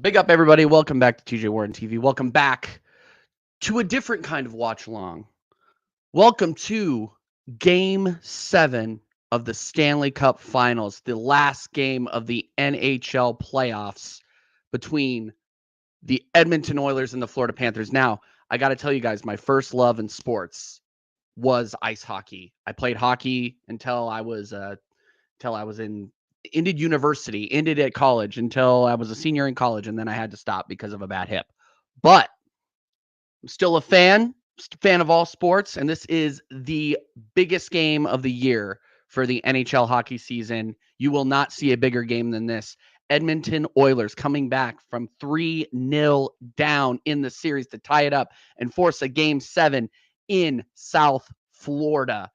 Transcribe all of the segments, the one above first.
Big up, everybody. Welcome back to TJ Warren TV. Welcome back to a different kind of watch along. Welcome to Game 7 of the Stanley Cup Finals, the last game of the NHL playoffs between the Edmonton Oilers and the Florida Panthers. Now, I got to tell you guys, my first love in sports was ice hockey. I played hockey until I was ended university, ended at college until I was a senior in college, and then I had to stop because of a bad hip. But I'm still a fan of all sports, and this is the biggest game of the year for the NHL hockey season. You will not see a bigger game than this. Edmonton Oilers coming back from 3-0 down in the series to tie it up and force a Game 7 in South Florida.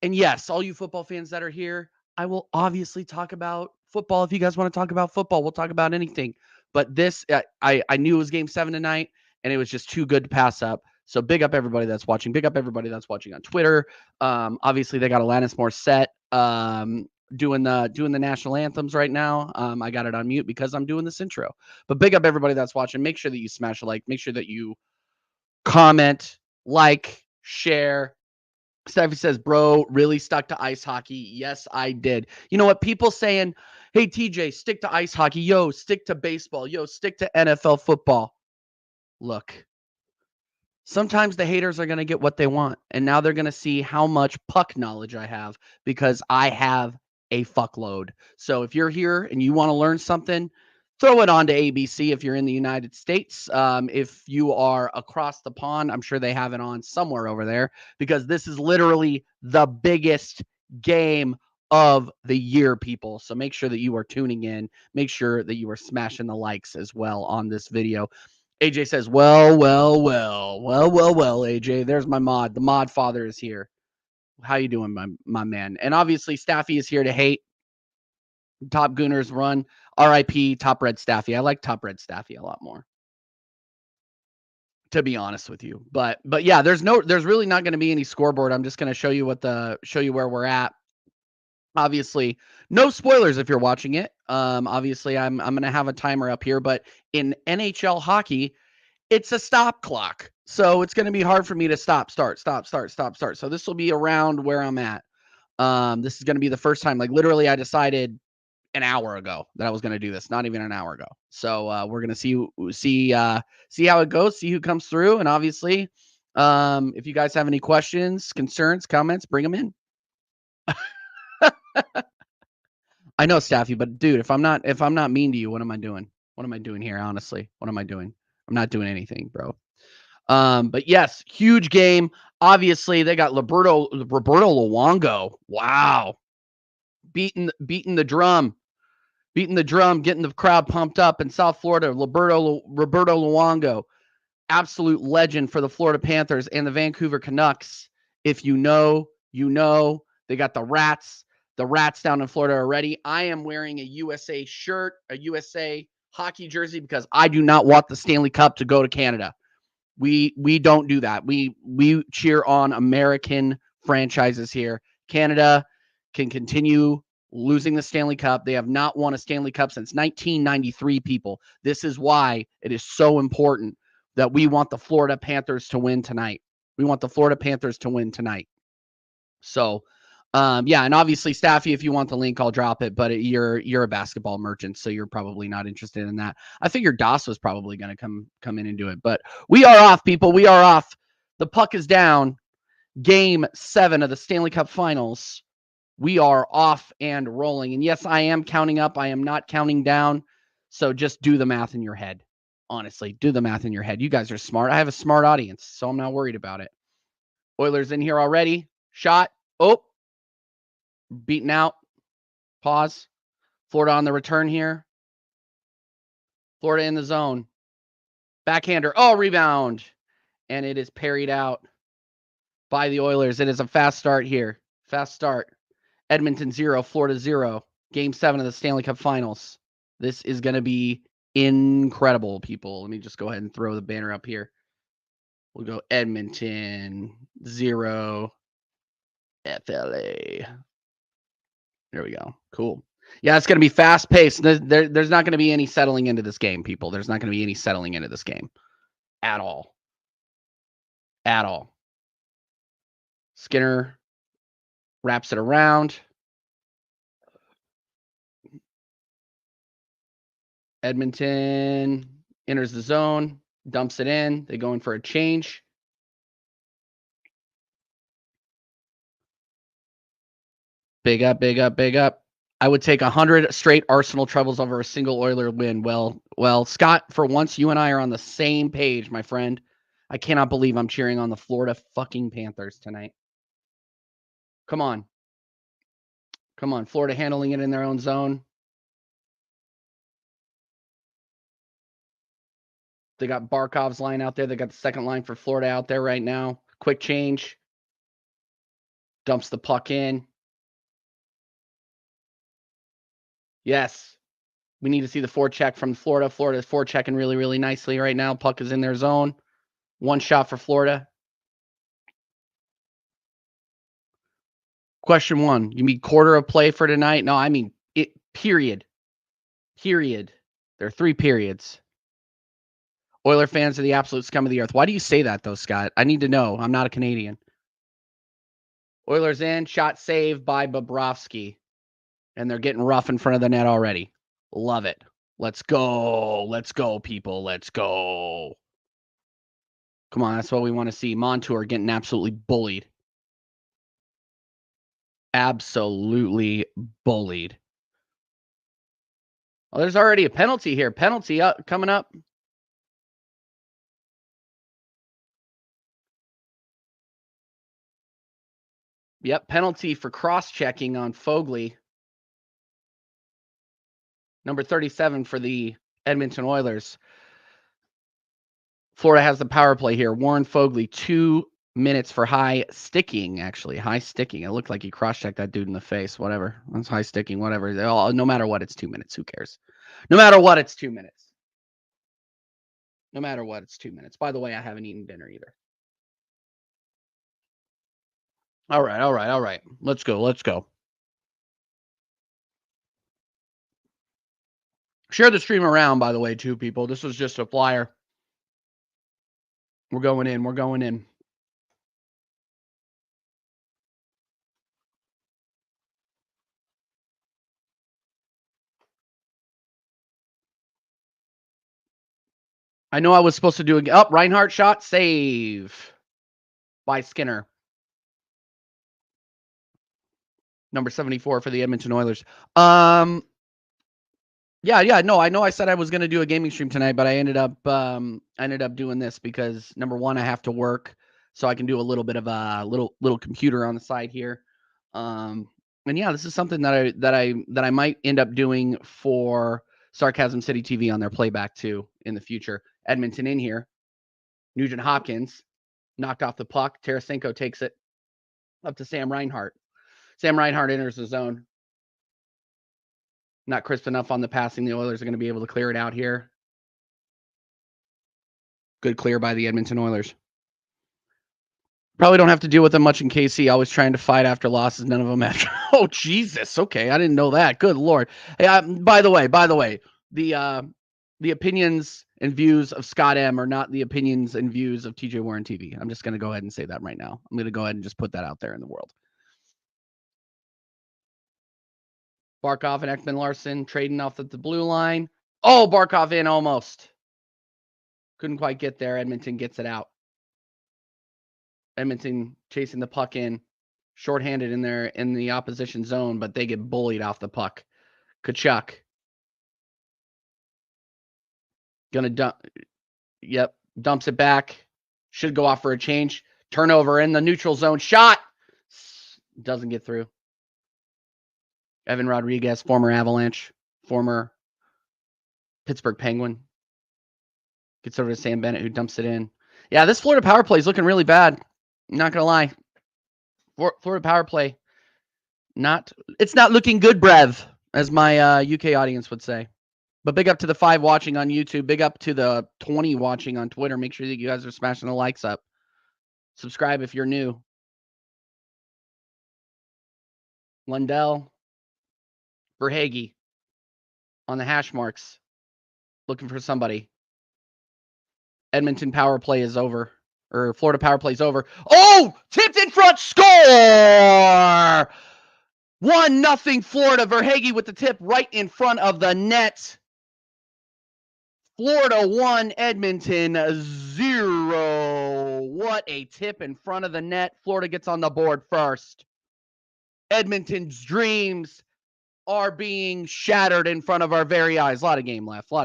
And yes, all you football fans that are here, I will obviously talk about football. If you guys want to talk about football, we'll talk about anything. But this, I knew it was Game 7 tonight, and it was just too good to pass up. So big up everybody that's watching. Big up everybody that's watching on Twitter. Obviously, they got Alanis Morissette doing the national anthems right now. I got it on mute because I'm doing this intro. But big up everybody that's watching. Make sure that you smash a like. Make sure that you comment, like, share. Steffi says, bro, really stuck to ice hockey. Yes, I did. You know what? People saying, hey, TJ, stick to ice hockey. Yo, stick to baseball. Yo, stick to NFL football. Look, sometimes the haters are going to get what they want. And now they're going to see how much puck knowledge I have because I have a fuckload. So if you're here and you want to learn something, throw it on to ABC if you're in the United States. If you are across the pond, I'm sure they have it on somewhere over there because this is literally the biggest game of the year, people. So make sure that you are tuning in. Make sure that you are smashing the likes as well on this video. AJ says, well, AJ, there's my mod. The mod father is here. How you doing, my man? And obviously, Staffy is here to hate. Top Gooners run. RIP Top Red Staffy. I like Top Red Staffy a lot more, to be honest with you. But yeah, there's really not going to be any scoreboard. I'm just going to show you where we're at. Obviously, no spoilers if you're watching it. Obviously, I'm going to have a timer up here, but in NHL hockey, it's a stop clock. So it's going to be hard for me to start. So this will be around where I'm at. This is going to be the first time, like literally I decided an hour ago that I was going to do this, not even an hour ago. So we're going to see how it goes, see who comes through. And obviously, if you guys have any questions, concerns, comments, bring them in. I know, Staffy, but dude, if I'm not mean to you, what am I doing? What am I doing here? Honestly, what am I doing? I'm not doing anything, bro. But yes, huge game. Obviously, they got Roberto Luongo. Wow, beating the drum, getting the crowd pumped up in South Florida. Roberto Luongo, absolute legend for the Florida Panthers and the Vancouver Canucks. If you know, you know. They got the Rats down in Florida already. I am wearing a USA shirt, a USA hockey jersey because I do not want the Stanley Cup to go to Canada. We don't do that. We cheer on American franchises here. Canada can continue losing the Stanley Cup. They have not won a Stanley Cup since 1993, people. This is why it is so important that we want the Florida Panthers to win tonight. So, yeah, and obviously, Staffy, if you want the link, I'll drop it. But you're a basketball merchant, so you're probably not interested in that. I figured Das was probably going to come in and do it, but we are off, people. We are off. The puck is down. Game 7 of the Stanley Cup Finals. We are off and rolling. And yes, I am counting up. I am not counting down. So just do the math in your head. Honestly, do the math in your head. You guys are smart. I have a smart audience, so I'm not worried about it. Oilers in here already. Shot. Oh, beaten out. Pause. Florida on the return here. Florida in the zone. Backhander. Oh, rebound. And it is parried out by the Oilers. It is a fast start here. Fast start. Edmonton 0, Florida 0. Game 7 of the Stanley Cup Finals. This is going to be incredible, people. Let me just go ahead and throw the banner up here. We'll go Edmonton 0, FLA. There we go. Cool. Yeah, it's going to be fast paced. There's not going to be any settling into this game, people. There's not going to be any settling into this game at all. At all. Skinner wraps it around. Edmonton enters the zone, dumps it in. They go in for a change. Big up, big up, big up. I would take 100 straight Arsenal trebles over a single Oiler win. Well, Scott, for once, you and I are on the same page, my friend. I cannot believe I'm cheering on the Florida fucking Panthers tonight. Come on. Come on. Florida handling it in their own zone. They got Barkov's line out there. They got the second line for Florida out there right now. Quick change. Dumps the puck in. Yes. We need to see the forecheck from Florida. Florida's forechecking really, really nicely right now. Puck is in their zone. One shot for Florida. Question one. You mean quarter of play for tonight? No, I mean it. Period. Period. There are 3 periods. Oiler fans are the absolute scum of the earth. Why do you say that, though, Scott? I need to know. I'm not a Canadian. Oilers in. Shot saved by Bobrovsky. And they're getting rough in front of the net already. Love it. Let's go. Let's go, people. Let's go. Come on. That's what we want to see. Montour getting absolutely bullied. Absolutely bullied. Oh, there's already a penalty here. Penalty coming up. Yep, penalty for cross-checking on Foegele. Number 37 for the Edmonton Oilers. Florida has the power play here. Warren Foegele, 2 minutes for high sticking, actually. High sticking. It looked like he cross-checked that dude in the face. Whatever. That's high sticking, whatever. No matter what, it's 2 minutes. Who cares? No matter what, it's 2 minutes. No matter what, it's 2 minutes. By the way, I haven't eaten dinner either. All right. Let's go. Share the stream around, by the way, too, people. This was just a flyer. We're going in. I know I was supposed to do a Reinhardt shot, save by Skinner. Number 74 for the Edmonton Oilers. No, I know I said I was going to do a gaming stream tonight, but I ended up doing this because number one, I have to work, so I can do a little bit of a little computer on the side here. And yeah, this is something that I might end up doing for Sarcasm City TV on their playback too in the future. Edmonton in here. Nugent Hopkins knocked off the puck. Tarasenko takes it up to Sam Reinhart. Sam Reinhart enters the zone. Not crisp enough on the passing. The Oilers are going to be able to clear it out here. Good clear by the Edmonton Oilers. Probably don't have to deal with them much in KC. Always trying to fight after losses. None of them after. Oh, Jesus. Okay. I didn't know that. Good Lord. Hey, by the way, the opinions and views of Scott M are not the opinions and views of TJ Warren TV. I'm just going to go ahead and say that right now. I'm going to go ahead and just put that out there in the world. Barkov and Ekman-Larsson trading off at the blue line. Oh, Barkov in almost. Couldn't quite get there. Edmonton gets it out. Edmonton chasing the puck in. Shorthanded in the opposition zone, but they get bullied off the puck. Tkachuk. Gonna dump. Yep. Dumps it back. Should go off for a change. Turnover in the neutral zone. Shot. Doesn't get through. Evan Rodriguez, former Avalanche, former Pittsburgh Penguin. Gets over to Sam Bennett, who dumps it in. Yeah, this Florida power play is looking really bad. I'm not going to lie. Florida power play. It's not looking good, Brev, as my UK audience would say. But big up to the 5 watching on YouTube. Big up to the 20 watching on Twitter. Make sure that you guys are smashing the likes up. Subscribe if you're new. Lundell. Verhaeghe on the hash marks. Looking for somebody. Edmonton power play is over. Or Florida power play is over. Oh! Tipped in front. Score! 1-0 Florida. Verhaeghe with the tip right in front of the net. Florida 1, Edmonton 0. What a tip in front of the net. Florida gets on the board first. Edmonton's dreams are being shattered in front of our very eyes. A lot of game left. But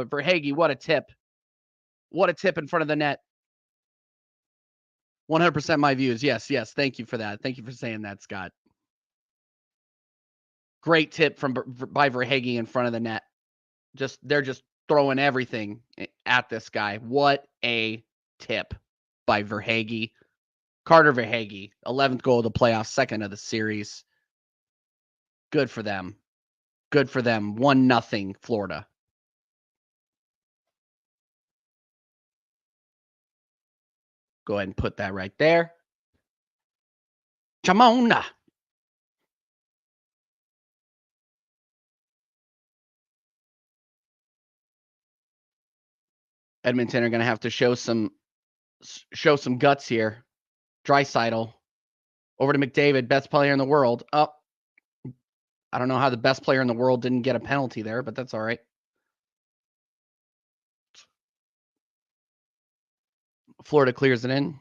Verhaeghe, what a tip. What a tip in front of the net. 100% my views. Yes. Thank you for that. Thank you for saying that, Scott. Great tip by Verhaeghe in front of the net. They're just throwing everything at this guy. What a tip by Verhaeghe. Carter Verhaeghe, 11th goal of the playoffs, second of the series. Good for them. 1-0 Florida. Go ahead and put that right there. Chamona. Edmonton are going to have to show some guts here. Draisaitl over to McDavid, best player in the world. Oh, I don't know how the best player in the world didn't get a penalty there, but that's all right. Florida clears it in.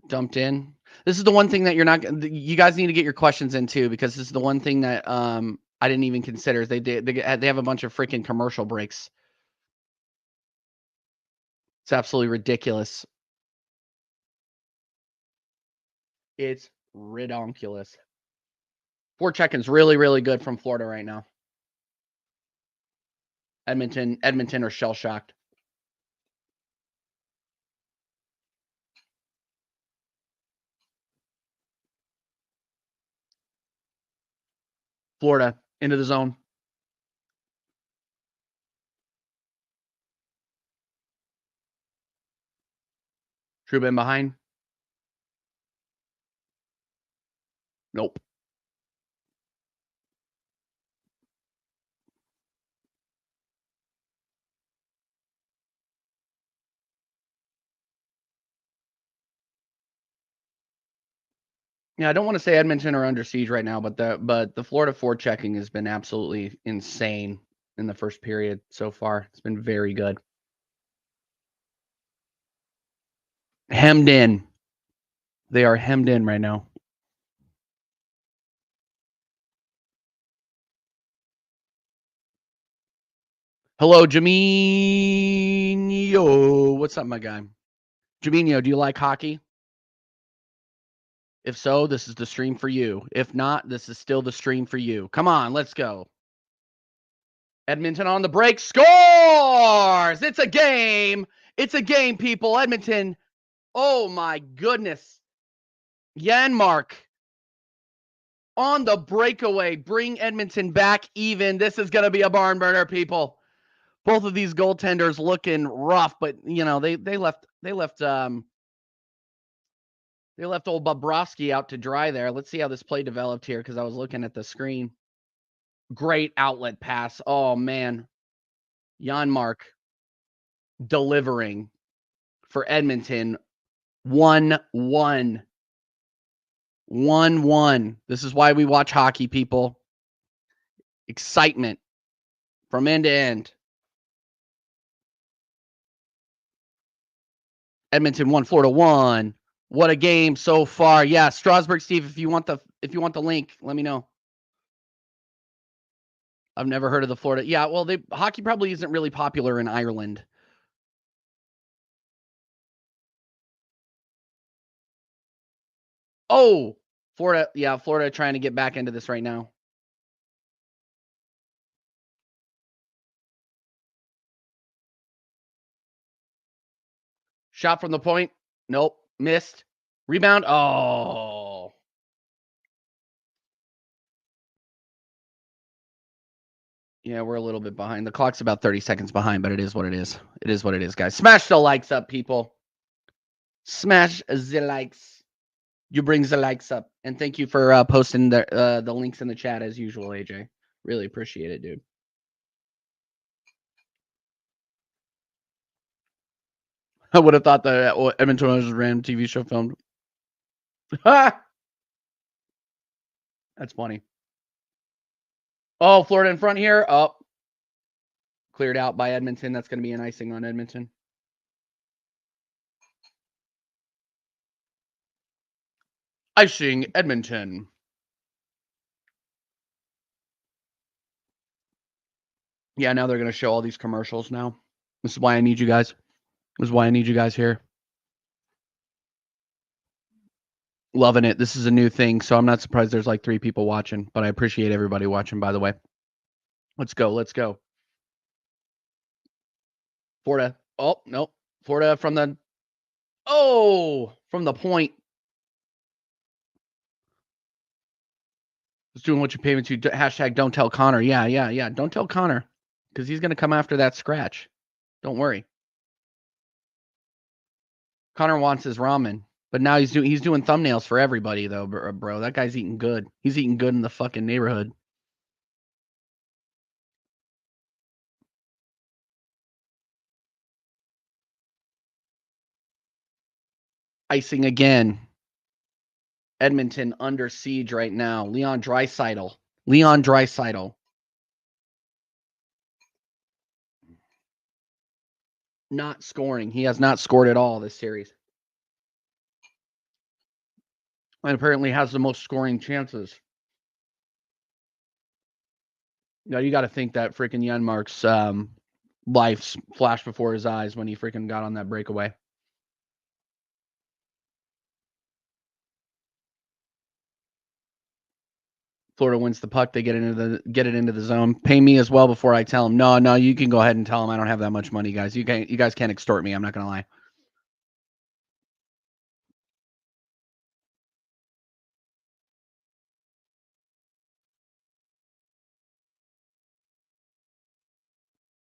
Dumped in. This is the one thing that you guys need to get your questions in too, because this is the one thing that I didn't even consider. They have a bunch of freaking commercial breaks. It's absolutely ridiculous. It's redonkulous. Forechecking is really, really good from Florida right now. Edmonton are shell-shocked. Florida into the zone. Trouba in behind. Nope. Yeah, I don't want to say Edmonton are under siege right now, but the Florida forechecking has been absolutely insane in the first period so far. It's been very good. Hemmed in. They are hemmed in right now. Hello, Jaminho. What's up, my guy? Jaminho, do you like hockey? If so, this is the stream for you. If not, this is still the stream for you. Come on, let's go. Edmonton on the break. Scores! It's a game. It's a game, people. Edmonton. Oh, my goodness. Janmark on the breakaway. Bring Edmonton back even. This is going to be a barn burner, people. Both of these goaltenders looking rough, but, you know, they left old Bobrovsky out to dry there. Let's see how this play developed here, because I was looking at the screen. Great outlet pass. Oh, man. Janmark delivering for Edmonton. 1-1. 1-1. This is why we watch hockey, people. Excitement from end to end. Edmonton 1, Florida 1. What a game so far. Yeah, Strasburg, Steve, if you want the link, let me know. I've never heard of the Florida. Yeah, well, hockey probably isn't really popular in Ireland. Oh, Florida. Yeah, Florida trying to get back into this right now. Shot from the point. Nope. Missed. Rebound. Oh. Yeah, we're a little bit behind. The clock's about 30 seconds behind, but it is what it is. It is what it is, guys. Smash the likes up, people. Smash the likes. You brings the likes up. And thank you for posting the links in the chat as usual, AJ. Really appreciate it, dude. I would have thought the Edmonton was a random TV show filmed. That's funny. Oh, Florida in front here. Oh, cleared out by Edmonton. That's going to be an icing on Edmonton. Icing Edmonton. Yeah, now they're going to show all these commercials now. This is why I need you guys. This is why I need you guys here. Loving it. This is a new thing, so I'm not surprised there's like 3 people watching, but I appreciate everybody watching, by the way. Let's go. Let's go. Florida. Oh, no. Florida from the point. Just doing what you pay me to. Hashtag don't tell Connor. Yeah. Don't tell Connor because he's going to come after that scratch. Don't worry. Connor wants his ramen, but now he's doing thumbnails for everybody though, bro. That guy's eating good. He's eating good in the fucking neighborhood. Icing again. Edmonton under siege right now. Leon Draisaitl. Not scoring. He has not scored at all this series. And apparently has the most scoring chances. Now you got to think that freaking Janmark's life flashed before his eyes when he freaking got on that breakaway. Florida wins the puck. They get it into the zone. Pay me as well before I tell him. No, you can go ahead and tell him I don't have that much money, guys. You guys can't extort me. I'm not gonna lie.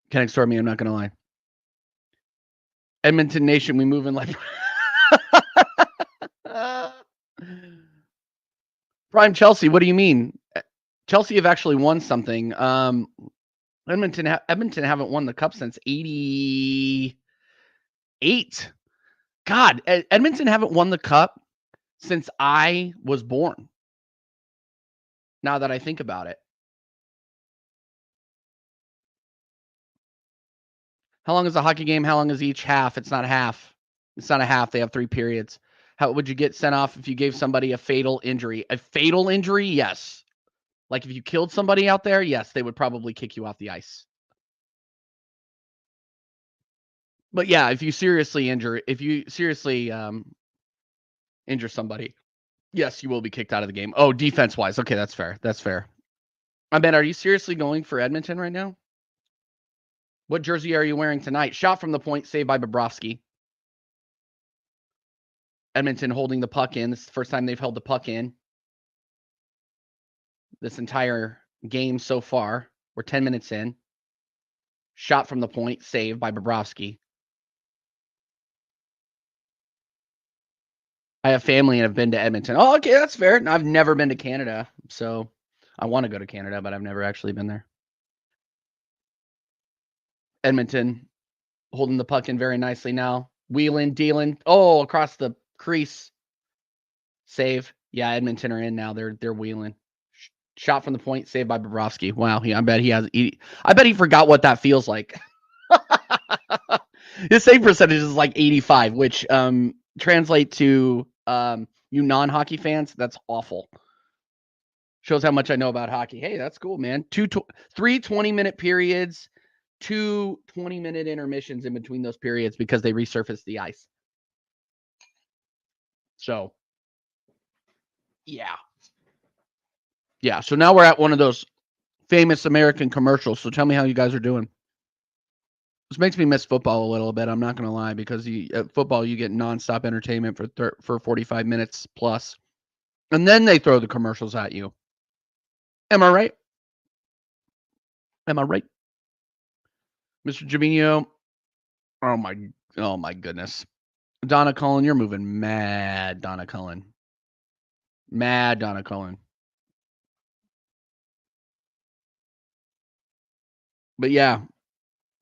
Can't extort me. I'm not gonna lie. Edmonton Nation, we move in like Prime Chelsea. What do you mean? Chelsea have actually won something. Edmonton haven't won the cup since '88. God, Edmonton haven't won the cup since I was born. Now that I think about it. How long is a hockey game? How long is each half? It's not half. It's not a half. They have 3 periods. How would you get sent off if you gave somebody a fatal injury? A fatal injury? Yes. Like if you killed somebody out there, yes, they would probably kick you off the ice. But yeah, if you seriously injure somebody, yes, you will be kicked out of the game. Oh, defense-wise. Okay, that's fair. That's fair. I mean, are you seriously going for Edmonton right now? What jersey are you wearing tonight? Shot from the point, saved by Bobrovsky. Edmonton holding the puck in. This is the first time they've held the puck in this entire game so far. We're 10 minutes in. Shot from the point, saved by Bobrovsky. I have family and have been to Edmonton. Oh, okay, that's fair. I've never been to Canada, so I want to go to Canada, but I've never actually been there. Edmonton holding the puck in very nicely now. Wheeling, dealing. Oh, across the crease. Save. Yeah, Edmonton are in now. They're wheeling. Shot from the point, saved by Bobrovsky. Wow, I bet he forgot what that feels like. His save percentage is like 85, which translate to you non-hockey fans, that's awful. Shows how much I know about hockey. Hey, that's cool, man. 3 20-minute periods, 2 20-minute intermissions in between those periods because they resurface the ice. So, yeah. Yeah, so now we're at one of those famous American commercials. So tell me how you guys are doing. This makes me miss football a little bit. I'm not going to lie, because at football you get nonstop entertainment for 45 minutes plus, and then they throw the commercials at you. Am I right? Am I right, Mr. Jovino? Oh my goodness, Donna Cullen, you're moving mad, Donna Cullen. Mad Donna Cullen. But yeah,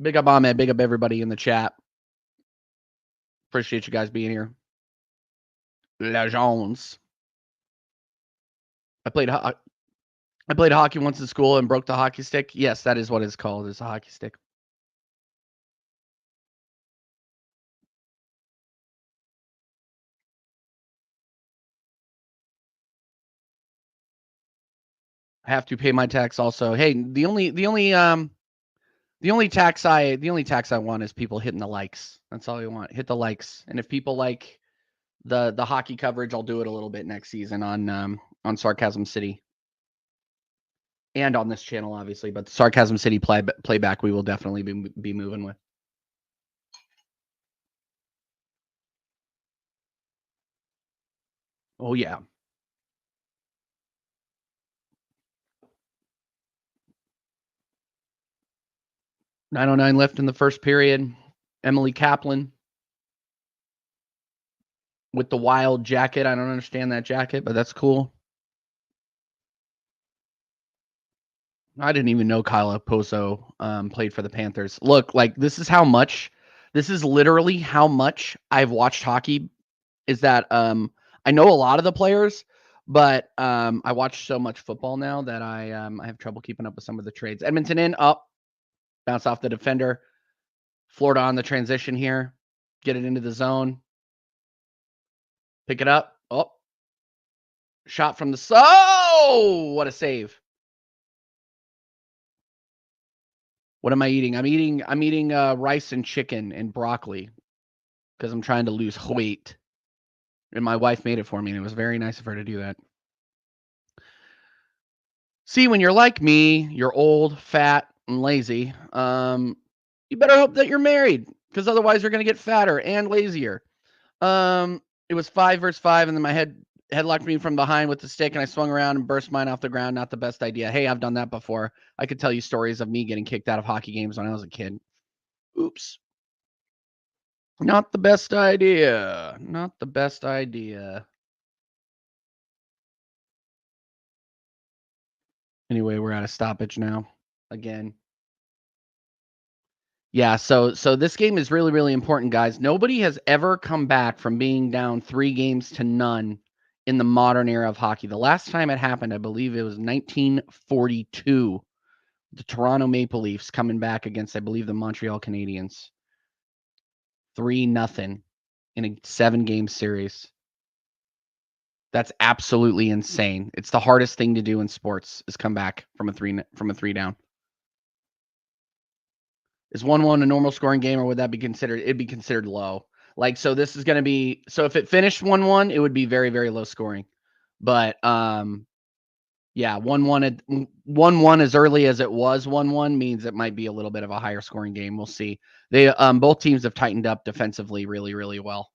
big up Ahmed, big up everybody in the chat. Appreciate you guys being here. Legends. I played hockey once in school and broke the hockey stick. Yes, that is what it's called. It's a hockey stick. I have to pay my tax also. Hey, the only tax I want is people hitting the likes. That's all I want. Hit the likes. And if people like the hockey coverage, I'll do it a little bit next season on Sarcasm City. And on this channel, obviously, but the Sarcasm City playback we will definitely be moving with. Oh yeah. 9:09 left in the first period. Emily Kaplan with the wild jacket. I don't understand that jacket, but that's cool. I didn't even know Kyla Pozo played for the Panthers. Look, like this is literally how much I've watched hockey. Is that I know a lot of the players, but I watch so much football now that I have trouble keeping up with some of the trades. Edmonton in, up, bounce off the defender. Florida on the transition here. Get it into the zone. Pick it up. Oh, shot from the oh, what a save! What am I eating? I'm eating rice and chicken and broccoli because I'm trying to lose weight. And my wife made it for me, and it was very nice of her to do that. See, when you're like me, you're old, fat, and lazy. You better hope that you're married, because otherwise you're gonna get fatter and lazier. It was 5 versus 5, and then my head headlocked me from behind with the stick, and I swung around and burst mine off the ground. Not the best idea. Hey, I've done that before. I could tell you stories of me getting kicked out of hockey games when I was a kid. Oops. Not the best idea. Not the best idea. Anyway, we're at a stoppage now. Again. Yeah, so this game is really, really important, guys. Nobody has ever come back from being down 3-0 in the modern era of hockey. The last time it happened, I believe it was 1942. The Toronto Maple Leafs coming back against, I believe, the Montreal Canadiens. 3-0 in a 7-game series. That's absolutely insane. It's the hardest thing to do in sports is come back from a 3 down. Is 1-1 a normal scoring game, or would that be considered? It'd be considered low. Like, so this is going to be, so if it finished 1-1, it would be very, very low scoring. But yeah, 1-1 as early as it was 1-1 means it might be a little bit of a higher scoring game. We'll see. They both teams have tightened up defensively really, really well.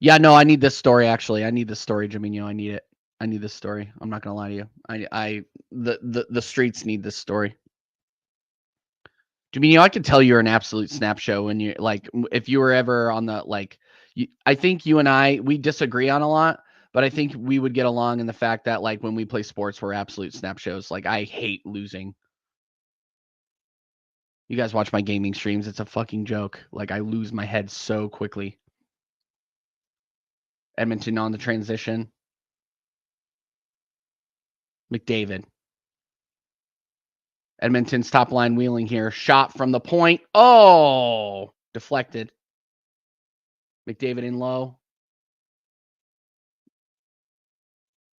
Yeah, no, I need this story actually. I need this story, Jamino. I need it. I need this story. I'm not gonna lie to you. The streets need this story. Jamino, I can tell you're an absolute snap show when you like if you were ever on the like I think you and we disagree on a lot, but I think we would get along in the fact that like when we play sports, we're absolute snap shows. Like I hate losing. You guys watch my gaming streams, it's a fucking joke. Like I lose my head so quickly. Edmonton on the transition. McDavid. Edmonton's top line wheeling here. Shot from the point. Oh, deflected. McDavid in low.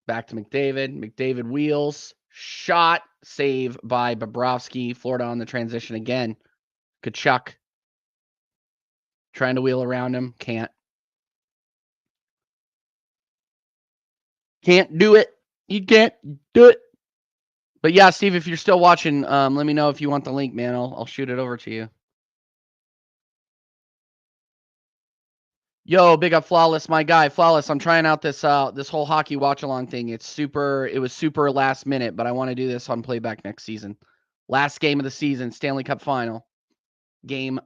Back to McDavid. McDavid wheels. Shot. Save by Bobrovsky. Florida on the transition again. Kachuk. Trying to wheel around him. Can't. Can't do it. You can't do it. But yeah, Steve, if you're still watching, let me know if you want the link, man. I'll shoot it over to you. Yo, big up Flawless, my guy. Flawless, I'm trying out this whole hockey watch along thing. It was super last minute, but I want to do this on playback next season. Last game of the season, Stanley Cup final. Game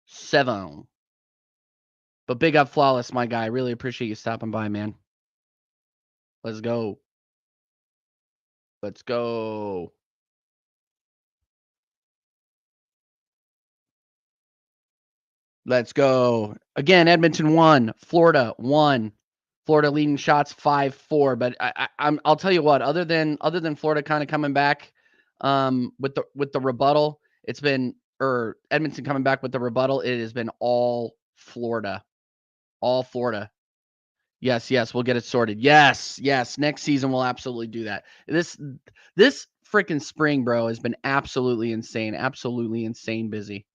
7. But big up Flawless, my guy. I really appreciate you stopping by, man. Let's go. Let's go. Let's go. Again, Edmonton 1, Florida 1. Florida leading shots 5-4. But I'll tell you what, other than Florida kind of coming back with the rebuttal, it's been Edmonton coming back with the rebuttal, it has been all Florida. All Florida. Yes, we'll get it sorted. Yes. Next season we'll absolutely do that. This freaking spring, bro, has been absolutely insane. Absolutely insane busy.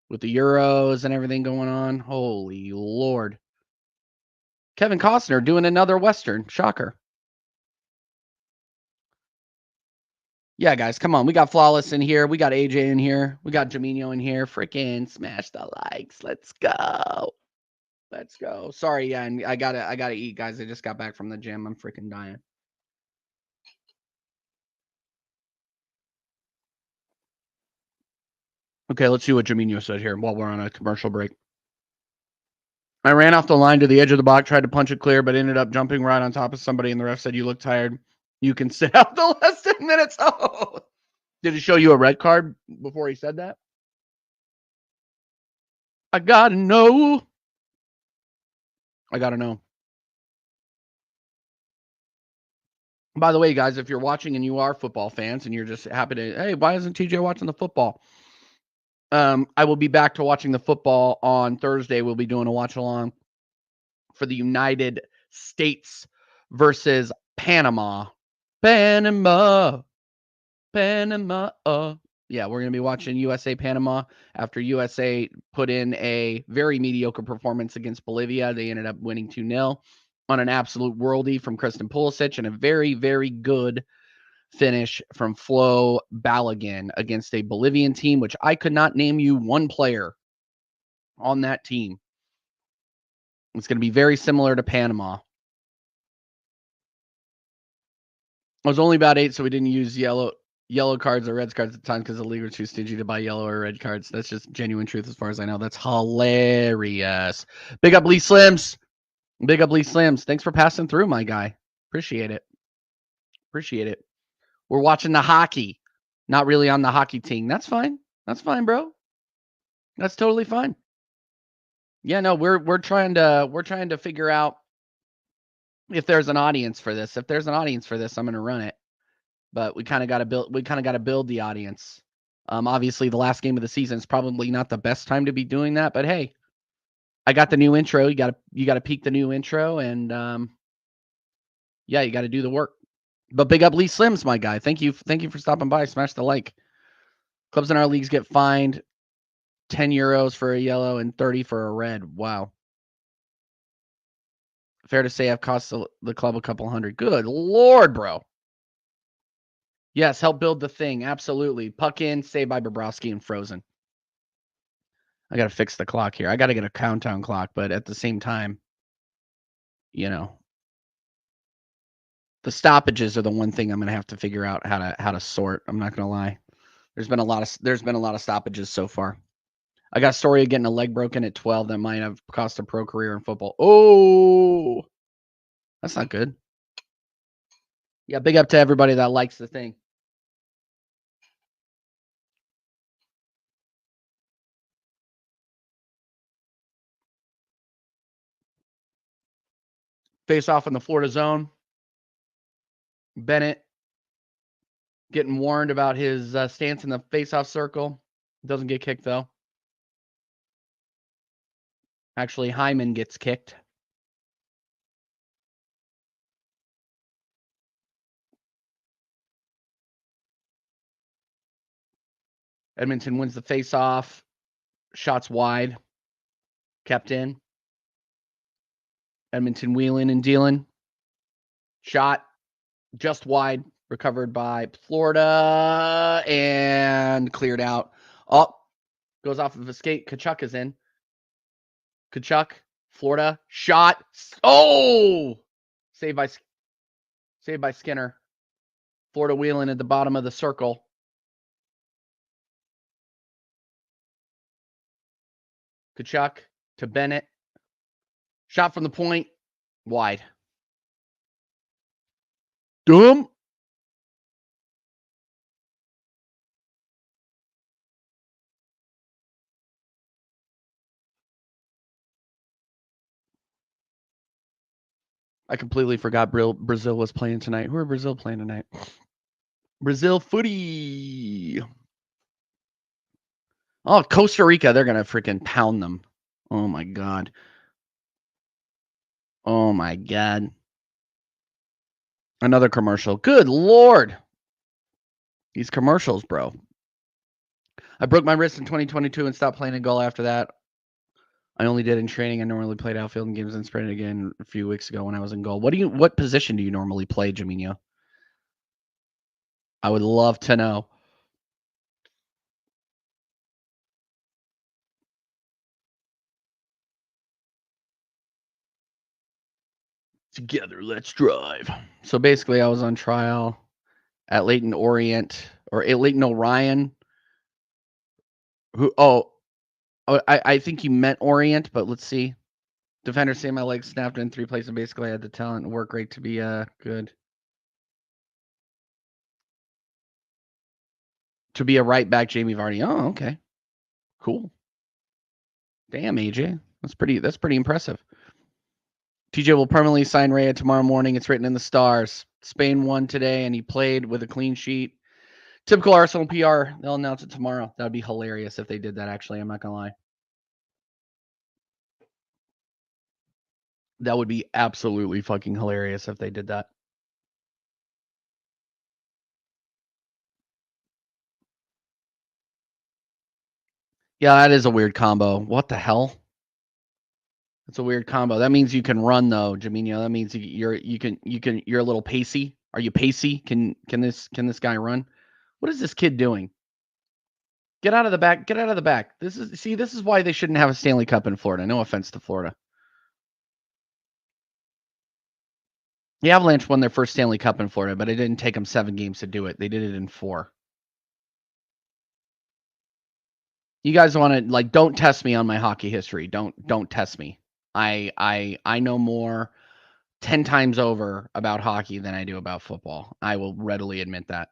With the Euros and everything going on. Holy Lord. Kevin Costner doing another Western. Shocker. Yeah, guys, come on. We got Flawless in here. We got AJ in here. We got Jamino in here. Freaking smash the likes. Let's go. Let's go. Sorry, yeah, and I gotta eat, guys. I just got back from the gym. I'm freaking dying. Okay, let's see what Jamino said here while we're on a commercial break. I ran off the line to the edge of the box, tried to punch it clear, but ended up jumping right on top of somebody, and the ref said, "You look tired. You can sit out the last 10 minutes." Oh, did he show you a red card before he said that? I gotta know. By the way, guys, if you're watching and you are football fans and you're just happy to, hey, why isn't TJ watching the football? I will be back to watching the football on Thursday. We'll be doing a watch along for the United States versus Panama. Panama. Yeah, we're going to be watching USA Panama after USA put in a very mediocre performance against Bolivia. They ended up winning 2-0 on an absolute worldie from Kristen Pulisic and a very, very good finish from Flo Balogun against a Bolivian team, which I could not name you one player on that team. It's going to be very similar to Panama. I was only about 8, so we didn't use yellow cards or red cards at the time because the league was too stingy to buy yellow or red cards. That's just genuine truth as far as I know. That's hilarious. Big up Lee Slims. Thanks for passing through, my guy. Appreciate it. We're watching the hockey. Not really on the hockey team. That's fine, bro. That's totally fine. Yeah, no, we're trying to figure out if there's an audience for this. If there's an audience for this, I'm going to run it. But we kind of got to build the audience. Obviously the last game of the season is probably not the best time to be doing that, but hey, I got the new intro. You got to peek the new intro and yeah, you got to do the work. But big up Lee Slims, my guy. Thank you for stopping by. Smash the like. Clubs in our leagues get fined 10 euros for a yellow and 30 for a red. Wow. Fair to say I've cost the club a couple hundred. Good Lord, bro. Yes, help build the thing. Absolutely. Puck in, saved by Bobrovsky and Frozen. I got to fix the clock here. I got to get a countdown clock, but at the same time, the stoppages are the one thing I'm going to have to figure out how to sort. I'm not going to lie. There's been a lot of stoppages so far. I got a story of getting a leg broken at 12 that might have cost a pro career in football. Oh, that's not good. Yeah, big up to everybody that likes the thing. Face off in the Florida zone. Bennett getting warned about his stance in the face-off circle. Doesn't get kicked, though. Actually, Hyman gets kicked. Edmonton wins the face-off. Shots wide. Kept in. Edmonton wheeling and dealing. Shot just wide. Recovered by Florida and cleared out. Oh, goes off of a skate. Kachuk is in. Kachuk, Florida, shot. Oh! Saved by Skinner. Florida wheeling at the bottom of the circle. Kachuk to Bennett. Shot from the point. Wide. Dumb. I completely forgot Brazil was playing tonight. Who are Brazil playing tonight? Brazil footy. Oh, Costa Rica. They're going to freaking pound them. Oh, my God. Oh, my God. Another commercial. Good Lord. These commercials, bro. I broke my wrist in 2022 and stopped playing in goal after that. I only did in training. I normally played outfield in games and sprinted again a few weeks ago when I was in goal. What position do you normally play, Jaminho? I would love to know. Together, let's drive. So basically, I was on trial at Leighton Orient or at Leighton Orion. I think you meant Orient, but let's see. Defender say my legs snapped in 3 places. Basically, I had the talent and work rate to be good. To be a right back, Jamie Vardy. Oh, okay. Cool. Damn, AJ. That's pretty impressive. TJ will permanently sign Raya tomorrow morning. It's written in the stars. Spain won today, and he played with a clean sheet. Typical Arsenal PR. They'll announce it tomorrow. That would be hilarious if they did that, actually. I'm not going to lie. That would be absolutely fucking hilarious if they did that. Yeah, that is a weird combo. What the hell? That's a weird combo. That means you can run though, Jaminho. That means you're a little pacey. Are you pacey? Can this guy run? What is this kid doing? Get out of the back. Get out of the back. This is why they shouldn't have a Stanley Cup in Florida. No offense to Florida. The Avalanche won their first Stanley Cup in Florida, but it didn't take them 7 games to do it. They did it in 4. You guys want to don't test me on my hockey history. Don't test me. I know more 10 times over about hockey than I do about football. I will readily admit that.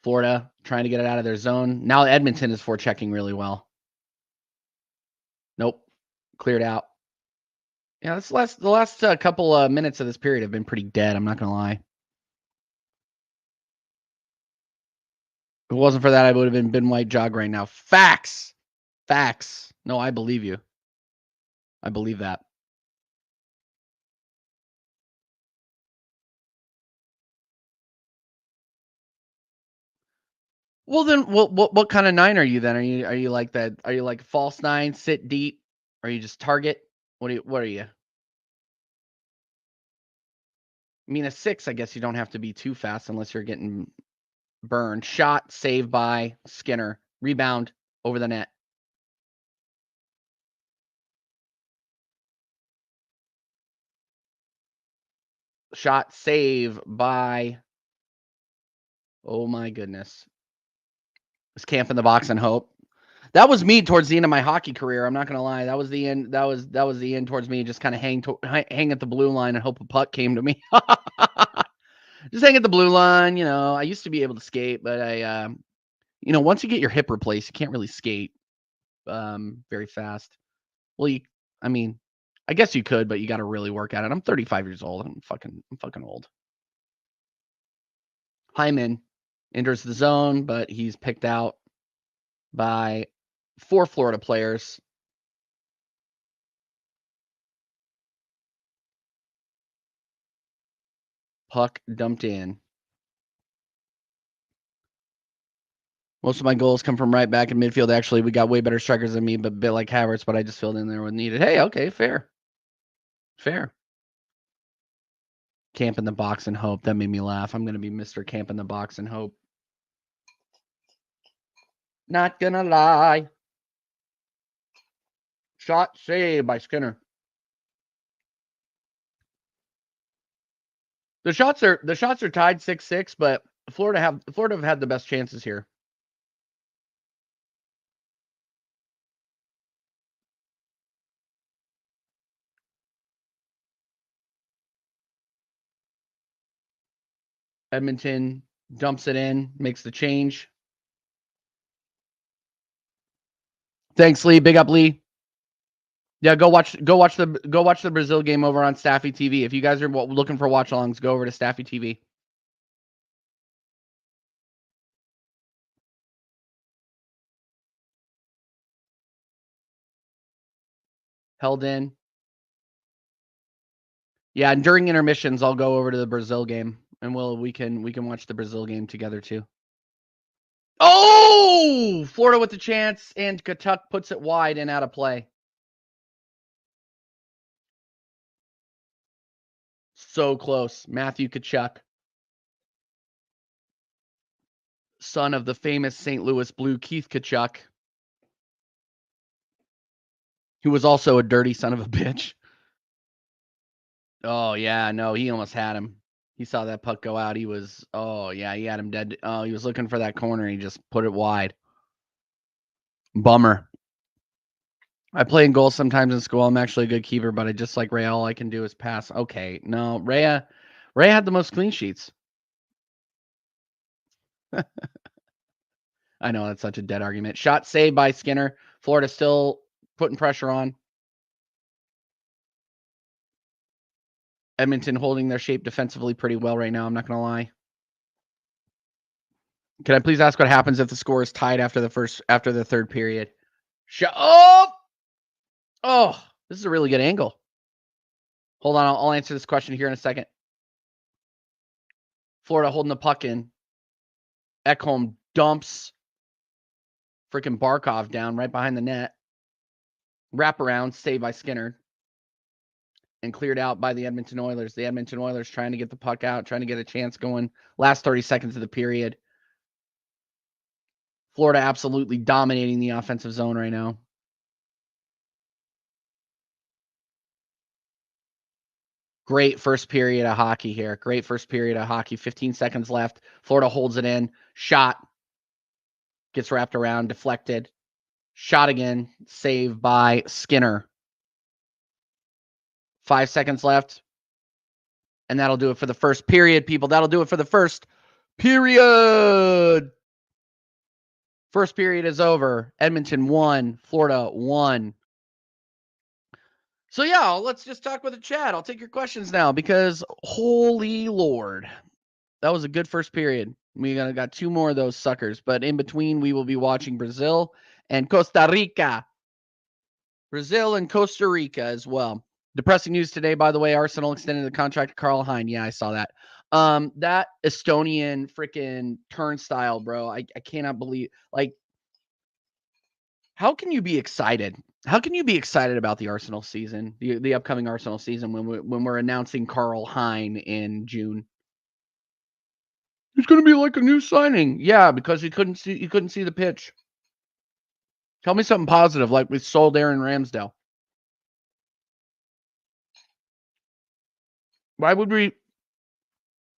Florida trying to get it out of their zone. Now Edmonton is forechecking really well. Nope. Cleared out. Yeah, the last couple minutes of this period have been pretty dead. I'm not going to lie. If it wasn't for that, I would have been Ben White jog right now. Facts. No, I believe you. I believe that. Well, then, what kind of 9 are you then? Are you like that? Are you like false 9, sit deep? Are you just target? What are you? I mean, a 6, I guess you don't have to be too fast unless you're getting burned. Shot, saved by Skinner. Rebound over the net. Shot, save by. Oh my goodness. It's camp in the box and hope. That was me towards the end of my hockey career. I'm not gonna lie. That was the end. That was the end towards me. Just kind of hang at the blue line and hope a puck came to me. Just hang at the blue line. I used to be able to skate, but I, once you get your hip replaced, you can't really skate very fast. Well, I guess you could, but you got to really work at it. I'm 35 years old. I'm fucking old. Hyman enters the zone, but he's picked out by 4 Florida players. Puck dumped in. Most of my goals come from right back in midfield. Actually, we got way better strikers than me, but a bit like Havertz, but I just filled in there when needed. Hey, okay, fair. Camp in the box and hope. That made me laugh. I'm going to be Mr. Camp in the box and hope. Not going to lie. Shot saved by Skinner. The shots are tied 6-6, but Florida have had the best chances here. Edmonton dumps it in, makes the change. Thanks, Lee. Big up, Lee. Yeah, go watch the Brazil game over on Staffy TV. If you guys are looking for watch-alongs, go over to Staffy TV. Held in. Yeah, and during intermissions, I'll go over to the Brazil game, and we can watch the Brazil game together too. Oh, Florida with the chance, and Kachuk puts it wide and out of play. So close. Matthew Kachuk, son of the famous St. Louis Blue Keith Kachuk, who was also a dirty son of a bitch. Oh, yeah, no, he almost had him. He saw that puck go out. He was, oh, yeah, he had him dead. Oh, he was looking for that corner. He just put it wide. Bummer. I play in goal sometimes in school. I'm actually a good keeper, but I just like Ray. All I can do is pass. Okay, no, Ray had the most clean sheets. I know that's such a dead argument. Shot saved by Skinner. Florida still putting pressure on. Edmonton holding their shape defensively pretty well right now. I'm not going to lie. Can I please ask what happens if the score is tied after the third period? Oh, this is a really good angle. Hold on, I'll answer this question here in a second. Florida holding the puck in. Ekholm dumps freaking Barkov down right behind the net. Wraparound, saved by Skinner. And cleared out by the Edmonton Oilers. The Edmonton Oilers trying to get the puck out, trying to get a chance going. Last 30 seconds of the period. Florida absolutely dominating the offensive zone right now. Great first period of hockey here. Great first period of hockey. 15 seconds left. Florida holds it in. Shot. Gets wrapped around. Deflected. Shot again. Saved by Skinner. 5 seconds left. And that'll do it for the first period, people. That'll do it for the first period. First period is over. Edmonton 1. Florida 1. So, yeah, let's just talk with the chat. I'll take your questions now because, holy Lord, that was a good first period. We got 2 more of those suckers. But in between, we will be watching Brazil and Costa Rica. Brazil and Costa Rica as well. Depressing news today, by the way. Arsenal extended the contract to Carl Hein. Yeah, I saw that. That Estonian freaking turnstile, bro. I cannot believe, like, how can you be excited? How can you be excited about the Arsenal season, the upcoming Arsenal season when we're announcing Carl Hein in June? He's going to be like a new signing. Yeah, because he couldn't see the pitch. Tell me something positive, like we sold Aaron Ramsdale. Why would we?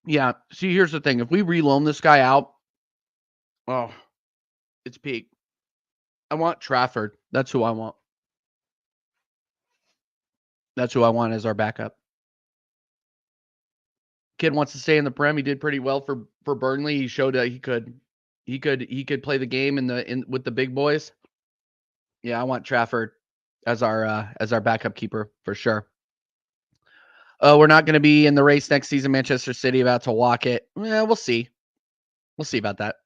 Yeah, see, here's the thing. If we reloan this guy out, oh, it's peak. I want Trafford. That's who I want. That's who I want as our backup. Kid wants to stay in the Prem. He did pretty well for Burnley. He showed that he could play the game with the big boys. Yeah, I want Trafford as our backup keeper for sure. We're not going to be in the race next season. Manchester City about to walk it. Yeah, we'll see. We'll see about that.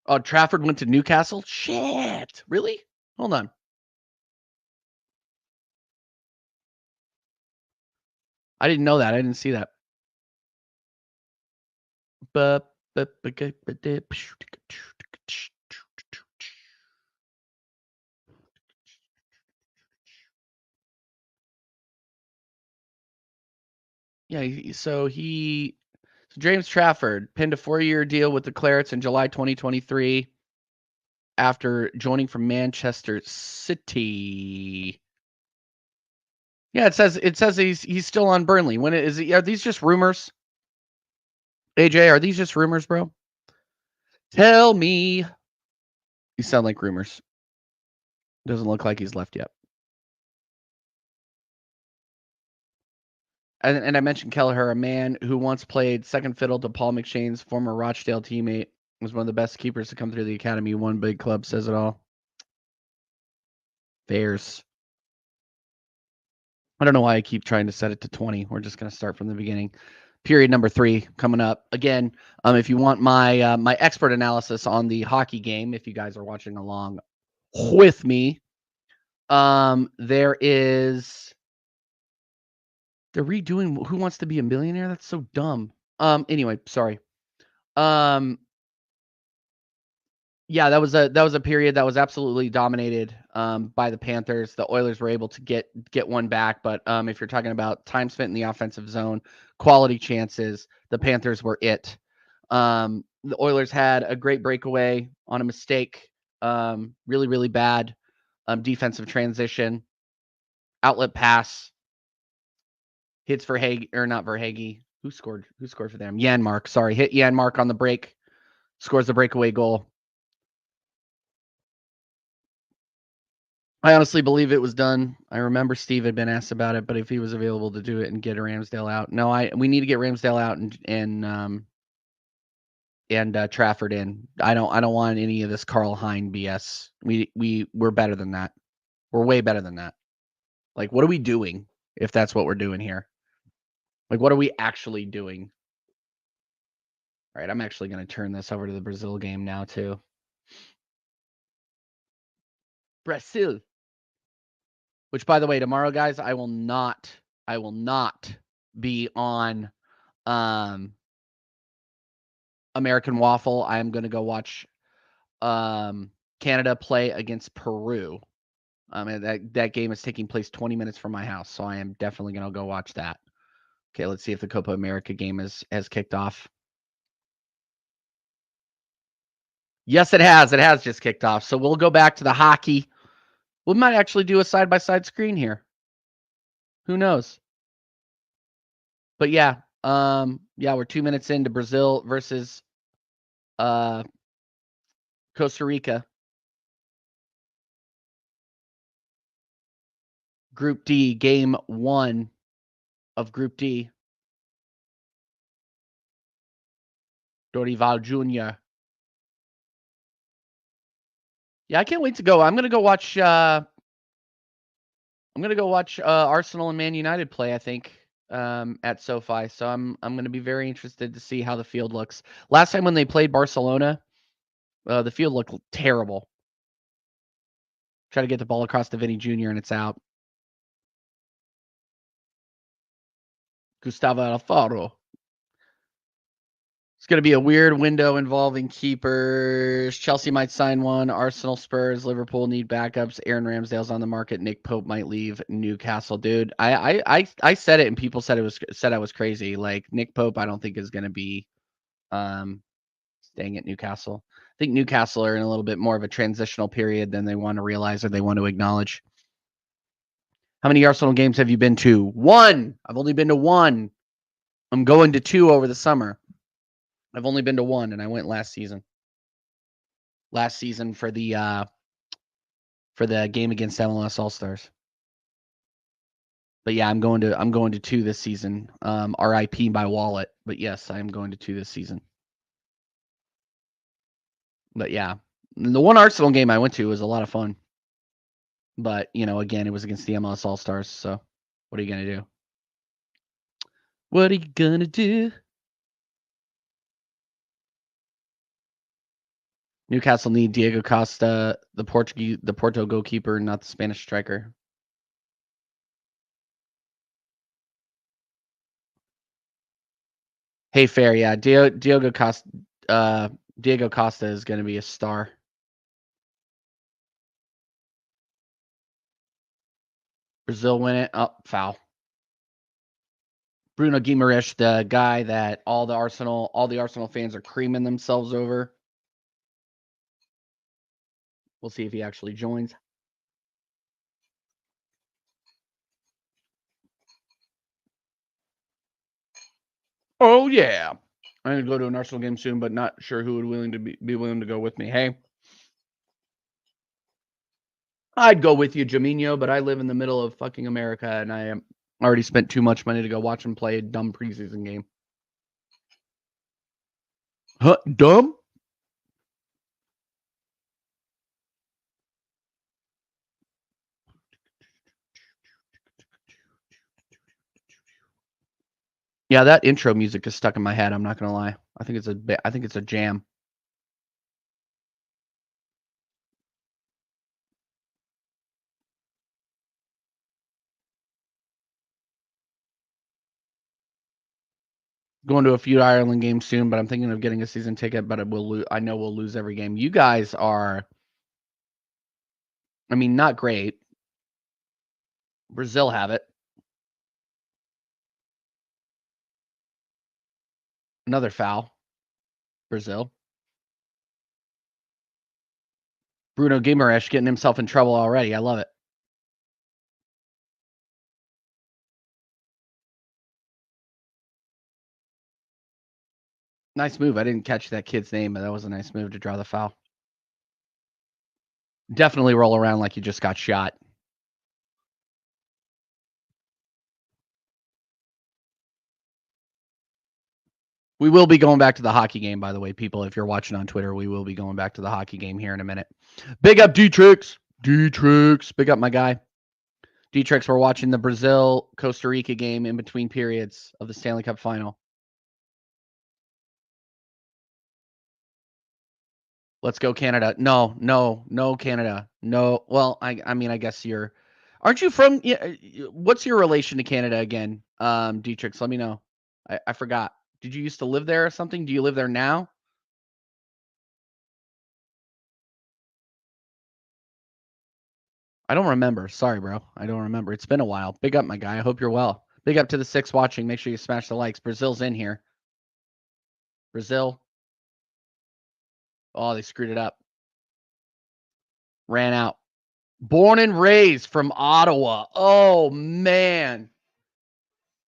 Oh, Trafford went to Newcastle? Shit. Really? Hold on. I didn't know that. I didn't see that. Yeah, so James Trafford pinned a 4-year deal with the Clarets in July 2023 after joining from Manchester City. Yeah, it says he's still on Burnley. When is he? Are these just rumors? AJ, are these just rumors, bro? Tell me. You sound like rumors. Doesn't look like he's left yet. and I mentioned Kelleher, a man who once played second fiddle to Paul McShane's former Rochdale teammate, was one of the best keepers to come through the academy. One big club says it all. Bears. I don't know why I keep trying to set it to 20. We're just going to start from the beginning. Period number 3 coming up. Again, if you want my my expert analysis on the hockey game, if you guys are watching along with me, there is they're redoing Who Wants to Be a Millionaire? That's so dumb. Anyway, sorry. Yeah, that was a period that was absolutely dominated by the Panthers. The Oilers were able to get one back, but if you're talking about time spent in the offensive zone, quality chances, the Panthers were it. The Oilers had a great breakaway on a mistake, really, really bad defensive transition, outlet pass, hits for Hage, or not Verhage. Who scored for them? Janmark, sorry. Hit Janmark on the break, scores the breakaway goal. I honestly believe it was done. I remember Steve had been asked about it, but if he was available to do it and get Ramsdale out. No, we need to get Ramsdale out and Trafford in. I don't want any of this Carl Hein BS. We're better than that. We're way better than that. Like, what are we doing if that's what we're doing here? Like, what are we actually doing? All right, I'm actually going to turn this over to the Brazil game now too. Brazil. Which, by the way, tomorrow, guys, I will not be on American Waffle. I am going to go watch Canada play against Peru. And that game is taking place 20 minutes from my house, so I am definitely going to go watch that. Okay, let's see if the Copa America game has kicked off. Yes, it has. It has just kicked off. So we'll go back to the hockey. We might actually do a side-by-side screen here. Who knows? But yeah, we're 2 minutes into Brazil versus Costa Rica. Group D, game 1 of Group D. Dorival Jr. Yeah, I can't wait to go. I'm gonna go watch. Arsenal and Man United play. I think at SoFi. So I'm gonna be very interested to see how the field looks. Last time when they played Barcelona, the field looked terrible. Try to get the ball across to Vinny Jr. and it's out. Gustavo Alfaro. It's going to be a weird window involving keepers. Chelsea might sign one. Arsenal, Spurs, Liverpool need backups. Aaron Ramsdale's on the market. Nick Pope might leave Newcastle. Dude, I said it and people said I was crazy. Like, Nick Pope, I don't think is going to be staying at Newcastle. I think Newcastle are in a little bit more of a transitional period than they want to realize or they want to acknowledge. How many Arsenal games have you been to? 1. I've only been to 1. I'm going to 2 over the summer. I've only been to 1, and I went last season. Last season for the game against MLS All-Stars. But yeah, I'm going to 2 this season. RIP my wallet. But yes, I am going to 2 this season. But yeah, the one Arsenal game I went to was a lot of fun. But, again, it was against the MLS All-Stars. So what are you going to do? What are you going to do? Newcastle need Diego Costa, the Porto goalkeeper, not the Spanish striker. Hey, fair, yeah. Diego Costa is going to be a star. Brazil win it. Oh, foul. Bruno Guimaraes, the guy that all the Arsenal fans are creaming themselves over. We'll see if he actually joins. Oh yeah, I'm gonna go to an Arsenal game soon, but not sure who would be willing to go with me. Hey, I'd go with you, Jaminho, but I live in the middle of fucking America, and I am I already spent too much money to go watch them play a dumb preseason game. Huh? Dumb? Yeah, that intro music is stuck in my head. I'm not gonna lie. I think it's a jam. Going to a few Ireland games soon, but I'm thinking of getting a season ticket. But I know we'll lose every game. You guys are, I mean, not great. Brazil have it. Another foul. Brazil. Bruno Guimaraes getting himself in trouble already. I love it. Nice move. I didn't catch that kid's name, but that was a nice move to draw the foul. Definitely roll around like you just got shot. We will be going back to the hockey game, by the way, people. If you're watching on Twitter, we will be going back to the hockey game here in a minute. Big up D-Trix. D-Trix. Big up my guy. D-Trix, we're watching the Brazil-Costa Rica game in between periods of the Stanley Cup final. Let's go, Canada. No, Canada. No. Well, I mean, I guess aren't you from, what's your relation to Canada again? D-Trix, let me know. I forgot. Did you used to live there or something? Do you live there now? I don't remember. Sorry, bro. I don't remember. It's been a while. Big up, my guy. I hope you're well. Big up to the 6 watching. Make sure you smash the likes. Brazil's in here. Brazil. Oh, they screwed it up. Ran out. Born and raised from Ottawa. Oh, man.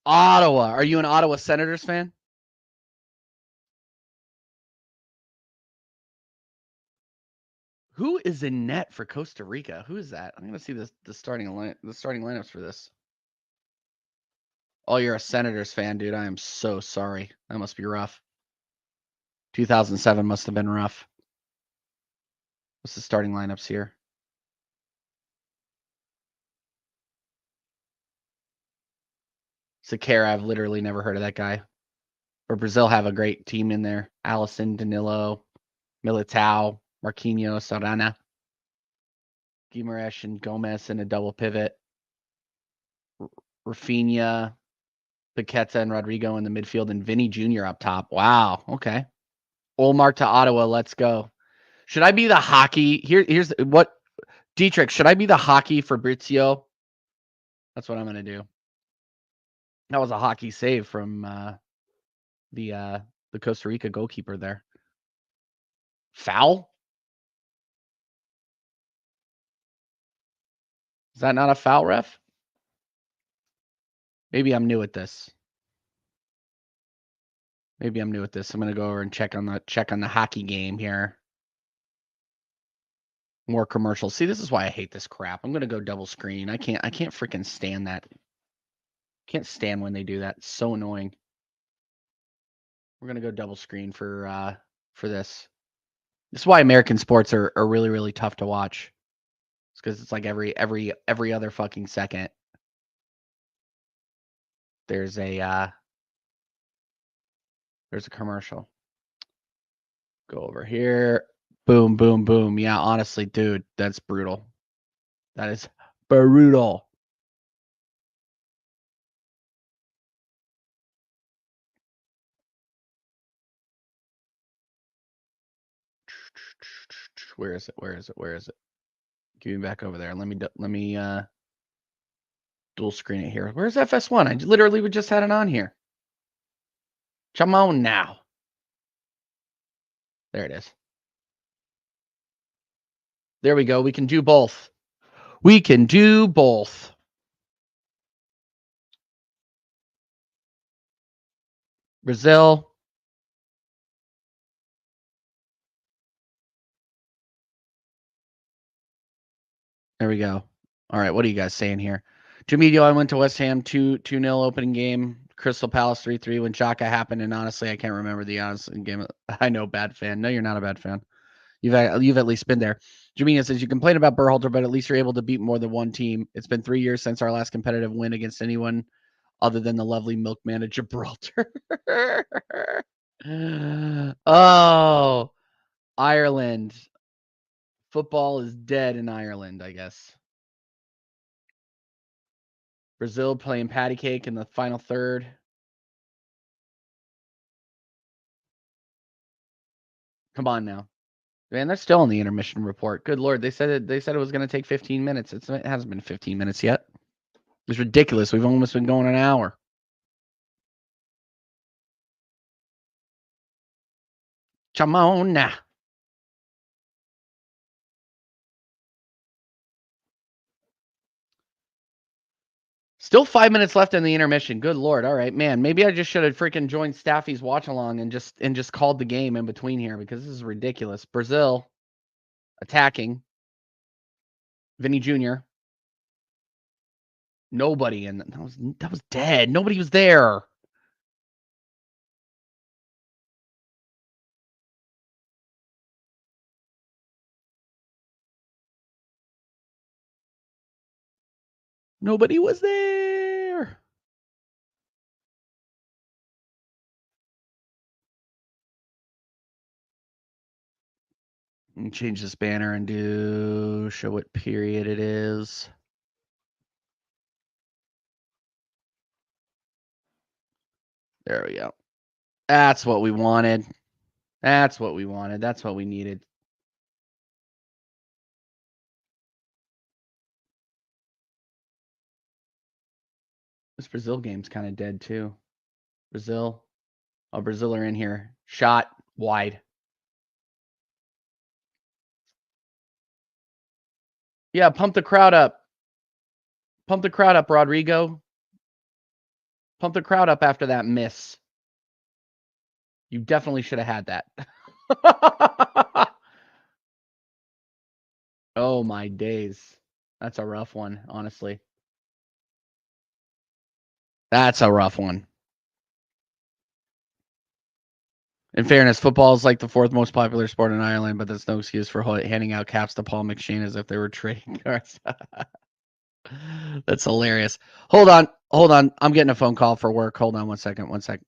Ottawa. Are you an Ottawa Senators fan? Who is in net for Costa Rica? Who is that? I'm gonna see the starting lineups for this. Oh, you're a Senators fan, dude. I am so sorry. That must be rough. 2007 must have been rough. What's the starting lineups here? Sakara, I've literally never heard of that guy. But Brazil have a great team in there. Allison, Danilo, Militao, Marquinhos, Arana, Guimaraes, and Gomez in a double pivot. Rafinha, Paqueta, and Rodrigo in the midfield, and Vinny Jr. up top. Wow. Okay. Olmark to Ottawa. Let's go. Should I be the hockey? Here's what Dietrich. Should I be the hockey Fabrizio? That's what I'm gonna do. That was a hockey save from the Costa Rica goalkeeper there. Foul? Is that not a foul, ref? Maybe I'm new at this. I'm gonna go over and check on the hockey game here. More commercials. See, this is why I hate this crap. I'm gonna go double screen. I can't freaking stand that. Can't stand when they do that. It's so annoying. We're gonna go double screen for this. This is why American sports are really, really tough to watch. It's because it's like every other fucking second. There's a commercial. Go over here. Boom, boom, boom. Yeah, honestly, dude, that's brutal. That is brutal. Where is it? Give me back over there. Let me dual screen it here. Where's FS1? I literally just had it on here. Come on now. There it is. There we go. We can do both. We can do both. Brazil. There we go. All right. What are you guys saying here? Jamedio, I went to West Ham 2-0 opening game. Crystal Palace 3-3 when Xhaka happened, and honestly, I can't remember the honest game. I know, bad fan. No, you're not a bad fan. You've at least been there. Jamedio says you complain about Berhalter, but at least you're able to beat more than one team. It's been 3 years since our last competitive win against anyone other than the lovely milkman of Gibraltar. Oh, Ireland. Football is dead in Ireland, I guess. Brazil playing patty cake in the final third. Come on now. Man, they're still in the intermission report. Good Lord. They said it was going to take 15 minutes. It hasn't been 15 minutes yet. It's ridiculous. We've almost been going an hour. Come on now. Still 5 minutes left in the intermission. Good Lord. All right, man. Maybe I just should have freaking joined Staffy's watch along and just called the game in between here because this is ridiculous. Brazil attacking. Vinny Jr. Nobody, and that was dead. Nobody was there. Nobody was there. Let me change this banner and show what period it is. There we go. That's what we wanted. That's what we wanted. That's what we needed. This Brazil game's kind of dead too. Brazil. Oh, Brazil are in here. Shot wide. Yeah, pump the crowd up. Pump the crowd up, Rodrigo. Pump the crowd up after that miss. You definitely should have had that. Oh, my days. That's a rough one, honestly. That's a rough one. In fairness, football is like the fourth most popular sport in Ireland, but that's no excuse for handing out caps to Paul McShane as if they were trading cards. That's hilarious. Hold on. I'm getting a phone call for work. Hold on 1 second. 1 second.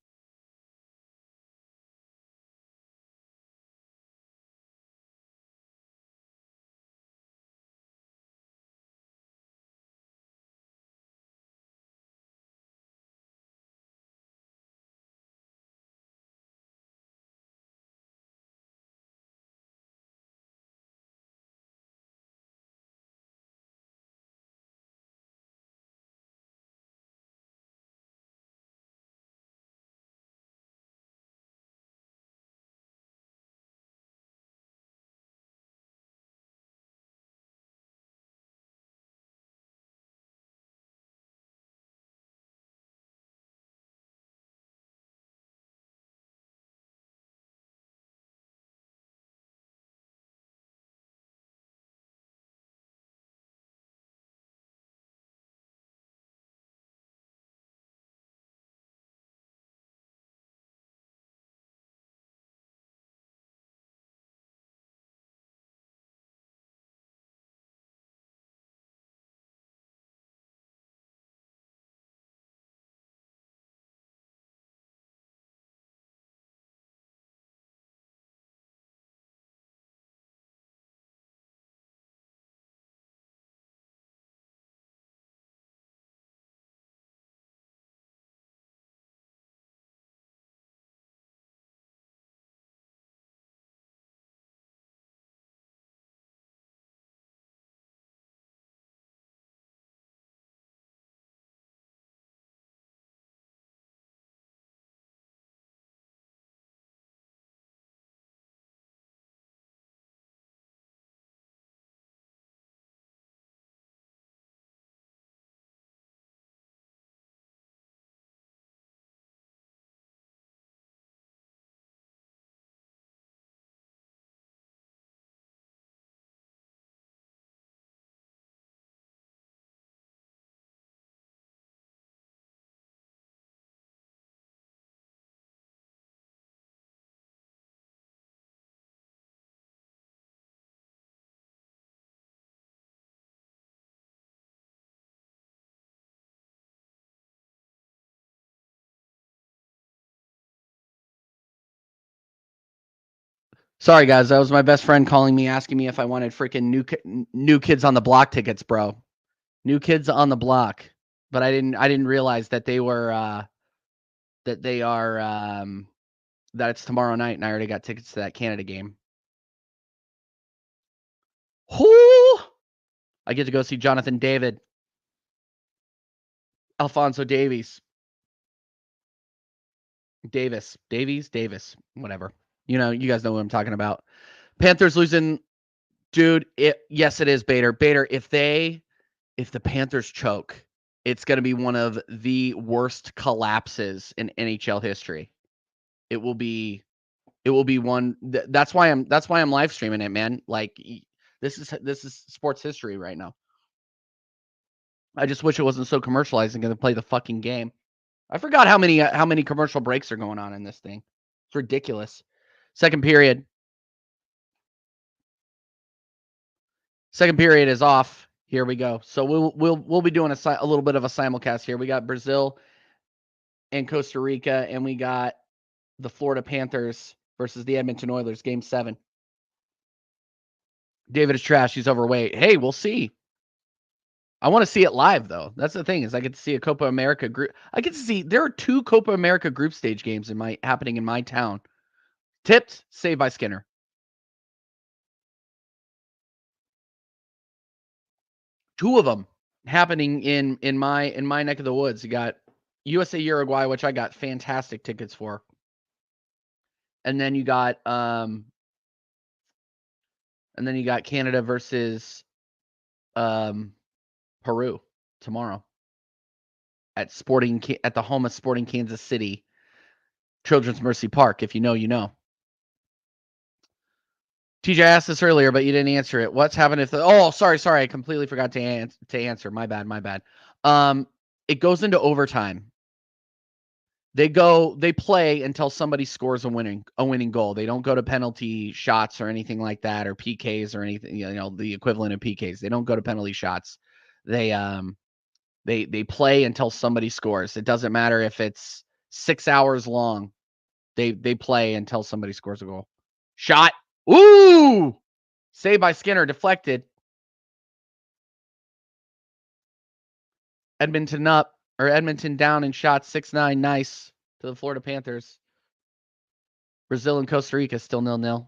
Sorry, guys. That was my best friend calling me, asking me if I wanted freaking new Kids on the Block tickets, bro. New Kids on the Block. But I didn't realize that they were that they are that it's tomorrow night, and I already got tickets to that Canada game. Whoo! I get to go see Jonathan David, Alfonso Davis, whatever. You know, you guys know what I'm talking about. Panthers losing, dude. Yes, it is Bader. Bader, if the Panthers choke, it's going to be one of the worst collapses in NHL history. It will be one. That's why I'm live streaming it, man. Like this is sports history right now. I just wish it wasn't so commercialized and going to play the fucking game. I forgot how many commercial breaks are going on in this thing. It's ridiculous. Second period. Second period is off. Here we go. So we'll be doing a little bit of a simulcast here. We got Brazil and Costa Rica, and we got the Florida Panthers versus the Edmonton Oilers, Game 7. David is trash. He's overweight. Hey, we'll see. I want to see it live, though. That's the thing, is I get to see a Copa America group. I get to see, there are 2 Copa America group stage games happening in my town. Tipped, saved by Skinner. 2 of them happening in my neck of the woods. You got USA Uruguay, which I got fantastic tickets for. And then you got Canada versus Peru tomorrow at the home of Sporting Kansas City, Children's Mercy Park. If you know, you know. TJ asked this earlier, but you didn't answer it. What's happened if sorry, I completely forgot to answer. My bad. It goes into overtime. They play until somebody scores a winning goal. They don't go to penalty shots or anything like that, or PKs or anything, the equivalent of PKs. They don't go to penalty shots. They play until somebody scores. It doesn't matter if it's 6 hours long. They play until somebody scores a goal. Shot. Ooh! Saved by Skinner, deflected. Edmonton down in shots, 6-9. Nice to the Florida Panthers. Brazil and Costa Rica still 0-0.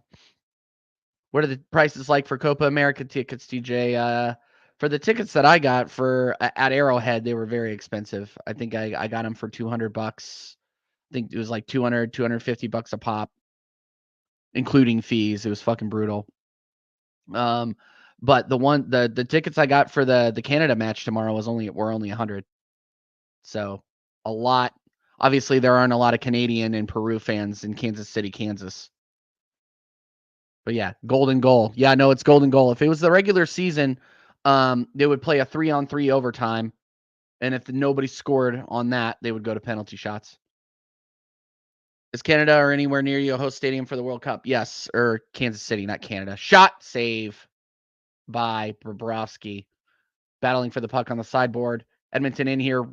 What are the prices like for Copa America tickets, TJ? For the tickets that I got at Arrowhead, they were very expensive. I think I got them for $200. I think it was like $250 a pop, including fees. It was fucking brutal. But the tickets I got for the Canada match tomorrow were only 100. So a lot. Obviously, there aren't a lot of Canadian and Peru fans in Kansas City, Kansas. But yeah, golden goal. Yeah, no, it's golden goal. If it was the regular season, they would play a 3-on-3 overtime, and if nobody scored on that, they would go to penalty shots. Is Canada or anywhere near you a host stadium for the World Cup? Yes, or Kansas City, not Canada. Shot, save by Bobrovsky. Battling for the puck on the sideboard. Edmonton in here.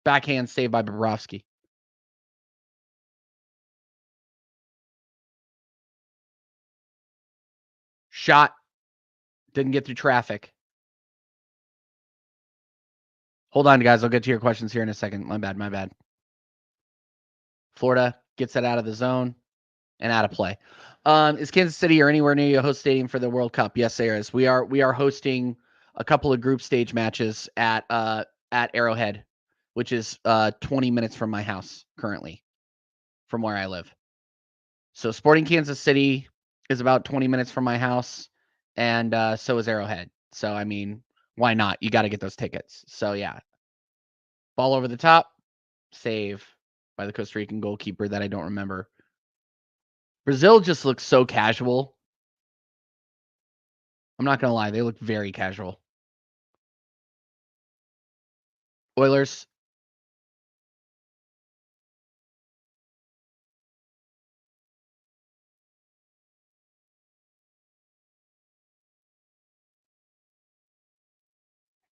Backhand save by Bobrovsky. Shot. Didn't get through traffic. Hold on, guys. I'll get to your questions here in a second. My bad. Florida gets that out of the zone and out of play. Is Kansas City or anywhere near you a host stadium for the World Cup? Yes, there is. We are hosting a couple of group stage matches at Arrowhead, which is 20 minutes from my house currently, from where I live. So Sporting Kansas City is about 20 minutes from my house, and so is Arrowhead. So I mean, why not? You got to get those tickets. So yeah, ball over the top, save by the Costa Rican goalkeeper that I don't remember. Brazil just looks so casual. I'm not going to lie. They look very casual. Oilers.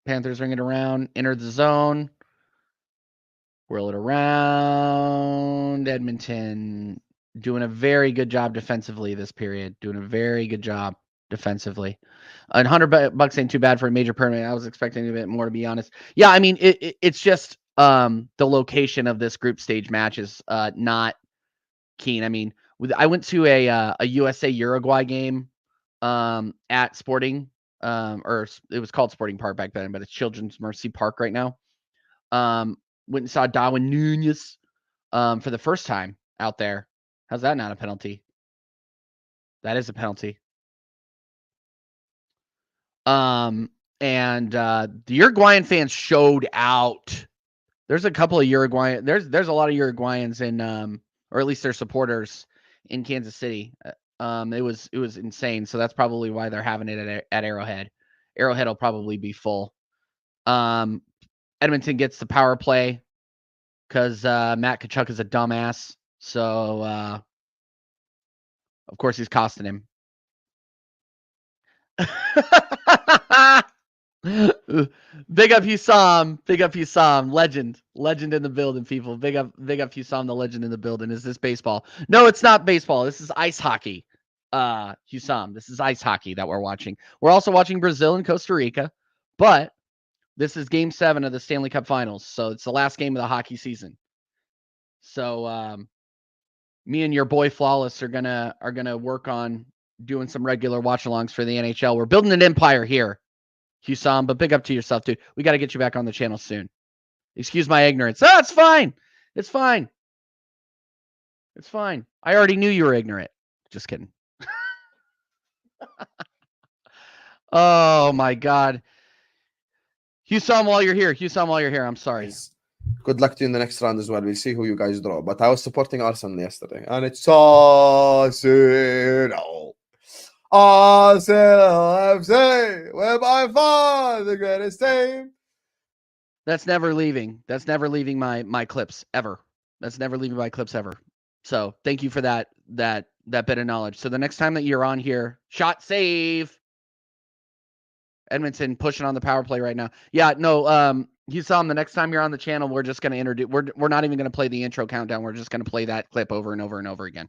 Panthers ring it around. Enter the zone. Whirl it around. Edmonton. doing a very good job defensively this period. Doing a very good job defensively. And $100 ain't too bad for a major tournament. I was expecting a bit more, to be honest. Yeah, I mean, it's just the location of this group stage match is not keen. I mean, I went to a USA Uruguay game at Sporting, or it was called Sporting Park back then, but it's Children's Mercy Park right now. Went and saw Darwin Nunez for the first time out there. How's that not a penalty? That is a penalty. And the Uruguayan fans showed out. There's a couple of Uruguayan. There's a lot of Uruguayans in, or at least their supporters in Kansas City. It was insane. So that's probably why they're having it at Arrowhead. Arrowhead will probably be full. Edmonton gets the power play because Matt Tkachuk is a dumbass. So of course he's costing him. Big up Husam. Big up Husam. Legend in the building, people. Big up Husam, the legend in the building. Is this baseball? No, it's not baseball. This is ice hockey. Husam, this is ice hockey that we're watching. We're also watching Brazil and Costa Rica, but this is game 7 of the Stanley Cup Finals. So it's the last game of the hockey season. So me and your boy Flawless are gonna work on doing some regular watch-alongs for the NHL. We're building an empire here, Husam, but big up to yourself, dude. We got to get you back on the channel soon. Excuse my ignorance. Oh, it's fine. It's fine. It's fine. I already knew you were ignorant. Just kidding. Oh, my God. Husam, while you're here. I'm sorry. Good luck to you in the next round as well. We'll see who you guys draw. But I was supporting Arsenal yesterday. And it's Arsenal. Arsenal FC. We're by far the greatest team. That's never leaving. That's never leaving my clips ever. That's never leaving my clips ever. So thank you for that bit of knowledge. So the next time that you're on here, shot save. Edmonton pushing on the power play right now. Yeah, no, Husam, the next time you're on the channel, we're just going to introduce, we're not even going to play the intro countdown. We're just going to play that clip over and over and over again.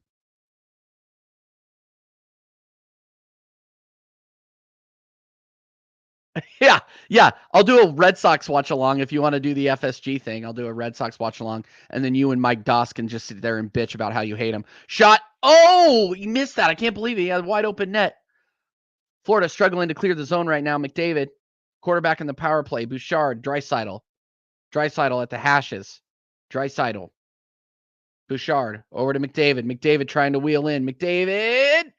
Yeah. I'll do a Red Sox watch along. If you want to do the FSG thing, I'll do a Red Sox watch along. And then you and Mike Doss can just sit there and bitch about how you hate him. Shot. Oh, you missed that. I can't believe it. He had a wide open net. Florida struggling to clear the zone right now. McDavid, quarterback in the power play. Bouchard, Draisaitl at the hashes. Draisaitl. Bouchard over to McDavid. McDavid trying to wheel in. McDavid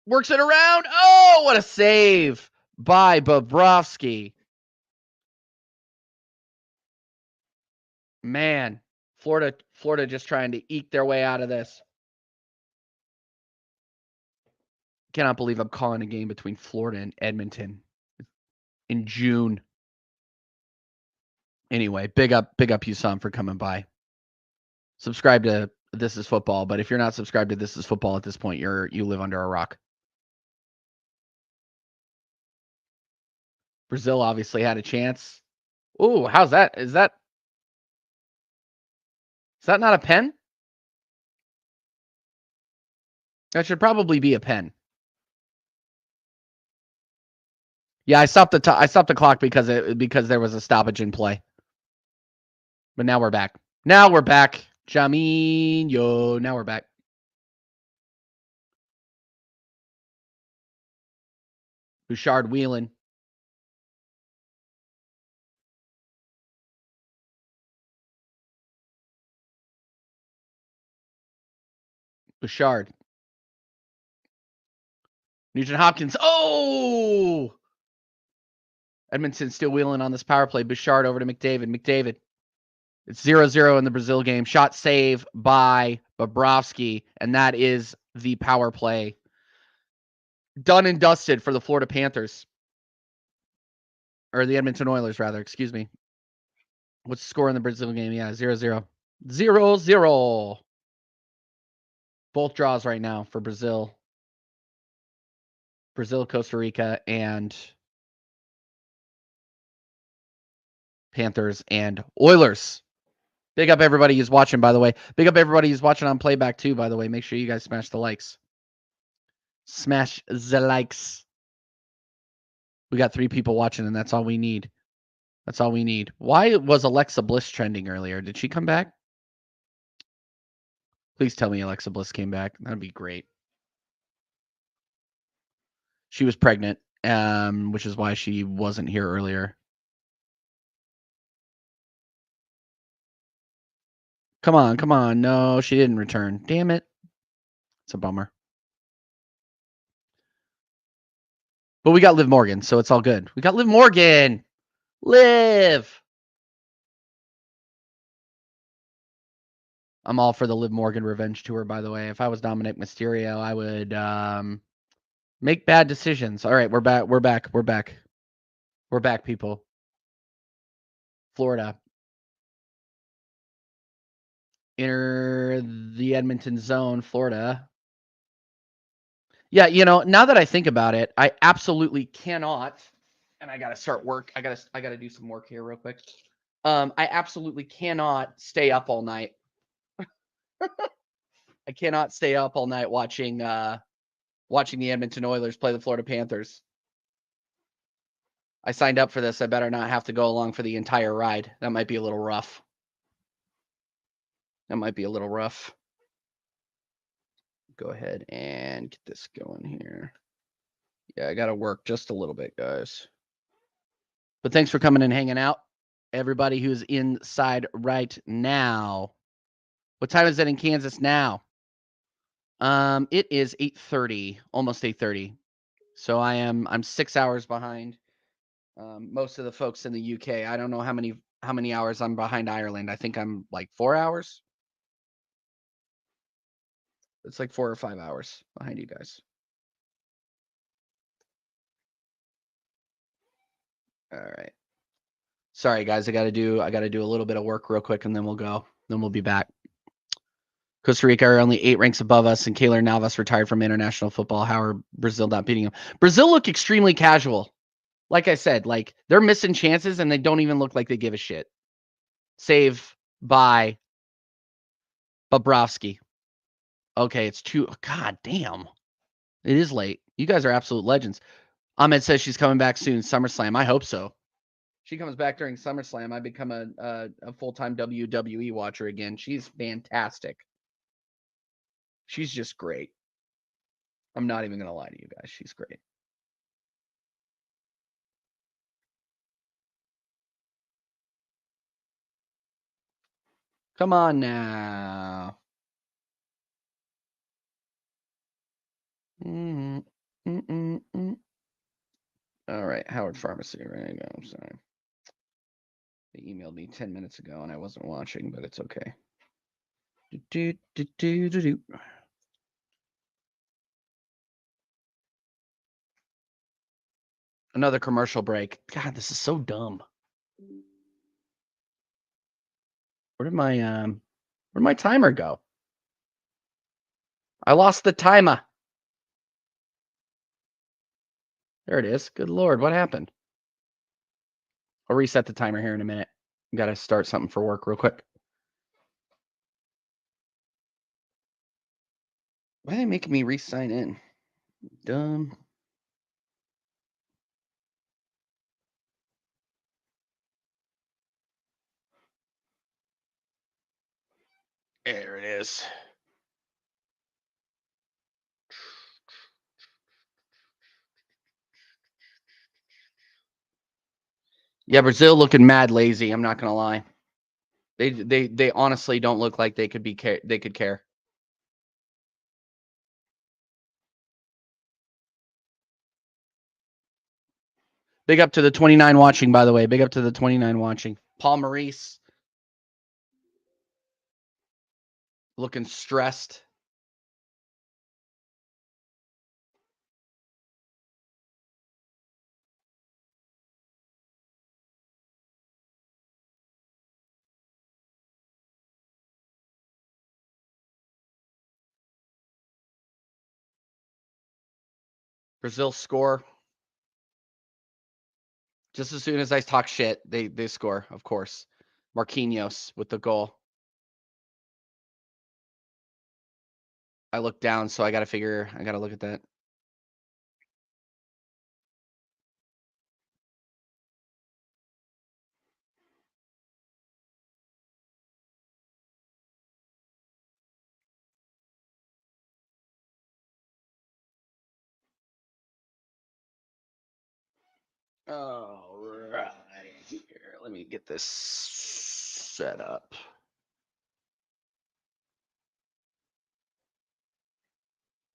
works it around. Oh, what a save by Bobrovsky. Man, Florida just trying to eke their way out of this. Cannot believe I'm calling a game between Florida and Edmonton in June. Anyway, big up Husam for coming by. Subscribe to This Is Football, but if you're not subscribed to This Is Football at this point, you live under a rock. Brazil obviously had a chance. Ooh, how's that? Is that not a pen? That should probably be a pen. Yeah, I stopped the clock because there was a stoppage in play. But now we're back. Jaminho. Now we're back. Bouchard wheeling. Bouchard. Nugent Hopkins. Oh! Edmonton still wheeling on this power play. Bouchard over to McDavid. McDavid. It's 0-0 in the Brazil game. Shot save by Bobrovsky, and that is the power play. Done and dusted for the Florida Panthers. Or the Edmonton Oilers, rather. Excuse me. What's the score in the Brazil game? Yeah, 0-0. 0-0. Both draws right now for Brazil. Brazil, Costa Rica, and Panthers and Oilers. Big up everybody who's watching, by the way. Big up everybody who's watching on playback too, by the way. Make sure you guys smash the likes. Smash the likes. We got 3 people watching, and that's all we need. That's all we need. Why was Alexa Bliss trending earlier? Did she come back? Please tell me Alexa Bliss came back. That'd be great. She was pregnant, which is why she wasn't here earlier. Come on, come on. No, she didn't return. Damn it. It's a bummer. But we got Liv Morgan, so it's all good. We got Liv Morgan. Liv. I'm all for the Liv Morgan revenge tour, by the way. If I was Dominic Mysterio, I would make bad decisions. All right, we're back. We're back. We're back. We're back, people. Florida. Enter the Edmonton zone, Florida. Yeah, you know, now that I think about it, I absolutely cannot, and I gotta start work. I gotta do some work here real quick. I absolutely cannot stay up all night. I cannot stay up all night watching the Edmonton Oilers play the Florida Panthers. I signed up for this. I better not have to go along for the entire ride. That might be a little rough. That might be a little rough. Go ahead and get this going here. Yeah, I got to work just a little bit, guys. But thanks for coming and hanging out. Everybody who's inside right now. What time is it in Kansas now? It is 8:30, almost 8:30. So I'm 6 hours behind most of the folks in the UK. I don't know how many hours I'm behind Ireland. I think I'm like 4 hours. It's like 4 or 5 hours behind you guys. All right. Sorry guys, I got to do a little bit of work real quick and then we'll go. Then we'll be back. Costa Rica are only 8 ranks above us, and Keylor Navas retired from international football. How are Brazil not beating them? Brazil look extremely casual. Like I said, like they're missing chances and they don't even look like they give a shit. Save by Bobrovsky. Okay, it's 2. God damn. It is late. You guys are absolute legends. Ahmed says she's coming back soon. SummerSlam. I hope so. She comes back during SummerSlam. I become a full-time WWE watcher again. She's fantastic. She's just great. I'm not even going to lie to you guys. She's great. Come on now. All right, Howard Pharmacy right now. I'm sorry. They emailed me 10 minutes ago and I wasn't watching, but it's okay. Another commercial break. God, this is so dumb. Where'd my timer go? I lost the timer. There it is. Good Lord, what happened? I'll reset the timer here in a minute. Got to start something for work real quick. Why are they making me re-sign in? Dumb. There it is. Yeah, Brazil looking mad lazy. I'm not gonna lie. They honestly don't look like they could care. Big up to the 29 watching, by the way. Big up to the 29 watching. Paul Maurice looking stressed. Brazil score. Just as soon as I talk shit, they score, of course. Marquinhos with the goal. I looked down, so I got to look at that. All right, here. Let me get this set up.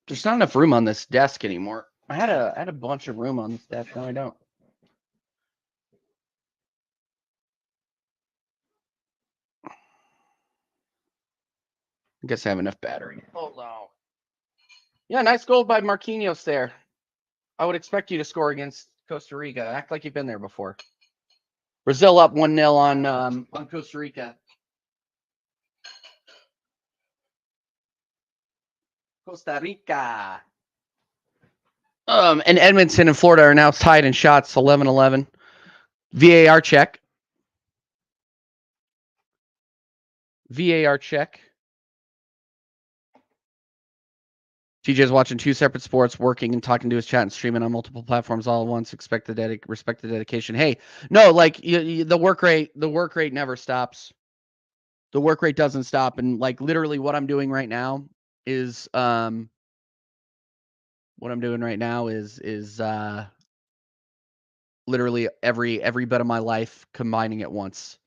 There's not enough room on this desk anymore. I had a bunch of room on this desk. Now I don't. I guess I have enough battery. Hold on. Yeah, nice goal by Marquinhos there. I would expect you to score against Costa Rica. Act like you've been there before. Brazil up 1-0 on Costa Rica. Costa Rica. And Edmonton and Florida are now tied in shots, 11-11. VAR check. VAR check. TJ's watching two separate sports, working and talking to his chat and streaming on multiple platforms all at once. Respect the dedication. Hey, no, like the work rate never stops. The work rate doesn't stop, and like literally, what I'm doing right now is literally every bit of my life combining at once.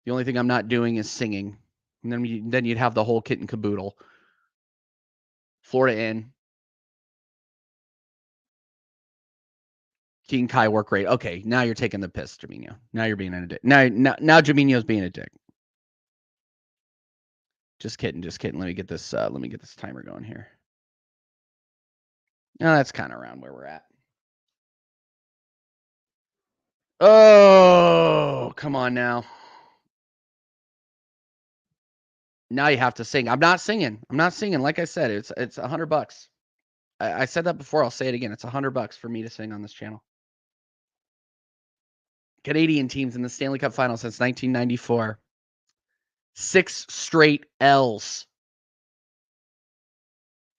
The only thing I'm not doing is singing, and then you'd have the whole kit and caboodle. Florida in. King Kai work rate. Okay, now you're taking the piss, Jaminho. Now you're being a dick. Now Jaminho's being a dick. Just kidding. Let me get this timer going here. No, that's kind of around where we're at. Oh, come on now. Now you have to sing. I'm not singing. Like I said, it's $100. I said that before. I'll say it again. It's $100 for me to sing on this channel. Canadian teams in the Stanley Cup Final since 1994. 6 straight L's.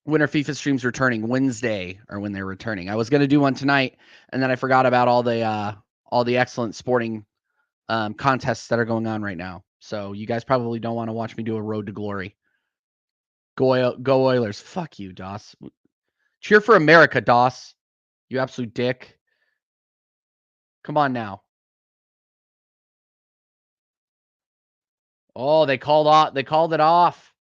Winter FIFA streams returning Wednesday, or when they're returning. I was going to do one tonight, and then I forgot about all the excellent sporting contests that are going on right now. So you guys probably don't want to watch me do a road to glory. Go Oilers. Fuck you, Doss. Cheer for America, Doss. You absolute dick. Come on now. Oh, they called it off.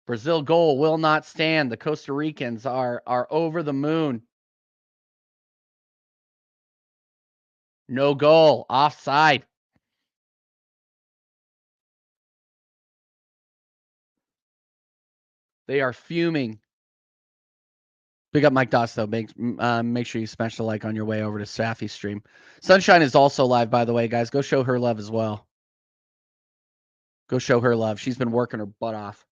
Brazil goal will not stand. The Costa Ricans are over the moon. No goal. Offside. They are fuming. Big up Mike Doss, though. Make sure you smash the like on your way over to Safi's stream. Sunshine is also live, by the way, guys. Go show her love as well. Go show her love. She's been working her butt off.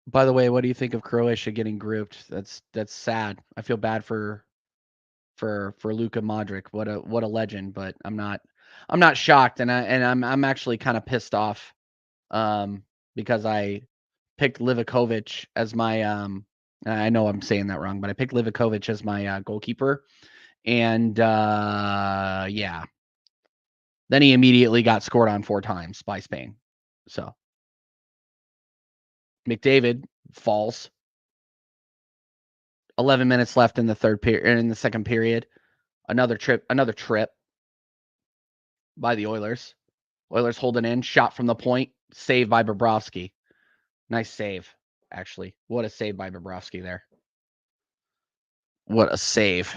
By the way, what do you think of Croatia getting grouped? That's sad. I feel bad for Luka Modric. What a legend, but I'm not shocked, and I'm actually kind of pissed off because I picked Livakovic as my I know I'm saying that wrong, but I picked Livakovic as my goalkeeper, and yeah. Then he immediately got scored on 4 times by Spain. So McDavid falls. 11 minutes left in the second period. Another trip by the Oilers. Oilers holding in, shot from the point, save by Bobrovsky. Nice save, actually. What a save by Bobrovsky there. What a save.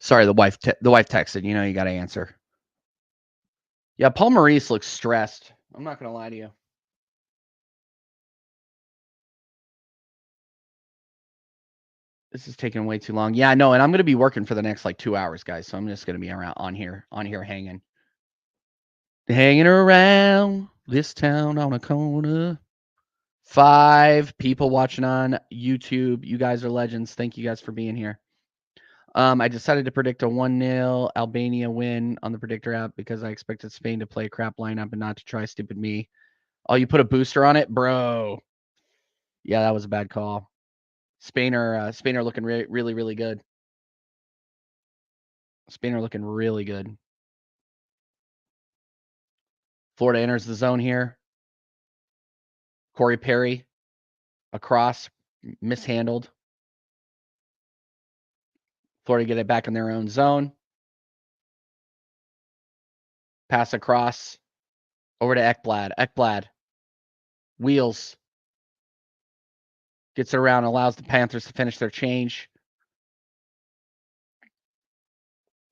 Sorry, the wife texted. You know you got to answer. Yeah, Paul Maurice looks stressed. I'm not going to lie to you. This is taking way too long. Yeah, I know, and I'm gonna be working for the next like 2 hours, guys. So I'm just gonna be around on here hanging around this town on a corner. 5 people watching on YouTube. You guys are legends. Thank you guys for being here. I decided to predict a 1-0 Albania win on the predictor app because I expected Spain to play a crap lineup and not to try stupid me. Oh, you put a booster on it, bro? Yeah, that was a bad call. Spain are looking really, really good. Spain are looking really good. Florida enters the zone here. Corey Perry across, mishandled. Florida get it back in their own zone. Pass across over to Ekblad. Ekblad wheels. Gets it around, allows the Panthers to finish their change.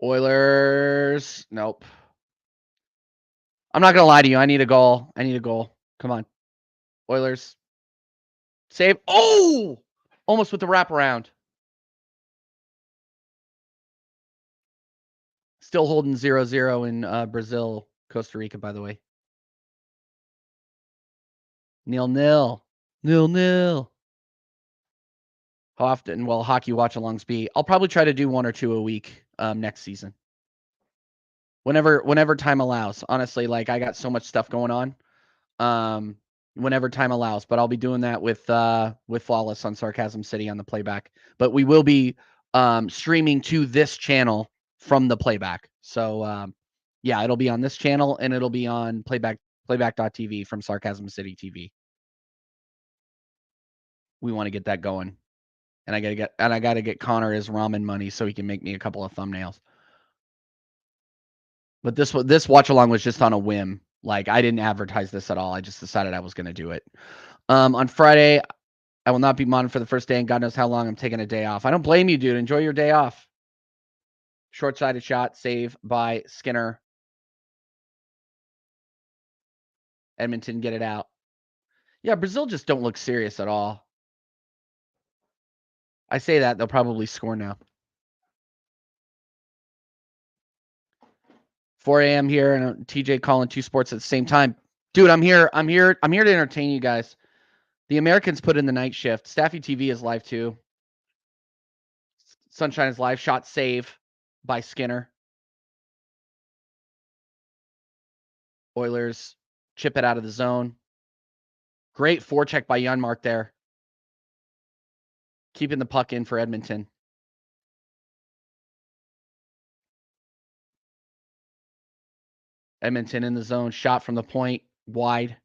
Oilers. Nope. I'm not going to lie to you. I need a goal. Come on. Oilers. Save. Oh! Almost with the wraparound. Still holding 0-0 in Brazil, Costa Rica, by the way. 0-0. 0-0. How often will hockey watch-alongs be? I'll probably try to do 1 or 2 a week next season. Whenever time allows. Honestly, like I got so much stuff going on. Whenever time allows, but I'll be doing that with Flawless on Sarcasm City on the playback. But we will be streaming to this channel from the playback. So yeah, it'll be on this channel and it'll be on playback.tv from Sarcasm City TV. We want to get that going. And I gotta get Connor his ramen money so he can make me a couple of thumbnails. But this watch along was just on a whim. Like I didn't advertise this at all. I just decided I was going to do it. On Friday, I will not be modded for the first day, and God knows how long I'm taking a day off. I don't blame you, dude. Enjoy your day off. Short-sided shot, save by Skinner. Edmonton get it out. Yeah, Brazil just don't look serious at all. I say that, they'll probably score now. 4 a.m. here, and TJ calling 2 sports at the same time. Dude, I'm here to entertain you guys. The Americans put in the night shift. Staffy TV is live too. Sunshine is live. Shot save by Skinner. Oilers chip it out of the zone. Great forecheck by Janmark there. Keeping the puck in for Edmonton. Edmonton in the zone. Shot from the point. Wide.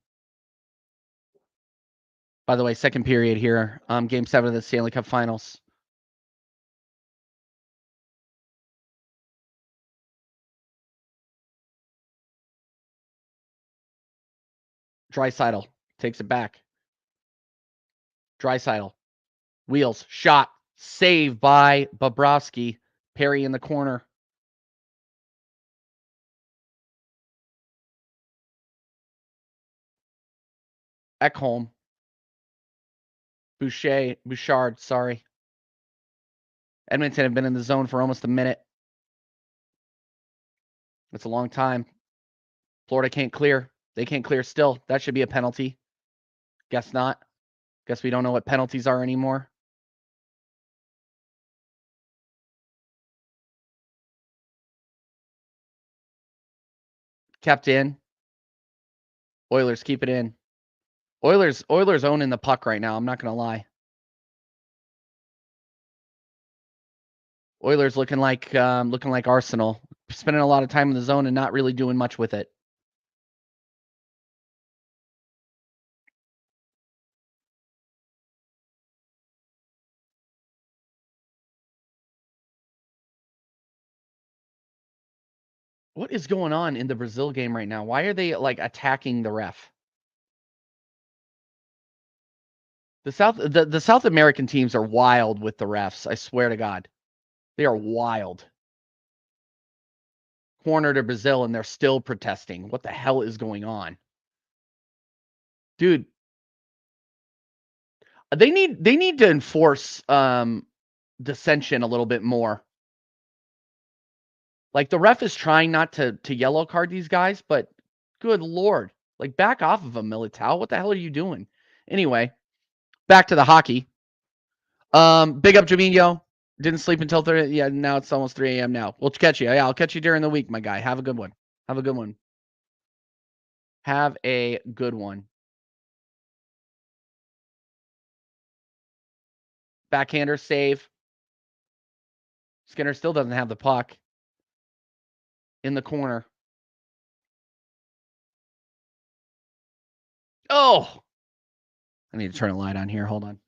By the way, second period here. Game 7 of the Stanley Cup Finals. Draisaitl takes it back. Draisaitl. Wheels. Shot. Save by Bobrovsky. Perry in the corner. Ekholm. Bouchard, sorry. Edmonton have been in the zone for almost a minute. That's a long time. Florida can't clear. They can't clear still. That should be a penalty. Guess not. Guess we don't know what penalties are anymore. Kept in. Oilers keep it in. Oilers owning the puck right now. I'm not going to lie. Oilers looking like Arsenal. Spending a lot of time in the zone and not really doing much with it. What is going on in the Brazil game right now? Why are they like attacking the ref? The South American teams are wild with the refs. I swear to God. They are wild. Corner to Brazil and they're still protesting. What the hell is going on? Dude. They need to enforce dissension a little bit more. Like, the ref is trying not to yellow card these guys, but good Lord. Like, back off of him, Militao. What the hell are you doing? Anyway, back to the hockey. Big up Jaminho. Didn't sleep until 30. Yeah, now it's almost 3 a.m. now. We'll catch you. Yeah, I'll catch you during the week, my guy. Have a good one. Have a good one. Have a good one. Backhander save. Skinner still doesn't have the puck. In the corner. Oh! I need to turn a light on here. Hold on.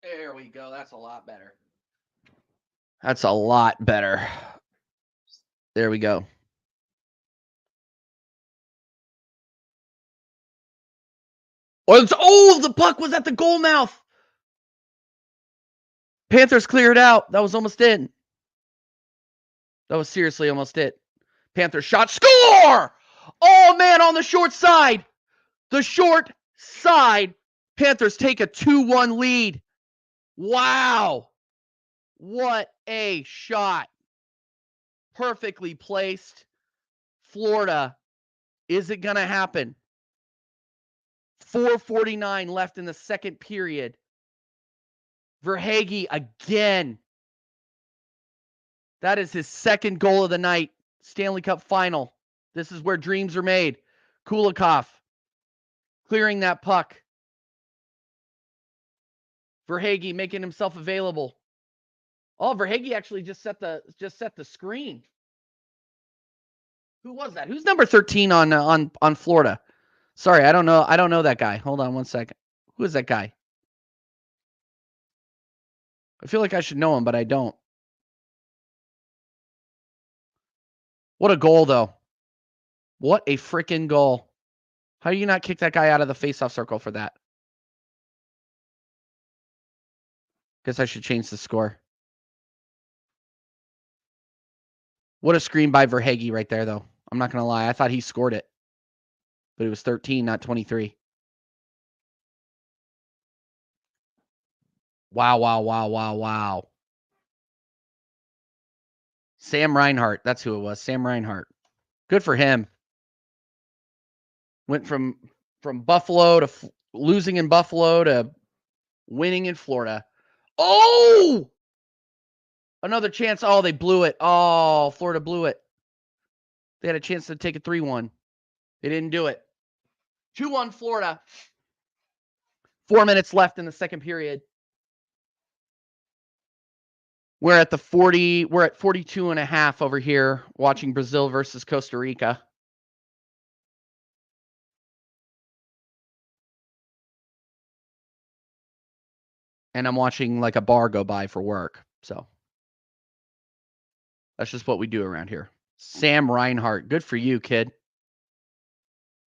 There we go. That's a lot better. That's a lot better. There we go. Oh, the puck was at the goal mouth. Panthers cleared out. That was almost it. That was seriously almost it. Panthers shot. Score! Oh, man, on the short side. The short side. Panthers take a 2-1 lead. Wow. What a shot. Perfectly placed. Florida. Is it going to happen? 4:49 left in the second period. Verhaeghe again. That is his second goal of the night. Stanley Cup final. This is where dreams are made. Kulikov clearing that puck. Verhaeghe making himself available. Oh, Verhaeghe actually just set the screen. Who was that? Who's number 13 on Florida? Sorry, I don't know that guy. Hold on one second. Who is that guy? I feel like I should know him, but I don't. What a goal, though. What a freaking goal. How do you not kick that guy out of the faceoff circle for that? Guess I should change the score. What a screen by Verhaeghe right there, though. I'm not going to lie. I thought he scored it. But it was 13, not 23. Wow, wow, wow, wow, wow. Sam Reinhart. That's who it was. Sam Reinhart. Good for him. Went from Buffalo to losing in Buffalo to winning in Florida. Oh! Another chance. Oh, they blew it. Oh, Florida blew it. They had a chance to take a 3-1. They didn't do it. 2-1 Florida. 4 minutes left in the second period. We're at 42 and a half over here watching Brazil versus Costa Rica. And I'm watching like a bar go by for work. So that's just what we do around here. Sam Reinhart. Good for you, kid.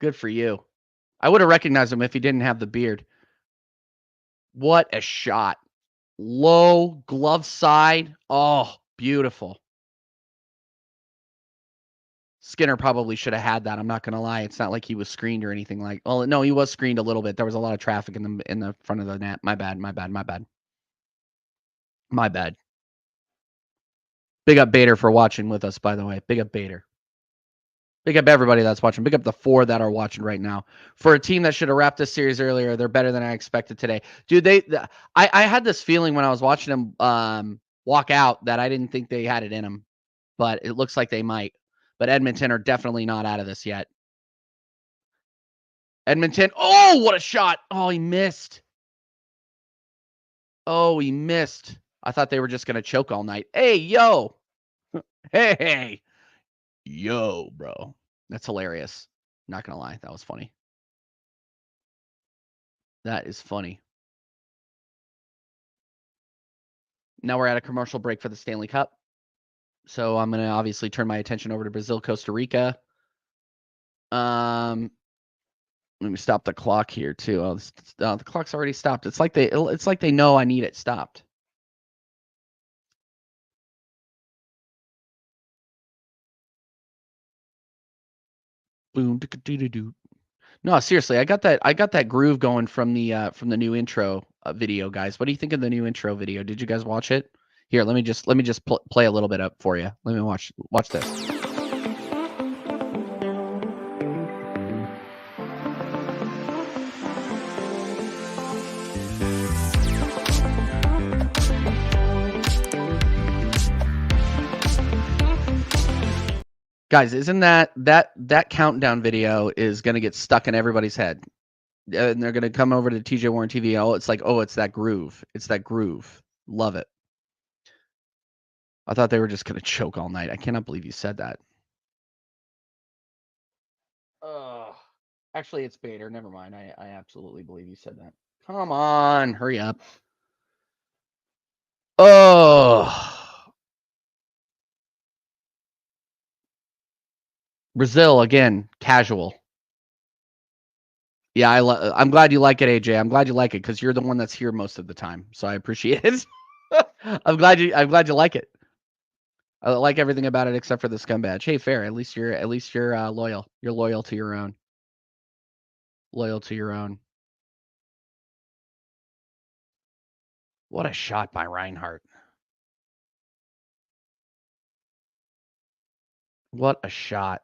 Good for you. I would have recognized him if he didn't have the beard. What a shot. Low glove side. Oh, beautiful. Skinner probably should have had that. I'm not going to lie. It's not like he was screened or anything like. Well, no, he was screened a little bit. There was a lot of traffic in the front of the net. My bad. Big up Bader for watching with us, by the way. Big up Bader. Big up everybody that's watching. Big up the 4 that are watching right now. For a team that should have wrapped this series earlier, they're better than I expected today. Dude, I had this feeling when I was watching them walk out that I didn't think they had it in them. But it looks like they might. But Edmonton are definitely not out of this yet. Edmonton. Oh, what a shot. Oh, he missed. Oh, he missed. I thought they were just going to choke all night. Hey, yo. Hey. Yo, bro. That's hilarious. Not going to lie. That was funny. That is funny. Now we're at a commercial break for the Stanley Cup. So I'm going to obviously turn my attention over to Brazil, Costa Rica. Let me stop the clock here too. Oh, the clock's already stopped. It's like they know I need it stopped. Boom. No, seriously, I got that groove going from the new intro video, guys. What do you think of the new intro video? Did you guys watch it? Here, let me just play a little bit up for you. Let me watch this. Guys, isn't that countdown video is going to get stuck in everybody's head? And they're going to come over to TJ Warren TV. Oh, it's like, oh, it's that groove. It's that groove. Love it. I thought they were just going to choke all night. I cannot believe you said that. Actually, it's Bader. Never mind. I absolutely believe you said that. Come on. Hurry up. Oh. Brazil, again, casual. Yeah, I'm glad you like it, AJ. I'm glad you like it because you're the one that's here most of the time. So I appreciate it. I'm glad you like it. I like everything about it except for the scum badge. Hey, fair. At least you're loyal. You're loyal to your own. Loyal to your own. What a shot by Reinhardt. What a shot.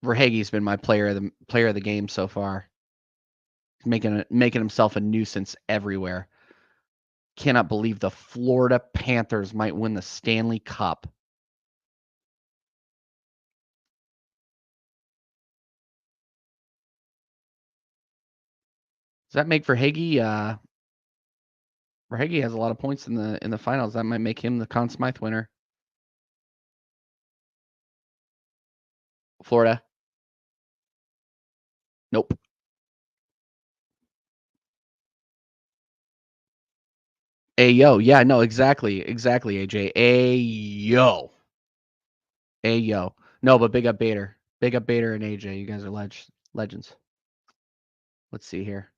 Verhaeghe's been my player of the game so far. Making himself a nuisance everywhere. Cannot believe the Florida Panthers might win the Stanley Cup. Does that make Verhaeghe? Verhaeghe has a lot of points in the finals. That might make him the Conn Smythe winner. Florida. Nope. Ayo. Yeah, no, exactly, AJ. Ayo. Ayo. No, but big up Bader. Big up Bader and AJ. You guys are legends. Let's see here.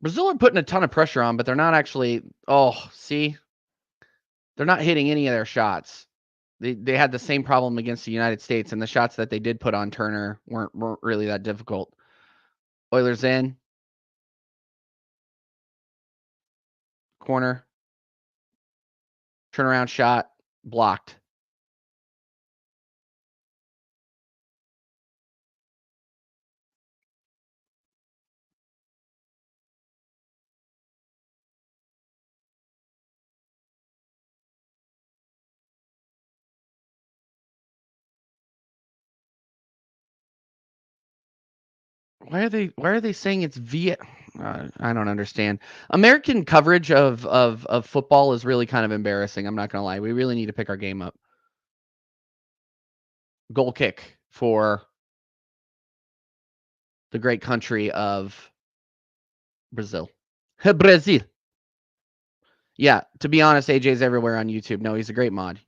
Brazil are putting a ton of pressure on, but they're not actually. Oh, see? They're not hitting any of their shots. They had the same problem against the United States, and the shots that they did put on Turner weren't really that difficult. Oilers in. Corner. Turnaround shot. Blocked. Why are they saying it's via? I don't understand. American coverage of football is really kind of embarrassing. I'm not gonna lie. We really need to pick our game up. Goal kick for the great country of Brazil. Brazil. Yeah, to be honest, AJ's everywhere on YouTube. No, he's a great mod.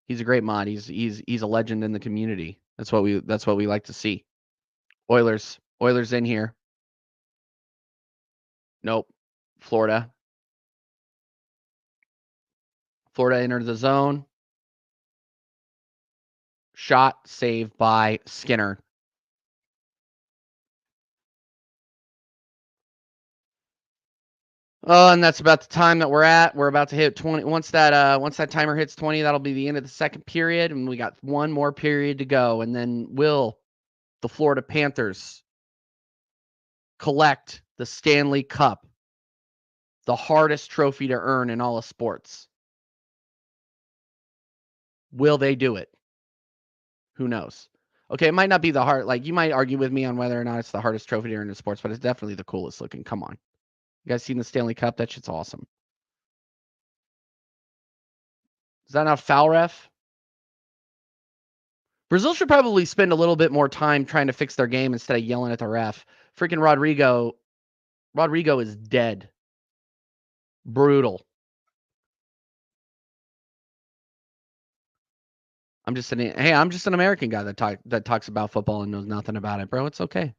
He's a great mod. He's a legend in the community. That's what we like to see. Oilers in here. Nope. Florida entered the zone. Shot saved by Skinner. Oh, and that's about the time that we're at. We're about to hit 20. Once that timer hits 20, that'll be the end of the second period, and we got one more period to go. And then will the Florida Panthers collect the Stanley Cup, the hardest trophy to earn in all of sports? Will they do it? Who knows? Okay, it might not be the hard. Like, you might argue with me on whether or not it's the hardest trophy to earn in sports, but it's definitely the coolest looking. Come on. You guys seen the Stanley Cup? That shit's awesome. Is that not foul, ref? Brazil should probably spend a little bit more time trying to fix their game instead of yelling at the ref. Freaking Rodrigo is dead. Brutal. I'm just an American guy that talks about football and knows nothing about it, bro. It's okay.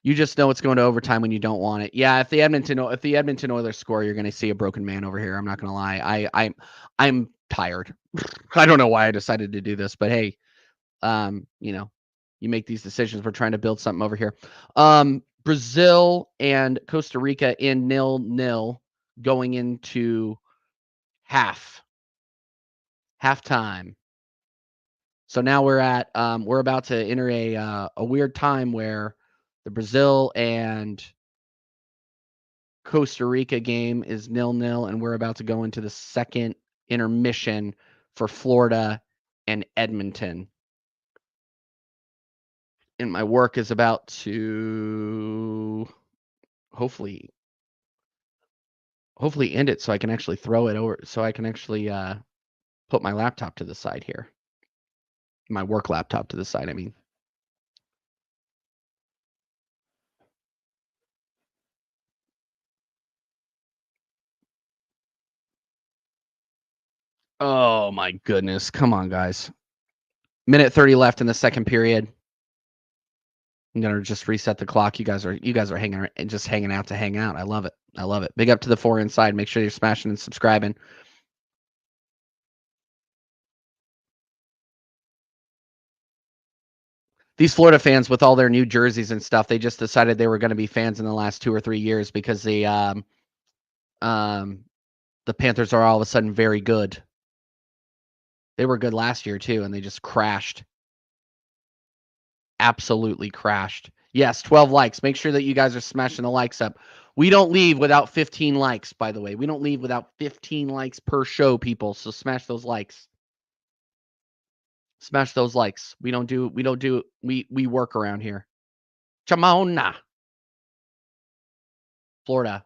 You just know it's going to overtime when you don't want it. Yeah, if the Edmonton Oilers score, you're going to see a broken man over here. I'm not going to lie. I'm tired. I don't know why I decided to do this, but hey, you you make these decisions. We're trying to build something over here. Brazil and Costa Rica in 0-0 going into halftime. So now we're about to enter a weird time where the Brazil and Costa Rica game is 0-0, and we're about to go into the second intermission for Florida and Edmonton. And my work is about to hopefully end it so I can actually throw it over, so I can actually put my laptop to the side here. My work laptop to the side, I mean. Oh my goodness. Come on, guys. Minute 30 left in the second period. I'm gonna just reset the clock. You guys are hanging out to hang out. I love it. I love it. Big up to the 4 inside. Make sure you're smashing and subscribing. These Florida fans with all their new jerseys and stuff, they just decided they were going to be fans in the last 2 or 3 years because the Panthers are all of a sudden very good. They were good last year too, and they just crashed. Absolutely crashed. Yes, 12 likes. Make sure that you guys are smashing the likes up. We don't leave without 15 likes, by the way. We don't leave without 15 likes per show, people. So smash those likes. Smash those likes. We work around here. Chamona. Florida.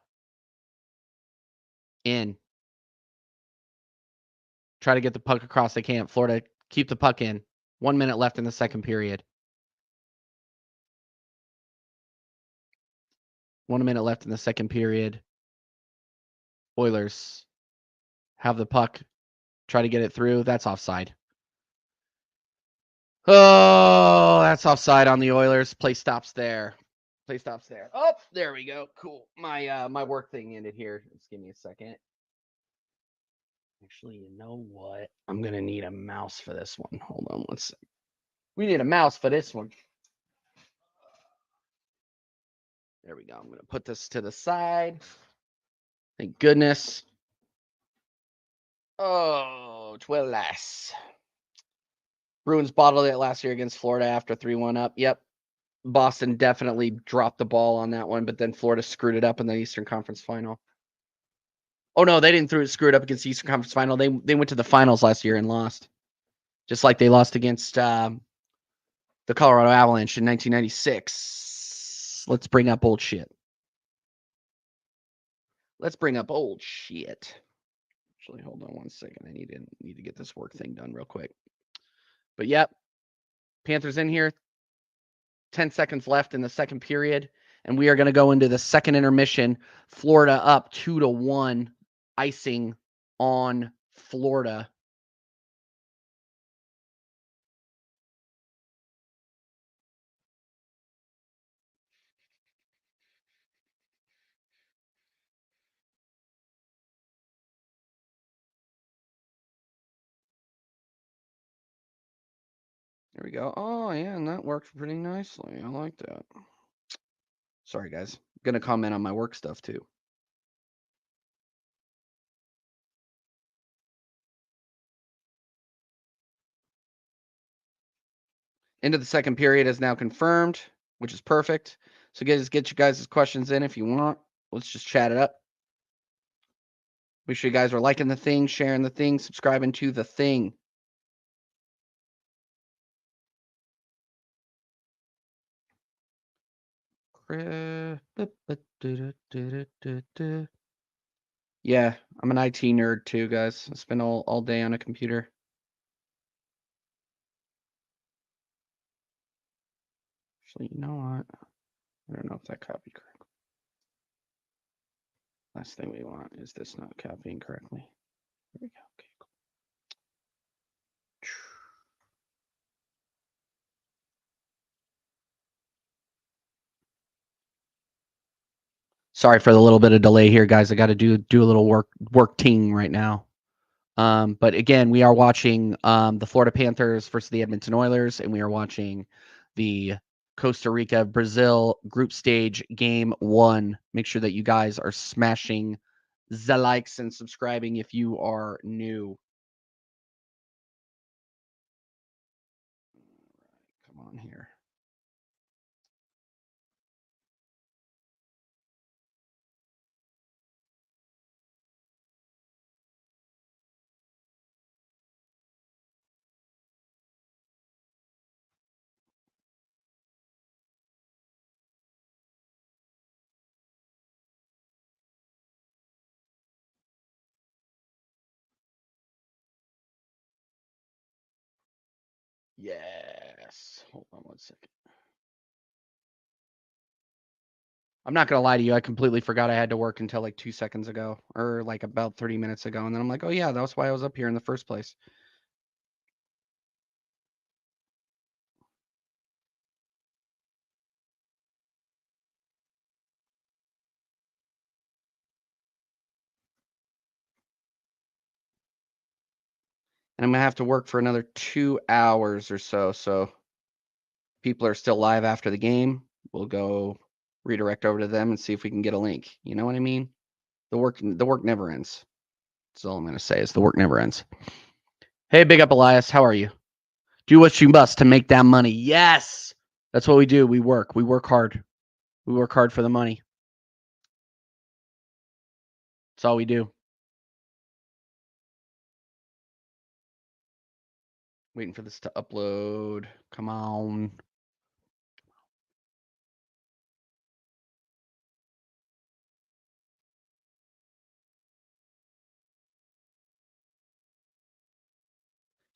In. Try to get the puck across. They can't. Florida, keep the puck in. 1 minute left in the second period. 1 minute left in the second period. Oilers have the puck. Try to get it through. That's offside. Oh, that's offside on the Oilers. Play stops there. Oh, there we go. Cool. My work thing ended here. Just give me a second. Actually, you know what? I'm going to need a mouse for this one. Hold on one second. We need a mouse for this one. There we go. I'm going to put this to the side. Thank goodness. Oh, 12 less. Bruins bottled it last year against Florida after 3-1 up. Yep. Boston definitely dropped the ball on that one, but then Florida screwed it up in the Eastern Conference Final. Oh, no, they didn't screw it up against the Eastern Conference Final. They went to the finals last year and lost. Just like they lost against the Colorado Avalanche in 1996. Let's bring up old shit. Actually, hold on one second. I need to get this work thing done real quick. But yep, Panthers in here. 10 seconds left in the second period, and we are going to go into the second intermission. Florida up 2-1, icing on Florida. There we go. Oh, yeah, and that worked pretty nicely. I like that. Sorry, guys. I'm going to comment on my work stuff, too. End of the second period is now confirmed, which is perfect. So guys, get you guys' questions in if you want. Let's just chat it up. Make sure you guys are liking the thing, sharing the thing, subscribing to the thing. Yeah, I'm an IT nerd too, guys. I spend all day on a computer. Actually, you know what? I don't know if that copied correctly. Last thing we want is this not copying correctly. There we go. Okay, cool. Sorry for the little bit of delay here, guys. I got to do a little work ting right now. But again, we are watching the Florida Panthers versus the Edmonton Oilers, and we are watching the Costa Rica Brazil group stage game 1. Make sure that you guys are smashing the likes and subscribing if you are new. Come on here. Yes. Hold on one second. I'm not gonna lie to you. I completely forgot I had to work until like 2 seconds ago, or like about 30 minutes ago, and then I'm like, oh yeah, that was why I was up here in the first place. And I'm gonna have to work for another 2 hours or so. So people are still live after the game. We'll go redirect over to them and see if we can get a link. You know what I mean? The work never ends. That's all I'm gonna say is the work never ends. Hey, big up Elias, how are you? Do what you must to make that money. Yes, that's what we do. We work. We work hard. We work hard for the money. That's all we do. Waiting for this to upload. Come on.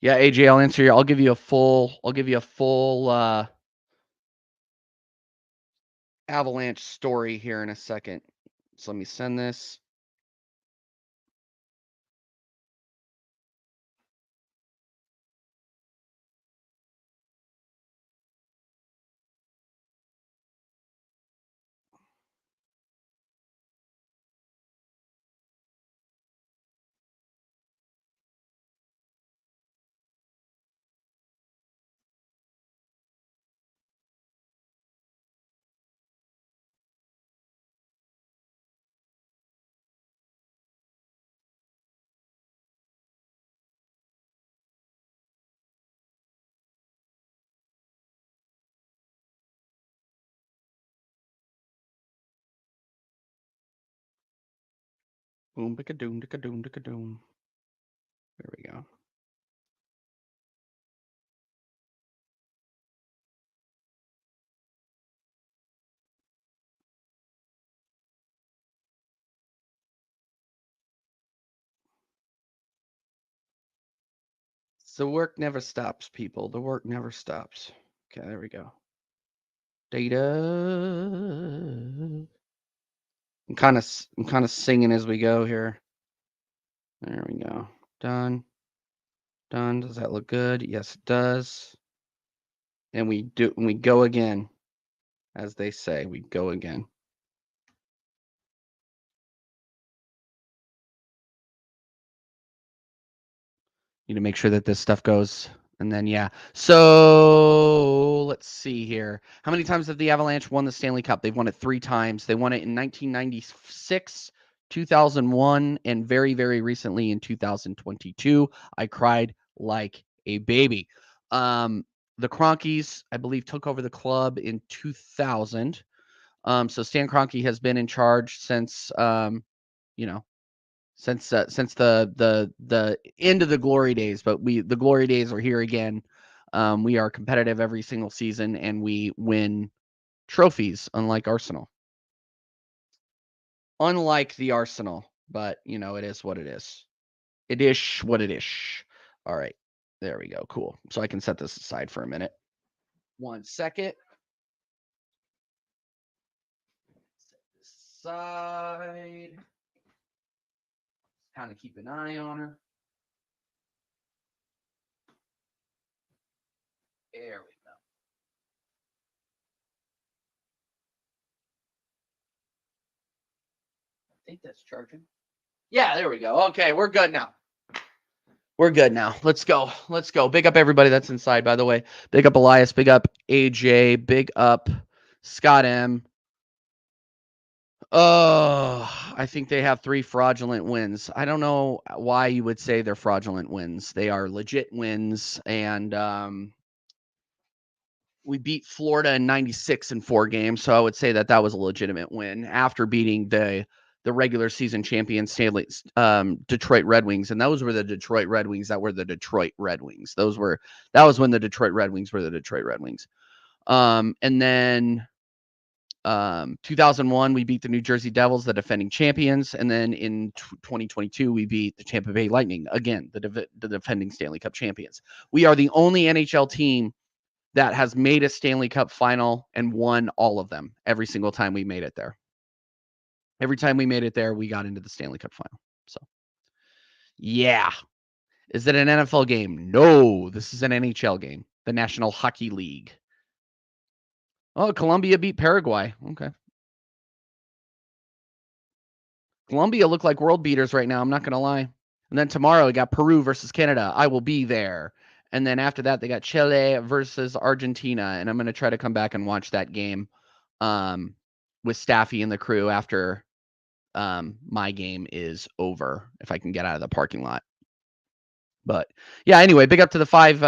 Yeah, AJ, I'll answer you. I'll give you a full Avalanche story here in a second. So let me send this. Boom, doom, doom, doom. There we go. The work never stops, people. The work never stops. Okay, there we go. Data. I'm kind of singing as we go here. There we go. Done. Done. Does that look good? Yes, it does. And we go again. As they say, we go again. Need to make sure that this stuff goes. And then, yeah. So let's see here. How many times have the Avalanche won the Stanley Cup? They've won it 3 times. They won it in 1996, 2001, and very, very recently in 2022. I cried like a baby. The Cronkies, I believe, took over the club in 2000. So Stan Kroenke has been in charge since, you know, since the end of the glory days, but the glory days are here again. We are competitive every single season, and we win trophies, unlike Arsenal. Unlike the Arsenal, but it is what it is. It is what it is. All right, there we go. Cool. So I can set this aside for a minute. 1 second. Set this aside. Kind of keep an eye on her. There we go. I think that's charging. Yeah, there we go. Okay, we're good now. We're good now. Let's go. Let's go. Big up everybody that's inside, by the way. Big up Elias. Big up AJ. Big up Scott M. Oh, I think they have 3 fraudulent wins. I don't know why you would say they're fraudulent wins. They are legit wins, and we beat Florida in 96 in 4 games, so I would say that was a legitimate win after beating the regular season champion Stanley Detroit Red Wings, and those were the Detroit Red Wings that were the Detroit Red Wings. That was when the Detroit Red Wings were the Detroit Red Wings. And then 2001 we beat the New Jersey Devils, the defending champions, and then in 2022 we beat the Tampa Bay Lightning, again the defending Stanley Cup champions. We are the only NHL team that has made a Stanley Cup final and won all of them every single time we made it there. Every time we made it there, we got into the Stanley Cup final. So, yeah. Is it an NFL game? No, this is an NHL game, the National Hockey League. Oh, Colombia beat Paraguay. Okay. Colombia look like world beaters right now. I'm not going to lie. And then tomorrow we got Peru versus Canada. I will be there. And then after that, they got Chile versus Argentina. And I'm going to try to come back and watch that game with Staffy and the crew after my game is over, if I can get out of the parking lot. But yeah, anyway, big up to the 5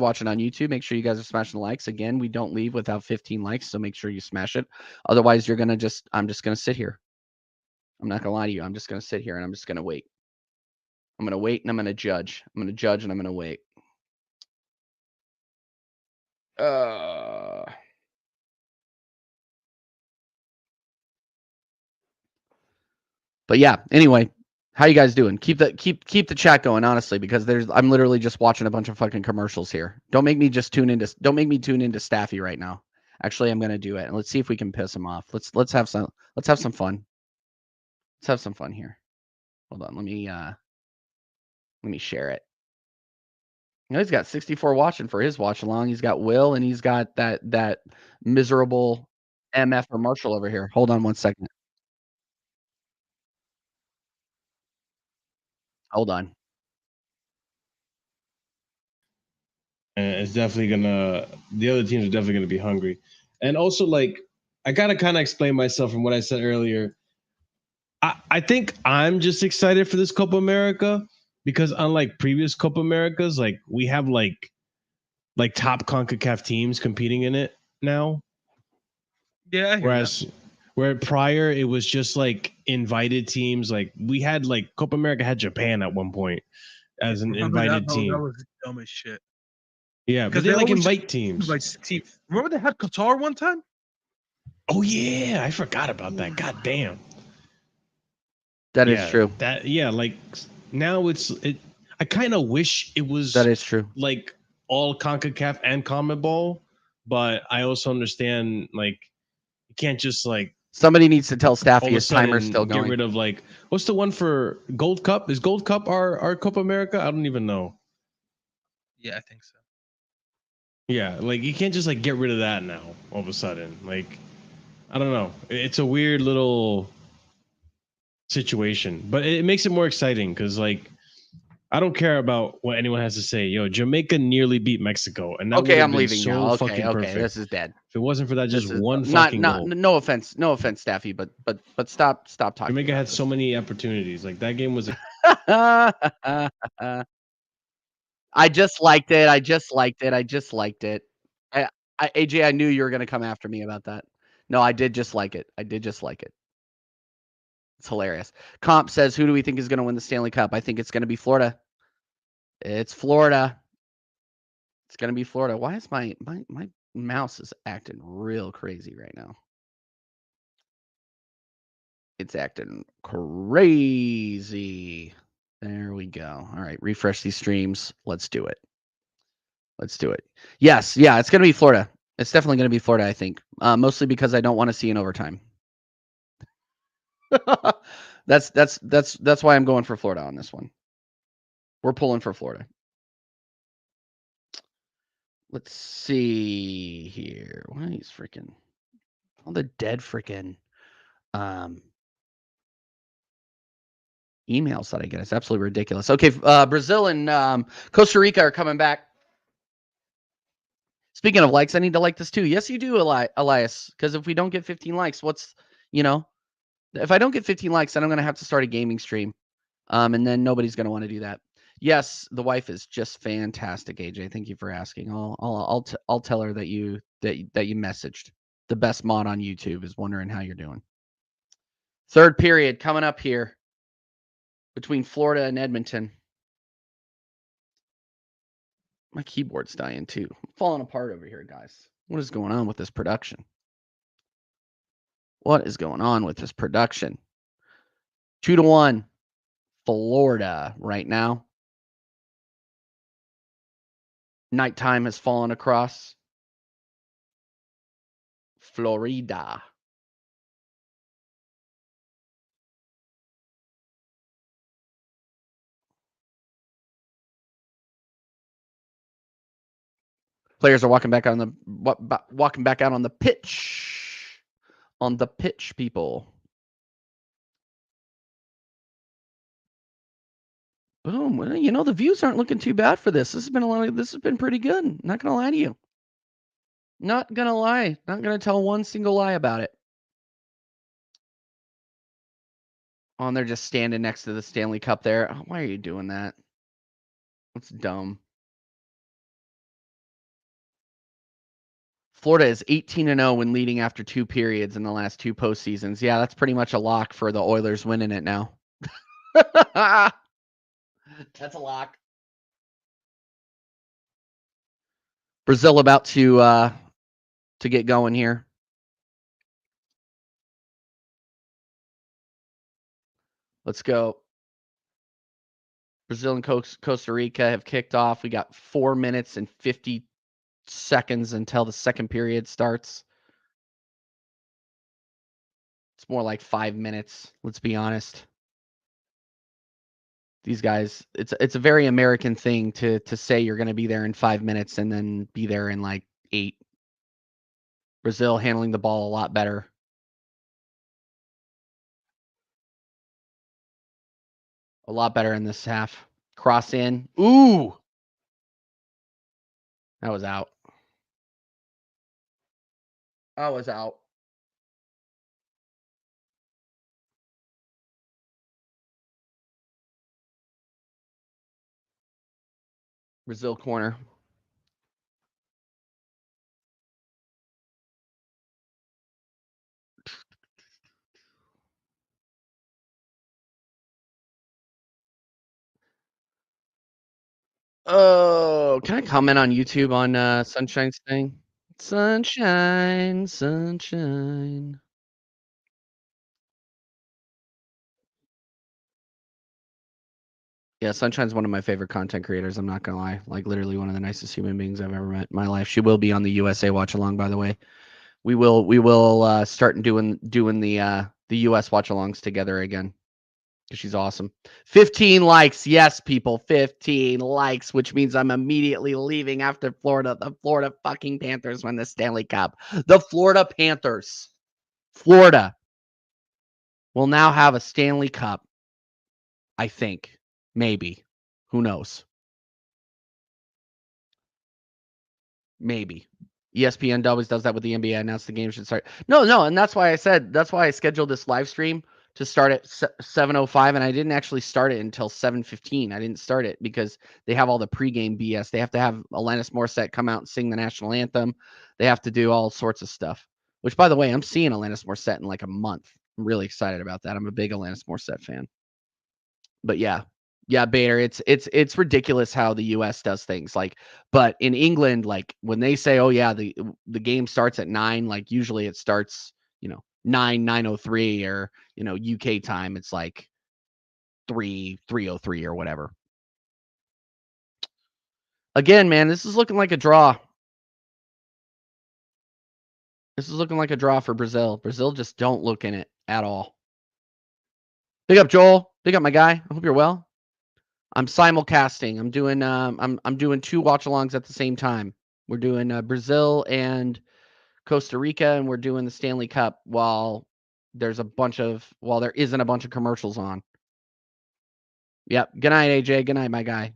watching on YouTube. Make sure you guys are smashing the likes. Again, we don't leave without 15 likes, so make sure you smash it. Otherwise, I'm just going to sit here. I'm not going to lie to you. I'm just going to sit here and I'm just going to wait. I'm going to wait and I'm going to judge. I'm going to judge and I'm going to wait. But yeah, anyway, how you guys doing? Keep the chat going, honestly, because I'm literally just watching a bunch of fucking commercials here. Don't make me tune into Staffy right now. Actually, I'm gonna do it, and let's see if we can piss him off. Let's have some fun. Let's have some fun here. Hold on, let me share it. You know, he's got 64 watching for his watch along. He's got Will, and he's got that miserable MF or Marshall over here. Hold on one second. Hold on. And it's definitely the other teams are definitely gonna be hungry. And also, like, I gotta kind of explain myself from what I said earlier. I think I'm just excited for this Copa America because unlike previous Copa Americas, like we have like top CONCACAF teams competing in it now. Yeah. Where prior it was just like invited teams. Like we had like Copa America had Japan at one point as an invited team. That was dumb as shit. Yeah, but they like invite teams. Remember they had Qatar one time? Oh yeah, I forgot about that. God damn. That is true. Like now I kind of wish it was that is true. Like all CONCACAF and CONMEBOL, but I also understand like you can't just like somebody needs to tell Staffy his timer's still going. Get rid of like what's the one for Gold Cup? Is Gold Cup our Copa America? I don't even know. Yeah, I think so. Yeah, like you can't just like get rid of that now all of a sudden. Like I don't know. It's a weird little situation, but it makes it more exciting because like I don't care about what anyone has to say. Yo, Jamaica nearly beat Mexico, and that okay, I'm been leaving so now. Okay, fucking perfect. This is dead. If it wasn't for that, just one fucking goal. No offense, Staffy, but stop talking. Jamaica had so many opportunities. Like that game was. I just liked it. AJ, I knew you were gonna come after me about that. No, I did just like it. It's hilarious. Comp says, who do we think is going to win the Stanley Cup? I think it's going to be Florida. It's Florida. It's going to be Florida. Why is my mouse is acting real crazy right now? It's acting crazy. There we go. All right, refresh these streams. Let's do it. Yes, yeah, it's going to be Florida. It's definitely going to be Florida, I think. Mostly because I don't want to see an overtime. That's why I'm going for Florida on this one. We're pulling for Florida. Let's see here. Why is freaking all the dead freaking emails that I get. It's absolutely ridiculous. Okay, Brazil and Costa Rica are coming back. Speaking of likes, I need to like this too. Yes, you do, Elias. Because if we don't get 15 likes, if I don't get 15 likes, then I'm gonna have to start a gaming stream. And then nobody's gonna want to do that. Yes, the wife is just fantastic, AJ. Thank you for asking. I'll tell her that you messaged. The best mod on YouTube is wondering how you're doing. Third period coming up here between Florida and Edmonton. My keyboard's dying too. I'm falling apart over here, guys. What is going on with this production? What is going on with this production? 2-1 Florida right now. Nighttime has fallen across Florida. Players are walking back out on the pitch. On the pitch, people. Boom. Well, the views aren't looking too bad for this. This has been pretty good. Not gonna lie to you. Not gonna lie. Not gonna tell one single lie about it. Oh, and they're just standing next to the Stanley Cup there. Oh, why are you doing that? That's dumb. Florida is 18-0 when leading after 2 periods in the last 2 postseasons. Yeah, that's pretty much a lock for the Oilers winning it now. That's a lock. Brazil about to get going here. Let's go. Brazil and Costa Rica have kicked off. We got 4 minutes and 50 seconds until the second period starts. It's more like 5 minutes, let's be honest. These guys, it's a very American thing to say you're going to be there in 5 minutes and then be there in like 8. Brazil handling the ball a lot better. A lot better in this half. Cross in. Ooh! That was out. That was out. Brazil corner. Oh, can I comment on YouTube on Sunshine's thing? Sunshine, sunshine. Yeah, Sunshine's one of my favorite content creators. I'm not gonna lie, like literally one of the nicest human beings I've ever met in my life. She will be on the USA Watch Along, by the way. We will start doing the US Watch Alongs together again. She's awesome. 15 likes. Yes, people. 15 likes, which means I'm immediately leaving after Florida. The Florida fucking Panthers win the Stanley Cup. The Florida Panthers. Florida will now have a Stanley Cup. I think. Maybe. Who knows? Maybe. ESPN always does that with the NBA. Announced the game should start. No, and that's why I scheduled this live stream to start at 7:05, and I didn't actually start it until 7:15. I didn't start it because they have all the pregame BS. They have to have Alanis Morissette come out and sing the national anthem. They have to do all sorts of stuff. Which, by the way, I'm seeing Alanis Morissette in like a month. I'm really excited about that. I'm a big Alanis Morissette fan. But yeah, Bader, it's ridiculous how the US does things. Like, but in England, like when they say, oh yeah, the game starts at 9, like usually it starts, 9:03 or, UK time, it's like 3:03 or whatever. Again, man, this is looking like a draw. This is looking like a draw for Brazil. Brazil just don't look in it at all. Big up, Joel. Big up, my guy. I hope you're well. I'm simulcasting. I'm doing I'm doing 2 watch-alongs at the same time. We're doing Brazil and Costa Rica, and we're doing the Stanley Cup while there isn't a bunch of commercials on. Yep. Good night, AJ. Good night, my guy.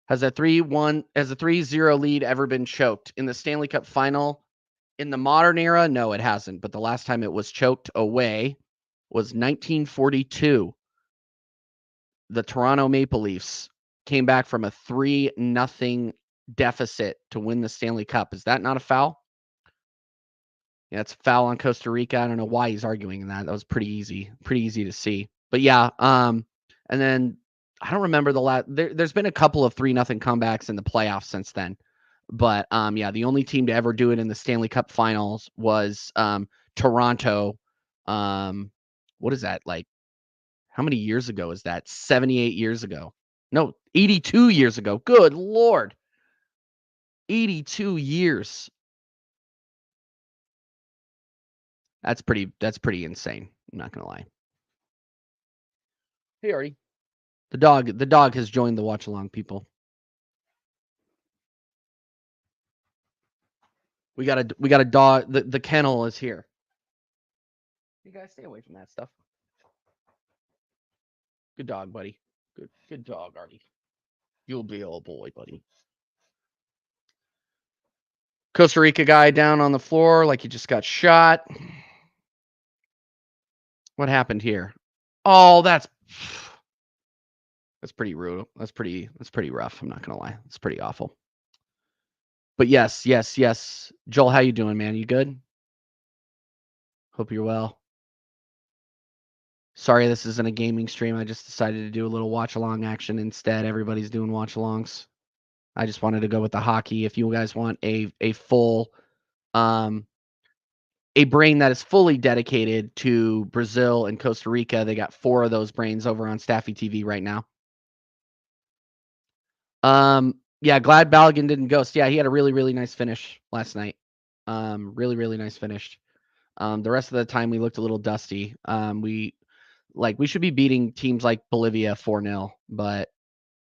Has a 3-0 lead ever been choked in the Stanley Cup final in the modern era? No, it hasn't. But the last time it was choked away was 1942. The Toronto Maple Leafs came back from a 3-0 deficit to win the Stanley Cup. Is that not a foul? Yeah, it's a foul on Costa Rica. I don't know why he's arguing that. That was pretty easy to see. But yeah, and then I don't remember the last. There's been a couple of 3-0 comebacks in the playoffs since then. But yeah, the only team to ever do it in the Stanley Cup Finals was Toronto. What is that like? How many years ago is that? 78 years ago. No, 82 years ago. Good Lord. 82 years. That's pretty insane. I'm not gonna lie. Hey Artie. The dog has joined the watch along, people. We got a dog. The kennel is here. You guys stay away from that stuff. Good dog, buddy. Good dog, Artie. You'll be a boy, buddy. Costa Rica guy down on the floor like he just got shot. What happened here? Oh, that's pretty rude. That's pretty rough. I'm not gonna lie. It's pretty awful. But yes. Joel, how you doing, man? You good? Hope you're well. Sorry, this isn't a gaming stream. I just decided to do a little watch along action instead. Everybody's doing watch alongs. I just wanted to go with the hockey. If you guys want a full a brain that is fully dedicated to Brazil and Costa Rica, they got 4 of those brains over on Staffy TV right now. Yeah, glad Balogun didn't ghost. Yeah, he had a really nice finish last night. Really nice finish. The rest of the time we looked a little dusty. We should be beating teams like Bolivia 4-0, but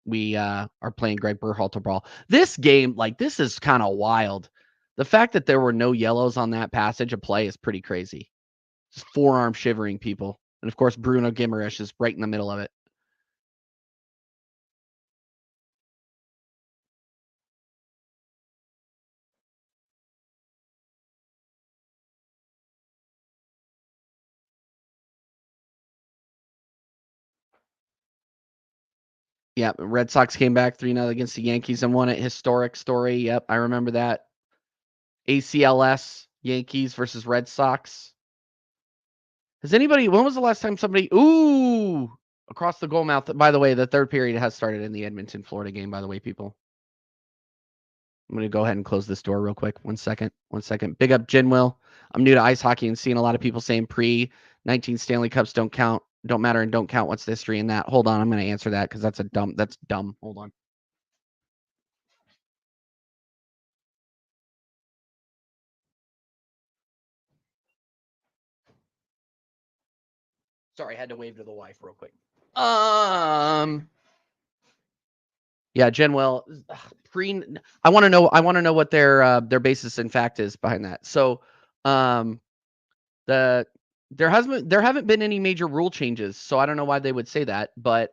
we are playing Greg Berhalter ball. This game, this is kind of wild. The fact that there were no yellows on that passage of play is pretty crazy. Just forearm shivering people. And of course, Bruno Guimaraes is right in the middle of it. Yep, Red Sox came back 3-0 against the Yankees and won it. Historic story. Yep, I remember that. ACLS, Yankees versus Red Sox. When was the last time somebody, across the goal mouth? By the way, the third period has started in the Edmonton, Florida game, by the way, people. I'm going to go ahead and close this door real quick. One second. Big up Jinwill. I'm new to ice hockey and seeing a lot of people saying pre-19 Stanley Cups don't matter and don't count. What's the history in that? Hold on. I'm going to answer that because that's dumb. Hold on. Sorry, I had to wave to the wife real quick. Yeah, Jenwell. I want to know what their basis in fact is behind that. So, there haven't been any major rule changes, so I don't know why they would say that. But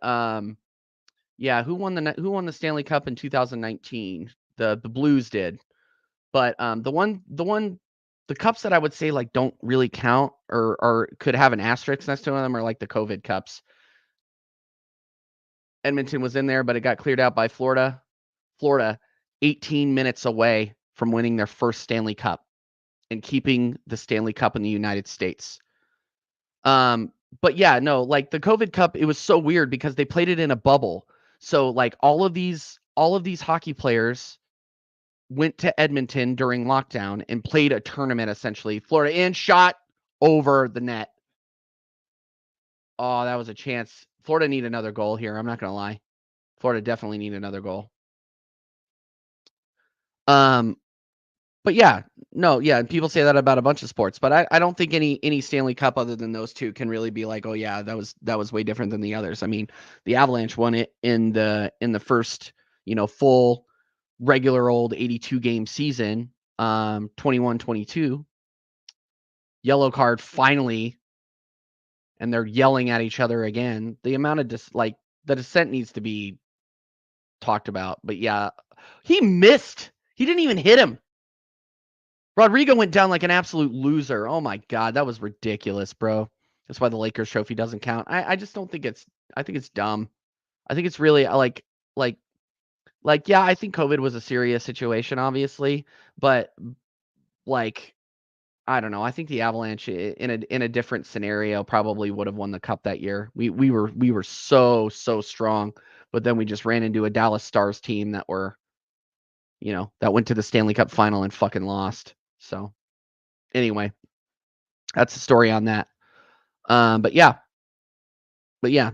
yeah, who won the Stanley Cup in 2019? The Blues did. But the cups that I would say don't really count or could have an asterisk next to them are the COVID cups. Edmonton was in there, but it got cleared out by Florida. Florida, 18 minutes away from winning their first Stanley Cup and keeping the Stanley Cup in the United States. But yeah, no, the COVID Cup, it was so weird because they played it in a bubble. So all of these hockey players went to Edmonton during lockdown and played a tournament essentially. Florida in, shot over the net. Oh, that was a chance. Florida need another goal here. I'm not going to lie. Florida definitely need another goal. But yeah, people say that about a bunch of sports, but I don't think any Stanley Cup other than those two can really be oh yeah, that was way different than the others. I mean, the Avalanche won it in the first, full regular old 82 game season, 21-22. Yellow card finally, and they're yelling at each other again. The amount of the descent needs to be talked about. But yeah, he missed. He didn't even hit him. Rodrigo went down like an absolute loser. Oh my God, that was ridiculous, bro. That's why the Lakers trophy doesn't count. I just don't think I think it's dumb. I think it's really like, yeah, I think COVID was a serious situation, obviously, but like, I don't know. I think the Avalanche in a different scenario probably would have won the cup that year. We were so strong, but then we just ran into a Dallas Stars team that that went to the Stanley Cup final and fucking lost. So anyway, that's the story on that. But yeah,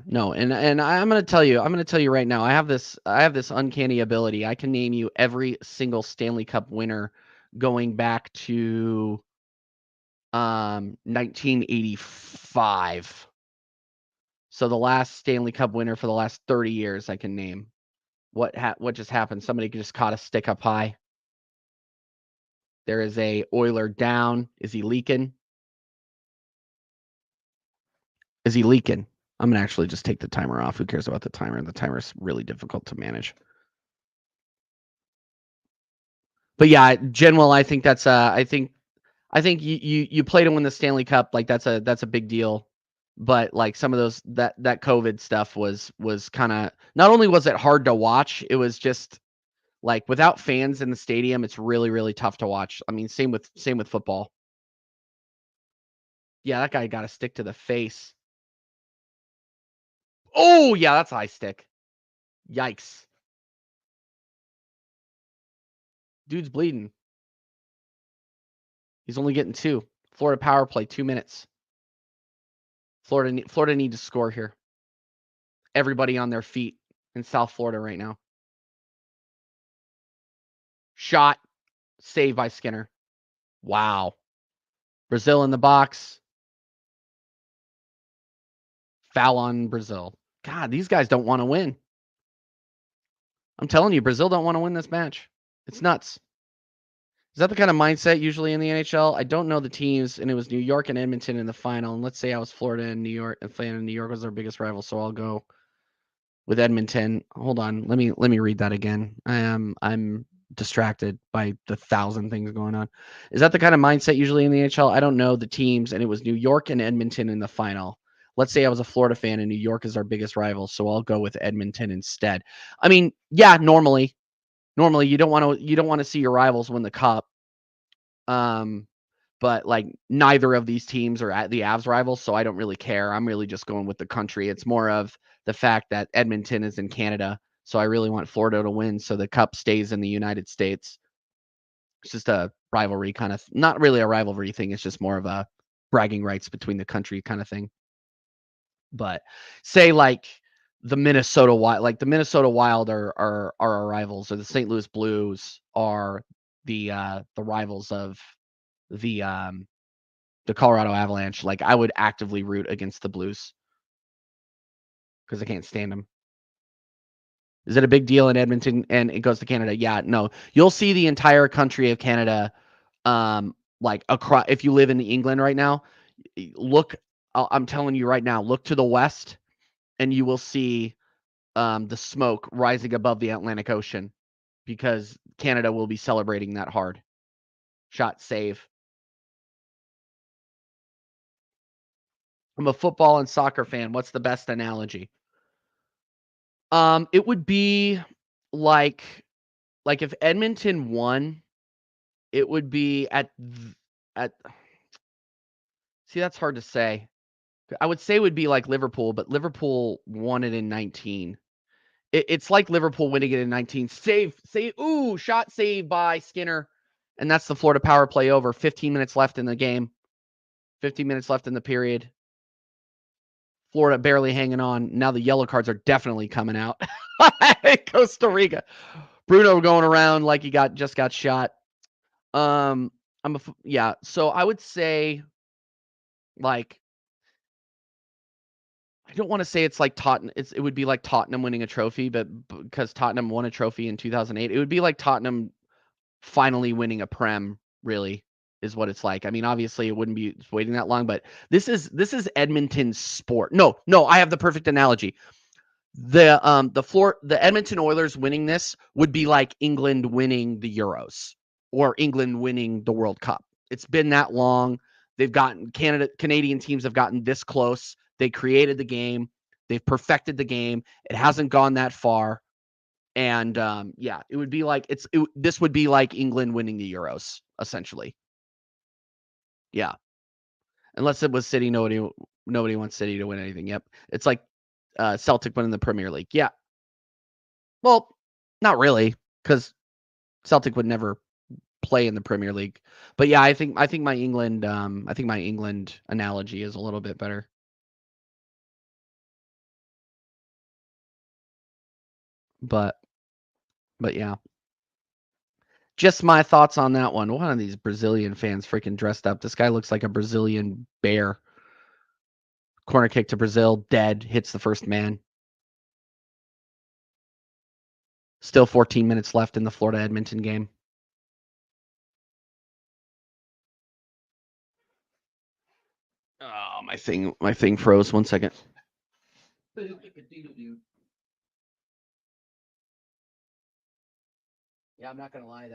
no, and I'm gonna tell you right now, I have this uncanny ability. I can name you every single Stanley Cup winner going back to 1985. So the last Stanley Cup winner for the last 30 years I can name. What just happened? Somebody just caught a stick up high. There is a Oiler down. Is he leaking? Is he leaking? I'm going to actually just take the timer off. Who cares about the timer? The timer is really difficult to manage. But yeah, Genwell, I think that's I think you play to win the Stanley Cup, like that's a big deal. But like some of those that COVID stuff was kind of, not only was it hard to watch, it was just like without fans in the stadium, it's really, really tough to watch. I mean, same with football. Yeah, that guy got a stick to the face. Oh, yeah, that's a high stick. Yikes. Dude's bleeding. He's only getting 2. Florida power play, 2 minutes. Florida need to score here. Everybody on their feet in South Florida right now. Shot. Saved by Skinner. Wow. Brazil in the box. Foul on Brazil. God, these guys don't want to win. I'm telling you, Brazil don't want to win this match. It's nuts. Is that the kind of mindset usually in the NHL? I don't know the teams, and it was New York and Edmonton in the final. And let's say I was Florida and New York, and New York was our biggest rival, so I'll go with Edmonton. Hold on, let me read that again. I'm distracted by the 1,000 things going on. Is that the kind of mindset usually in the NHL? I don't know the teams, and it was New York and Edmonton in the final. Let's say I was a Florida fan and New York is our biggest rival, so I'll go with Edmonton instead. I mean, yeah, normally you don't want to see your rivals win the cup. But like neither of these teams are at the Avs rivals, so I don't really care. I'm really just going with the country. It's more of the fact that Edmonton is in Canada, so I really want Florida to win so the cup stays in the United States. It's just a rivalry kind of, not really a rivalry thing. It's just more of a bragging rights between the country kind of thing. But say like the Minnesota Wild are our rivals, or the St. Louis Blues are the rivals of the Colorado Avalanche. Like I would actively root against the Blues because I can't stand them. Is it a big deal in Edmonton and it goes to Canada? Yeah, no. You'll see the entire country of Canada, like across. If you live in England right now, look. I'm telling you right now, look to the west, and you will see the smoke rising above the Atlantic Ocean, because Canada will be celebrating that hard. Shot, save. I'm a football and soccer fan. What's the best analogy? It would be like if Edmonton won, it would be at see, that's hard to say. I would say it would be like Liverpool, but Liverpool won it in 19. It's like Liverpool winning it in 19. Save. Ooh, shot saved by Skinner. And that's the Florida power play over. 15 minutes left in the game. 15 minutes left in the period. Florida barely hanging on. Now the yellow cards are definitely coming out. Costa Rica. Bruno going around like he just got shot. So I would say, like, I don't want to say it's like Tottenham. It would be like Tottenham winning a trophy, but because Tottenham won a trophy in 2008, it would be like Tottenham finally winning a Prem, really, is what it's like. I mean, obviously it wouldn't be waiting that long, but this is Edmonton's sport. No, I have the perfect analogy. The Edmonton Oilers winning this would be like England winning the Euros or England winning the World Cup. It's been that long. They've gotten Canadian teams have gotten this close. They created the game. They've perfected the game. It hasn't gone that far. And yeah, it would be like this would be like England winning the Euros, essentially. Yeah. Unless it was City, nobody wants City to win anything. Yep. It's like Celtic winning the Premier League. Yeah. Well, not really, because Celtic would never play in the Premier League. But yeah, I think my England analogy is a little bit better. But yeah. Just my thoughts on that one. One of these Brazilian fans freaking dressed up. This guy looks like a Brazilian bear. Corner kick to Brazil, dead, hits the first man. Still 14 minutes left in the Florida Edmonton game. Oh, my thing froze. 1 second. Yeah, I'm not gonna lie.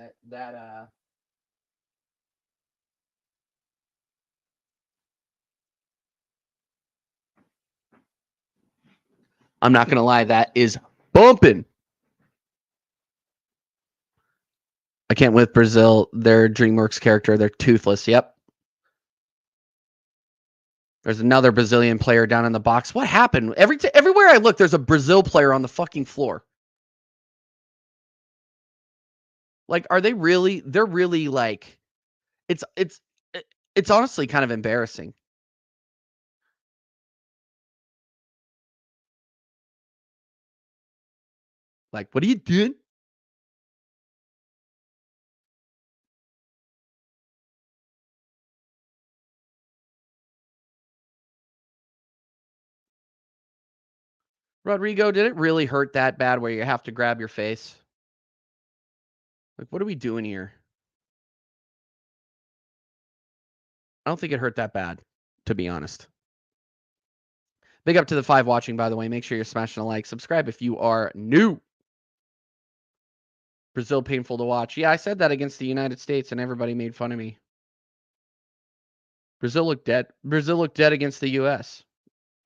I'm not gonna lie. That is bumping. I can't with Brazil. Their DreamWorks character. They're toothless. Yep. There's another Brazilian player down in the box. What happened? Everywhere I look, there's a Brazil player on the fucking floor. Like, are they really? They're really like, it's honestly kind of embarrassing. Like, what are you doing? Rodrigo, did it really hurt that bad where you have to grab your face? Like, what are we doing here? I don't think it hurt that bad, to be honest. Big up to the 5 watching, by the way. Make sure you're smashing a like. Subscribe if you are new. Brazil painful to watch. Yeah, I said that against the United States, and everybody made fun of me. Brazil looked dead. Brazil looked dead against the U.S.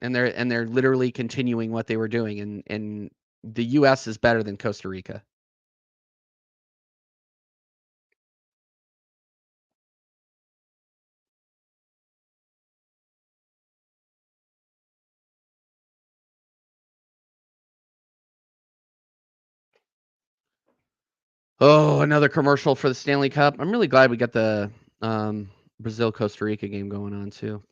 And they're literally continuing what they were doing. And the U.S. is better than Costa Rica. Oh, another commercial for the Stanley Cup. I'm really glad we got the Brazil-Costa Rica game going on, too.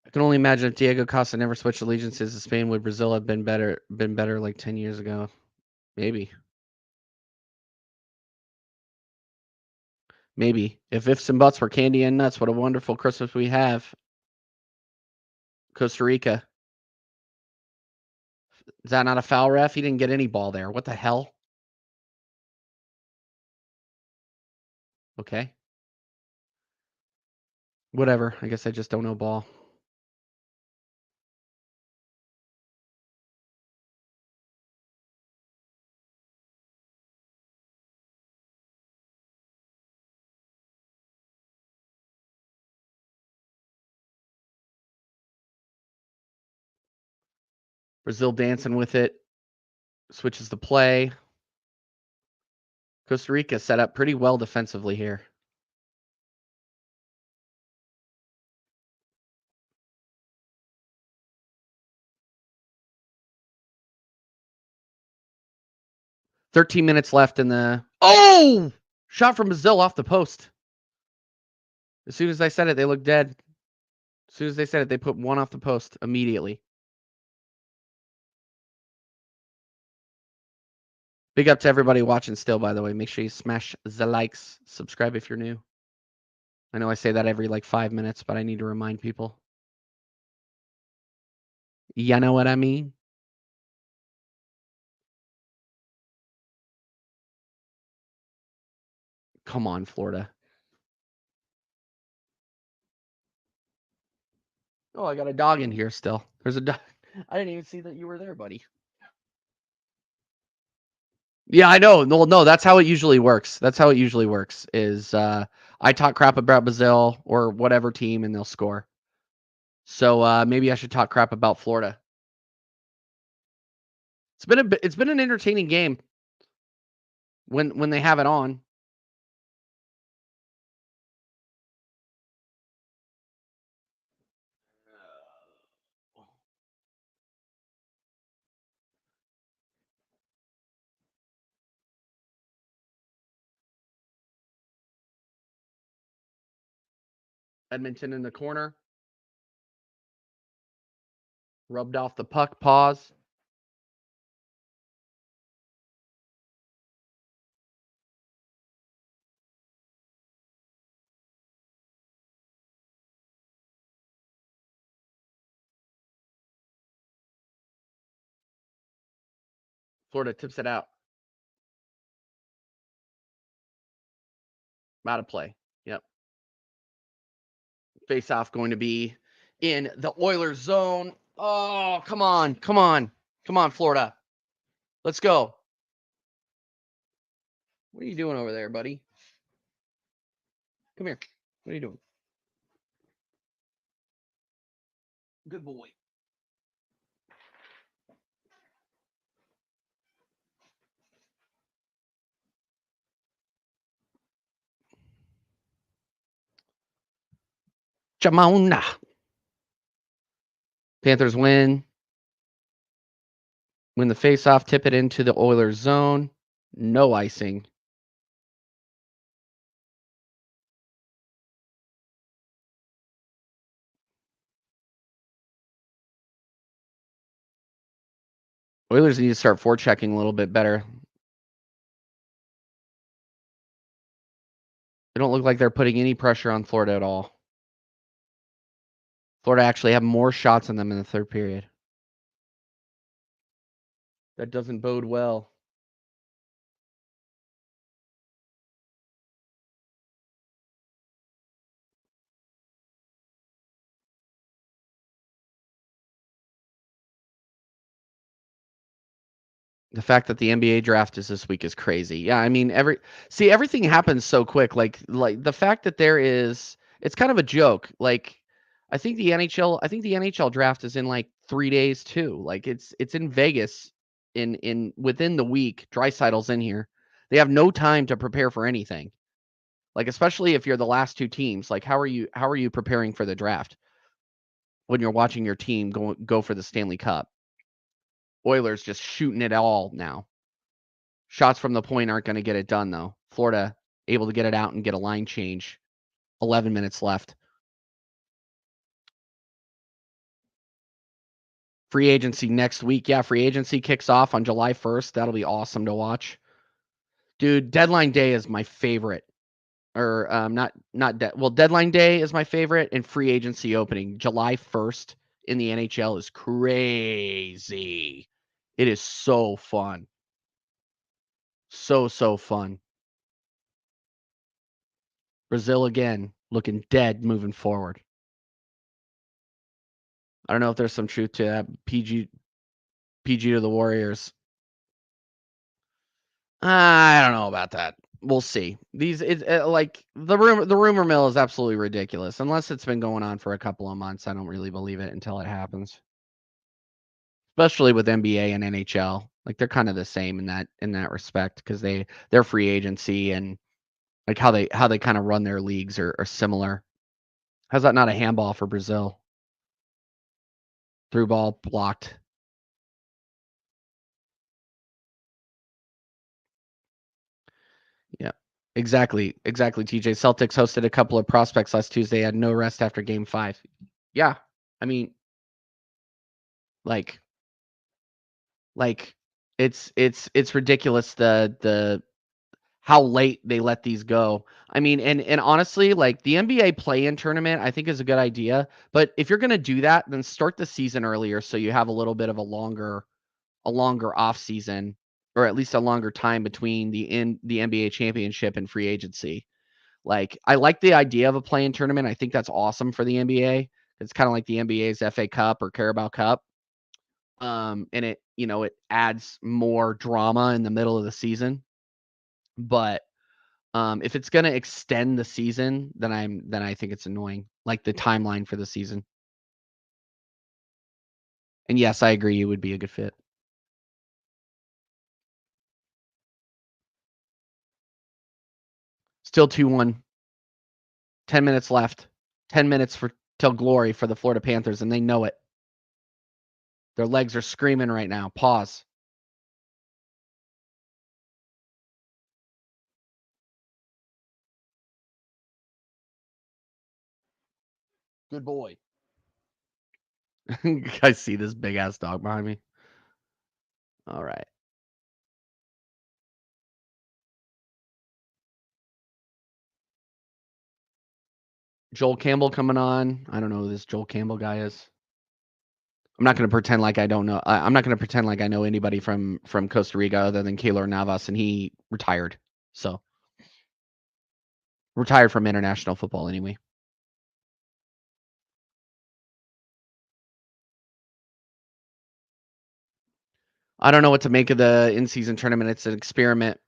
I can only imagine if Diego Costa never switched allegiances to Spain, would Brazil have been better like 10 years ago? Maybe. Maybe. If ifs and buts were candy and nuts, what a wonderful Christmas we have. Costa Rica. Is that not a foul, ref? He didn't get any ball there. What the hell? Okay. Whatever. I guess I just don't know ball. Brazil dancing with it. Switches the play. Costa Rica set up pretty well defensively here. "13 minutes left in the..." Oh! Shot from Brazil off the post. As soon as I said it, they looked dead. As soon as they said it, they put one off the post immediately. Big up to everybody watching still, by the way. Make sure you smash the likes. Subscribe if you're new. I know I say that every like 5 minutes, but I need to remind people. You know what I mean? Come on, Florida. Oh, I got a dog in here still. There's a dog. I didn't even see that you were there, buddy. Yeah, I know. No, that's how it usually works. That's how it usually works. Is I talk crap about Brazil or whatever team, and they'll score. So maybe I should talk crap about Florida. It's been an entertaining game when they have it on. Edmonton in the corner. Rubbed off the puck. Pause. Florida tips it out. Out of play. Yep. Face off going to be in the Oilers zone. Oh, come on. Come on. Come on, Florida. Let's go. What are you doing over there, buddy? Come here. What are you doing? Good boy. Jamona. Panthers win. Win the face-off, tip it into the Oilers zone. No icing. Oilers need to start forechecking a little bit better. They don't look like they're putting any pressure on Florida at all. Florida actually have more shots on them in the third period. That doesn't bode well. The fact that the NBA draft is this week is crazy. Yeah, I mean everything happens so quick. Like the fact that it's kind of a joke. Like I think the NHL draft is in like 3 days too. Like it's in Vegas in within the week. Dreisaitl's in here. They have no time to prepare for anything. Like especially if you're the last two teams. Like how are you preparing for the draft when you're watching your team go for the Stanley Cup? Oilers just shooting it all now. Shots from the point aren't going to get it done, though. Florida able to get it out and get a line change. 11 minutes left. Free agency next week. Yeah, free agency kicks off on July 1st. That'll be awesome to watch. Dude, deadline day is my favorite. Or deadline day is my favorite, and free agency opening. July 1st in the NHL is crazy. It is so fun. So fun. Brazil again, looking dead moving forward. I don't know if there's some truth to that. PG to the Warriors. I don't know about that. We'll see. Like the rumor mill is absolutely ridiculous. Unless it's been going on for a couple of months, I don't really believe it until it happens. Especially with NBA and NHL, like they're kind of the same in that respect because their free agency and like how they kind of run their leagues are similar. How's that not a handball for Brazil? Through ball blocked. Yeah, exactly, TJ. Celtics hosted a couple of prospects last Tuesday. Had no rest after Game 5. Yeah, I mean, like it's ridiculous the how late they let these go. I mean, and honestly, like the NBA play-in tournament, I think is a good idea. But if you're gonna do that, then start the season earlier so you have a little bit of a longer off season or at least a longer time between the NBA championship and free agency. Like, I like the idea of a play-in tournament. I think that's awesome for the NBA. It's kind of like the NBA's FA Cup or Carabao Cup. And it, it adds more drama in the middle of the season. But if it's going to extend the season, then I think it's annoying, like the timeline for the season. And yes, I agree, it would be a good fit. Still 2-1. 10 minutes left. 10 minutes till glory for the Florida Panthers, and they know it. Their legs are screaming right now. Pause. Good boy. You guys see this big ass dog behind me? All right. Joel Campbell coming on. I don't know who this Joel Campbell guy is. I'm not going to pretend like I don't know. I'm not going to pretend like I know anybody from Costa Rica other than Keylor Navas, and he retired. So retired from international football anyway. I don't know what to make of the in-season tournament. It's an experiment,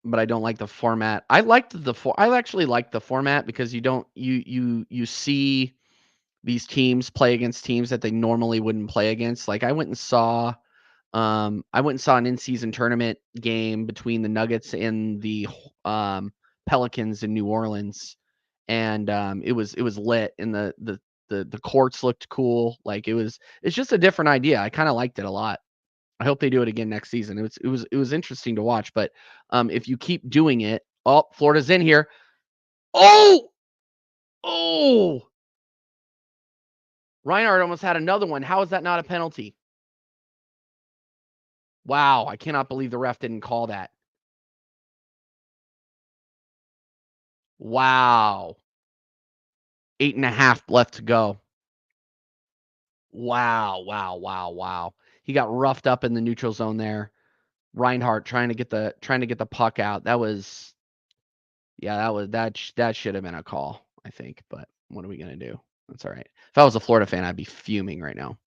but I don't like the format. I actually liked the format because you see these teams play against teams that they normally wouldn't play against. Like I went and saw an in-season tournament game between the Nuggets and the Pelicans in New Orleans, and it was lit, and the courts looked cool. Like it's just a different idea. I kind of liked it a lot. I hope they do it again next season. It was interesting to watch, but if you keep doing it, Florida's in here. Oh, Reinhardt almost had another one. How is that not a penalty? Wow, I cannot believe the ref didn't call that. Wow. 8.5 left to go. Wow. He got roughed up in the neutral zone there. Reinhardt trying to get the puck out. That should have been a call, I think, but what are we going to do? That's all right. If I was a Florida fan, I'd be fuming right now.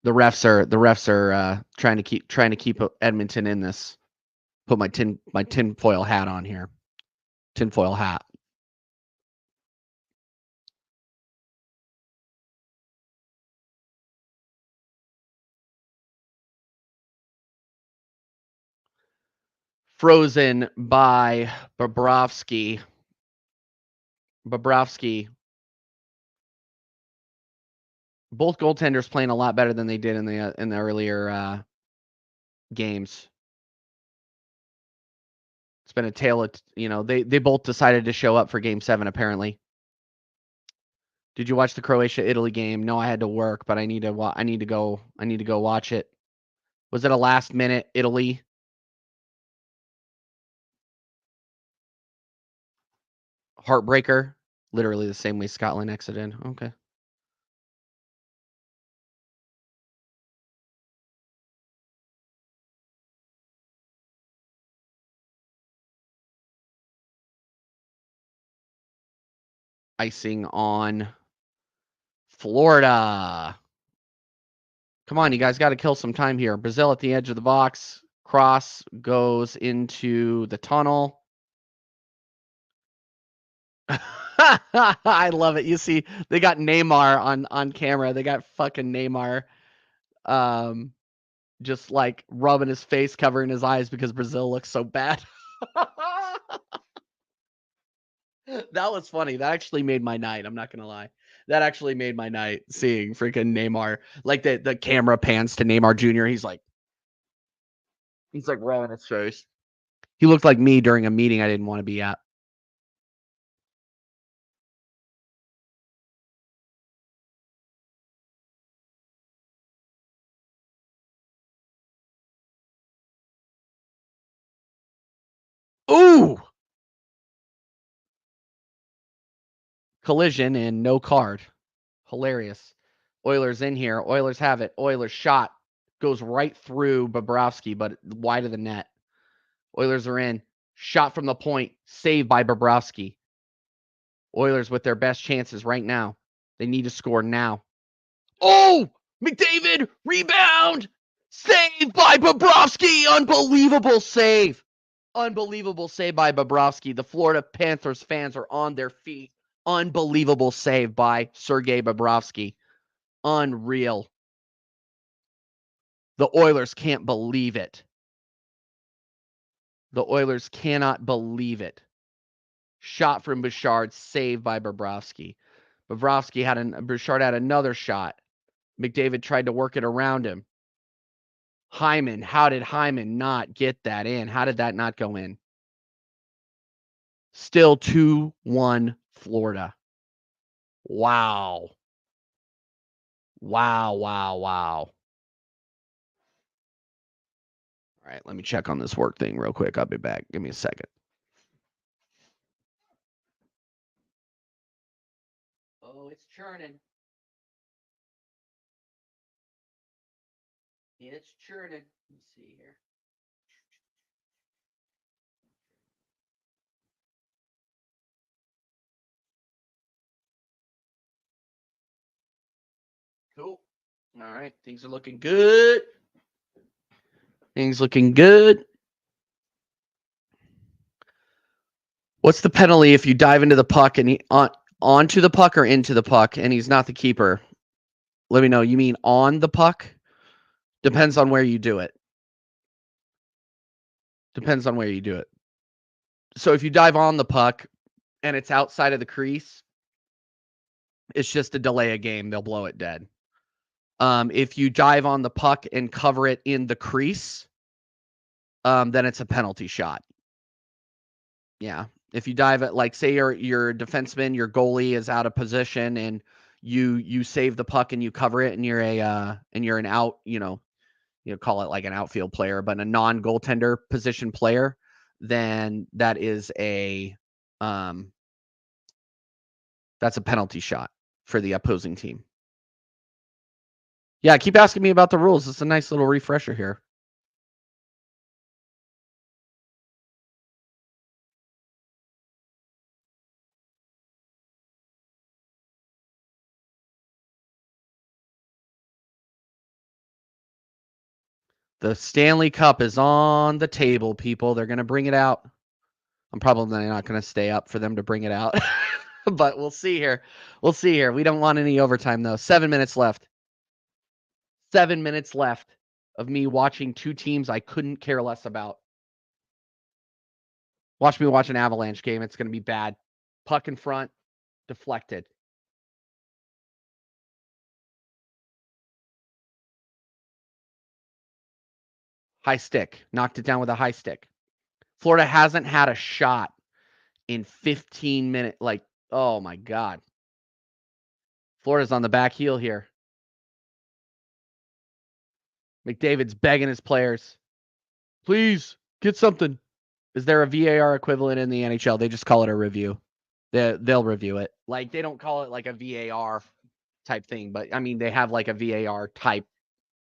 The refs are trying to keep Edmonton in this. Put my tinfoil hat on here. Tinfoil hat. Frozen by Bobrovsky. Both goaltenders playing a lot better than they did in the earlier games. It's been a tale of, they both decided to show up for game 7 apparently. Did you watch the Croatia-Italy game? No, I had to work, but I need to go watch it. Was it a last minute Italy? Heartbreaker? Literally the same way Scotland exited. Okay. Icing on Florida. Come on, you guys got to kill some time here. Brazil at the edge of the box. Cross goes into the tunnel. I love it. You see, they got Neymar on camera. They got fucking Neymar just like rubbing his face, covering his eyes because Brazil looks so bad. That was funny. That actually made my night. I'm not gonna lie. That actually made my night seeing freaking Neymar. Like the camera pans to Neymar Jr. He's like rubbing his face. He looked like me during a meeting I didn't want to be at. Ooh! Collision and no card. Hilarious. Oilers in here. Oilers have it. Oilers shot. Goes right through Bobrovsky, but wide of the net. Oilers are in. Shot from the point. Saved by Bobrovsky. Oilers with their best chances right now. They need to score now. Oh! McDavid! Rebound! Saved by Bobrovsky! Unbelievable save! Unbelievable save by Bobrovsky. The Florida Panthers fans are on their feet. Unbelievable save by Sergei Bobrovsky. Unreal. The Oilers can't believe it. The Oilers cannot believe it. Shot from Bouchard, saved by Bobrovsky. Bouchard had another shot. McDavid tried to work it around him. Hyman, how did Hyman not get that in? How did that not go in? Still 2-1 Florida. Wow. Wow, wow, wow. All right, let me check on this work thing real quick. I'll be back. Give me a second. Oh, it's churning. It's churning. Let's see here. Cool. All right, things are looking good. Things looking good. What's the penalty if you dive into the puck and onto the puck or into the puck and he's not the keeper? Let me know. You mean on the puck? Depends on where you do it. Depends on where you do it. So if you dive on the puck and it's outside of the crease, it's just a delay a game. They'll blow it dead. If you dive on the puck and cover it in the crease, then it's a penalty shot. Yeah. If you dive at, like, say your defenseman, your goalie is out of position and you save the puck and you cover it and you're an out, call it like an outfield player, but a non-goaltender position player, then that is that's a penalty shot for the opposing team. Yeah, keep asking me about the rules. It's a nice little refresher here. The Stanley Cup is on the table, people. They're going to bring it out. I'm probably not going to stay up for them to bring it out. But we'll see here. We'll see here. We don't want any overtime, though. 7 minutes left. 7 minutes left of me watching two teams I couldn't care less about. Watch me watch an Avalanche game. It's going to be bad. Puck in front. Deflected. High stick. Knocked it down with a high stick. Florida hasn't had a shot in 15 minutes. Like, oh my God. Florida's on the back heel here. McDavid's begging his players. Please, get something. Is there a VAR equivalent in the NHL? They just call it a review. They'll review it. Like, they don't call it like a VAR type thing, but I mean, they have like a VAR type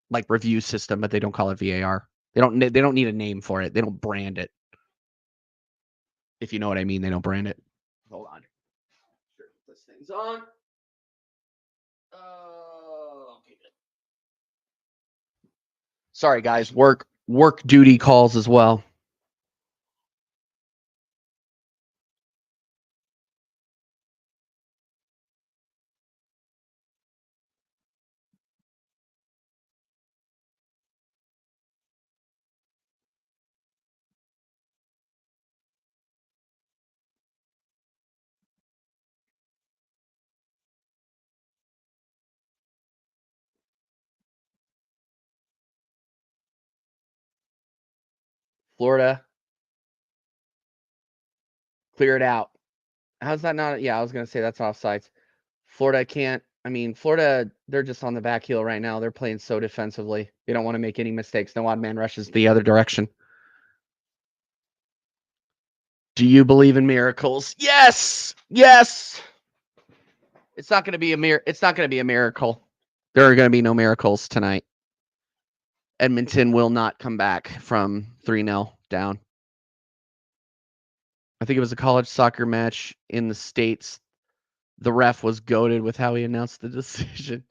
like review system, but they don't call it VAR. They don't need a name for it. They don't brand it. If you know what I mean, they don't brand it. Hold on. Sure, this thing's on. Okay, good. Sorry, guys. Work duty calls as well. Florida, clear it out. How's that not? Yeah, I was going to say that's offsides. Florida can't. I mean, Florida, they're just on the back heel right now. They're playing so defensively. They don't want to make any mistakes. No odd man rushes the other direction. Do you believe in miracles? Yes. Yes. It's not going to be a miracle. There are going to be no miracles tonight. Edmonton will not come back from 3-0 down. I think it was a college soccer match in the States. The ref was goated with how he announced the decision.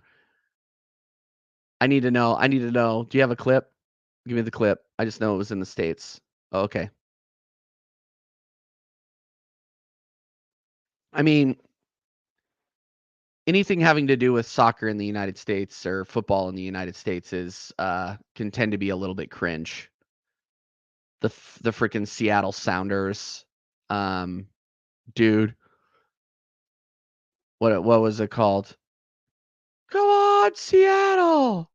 I need to know. Do you have a clip? Give me the clip. I just know it was in the States. Oh, okay. I mean, anything having to do with soccer in the United States or football in the United States is can tend to be a little bit cringe. The freaking Seattle Sounders, dude. What was it called? Come on, Seattle!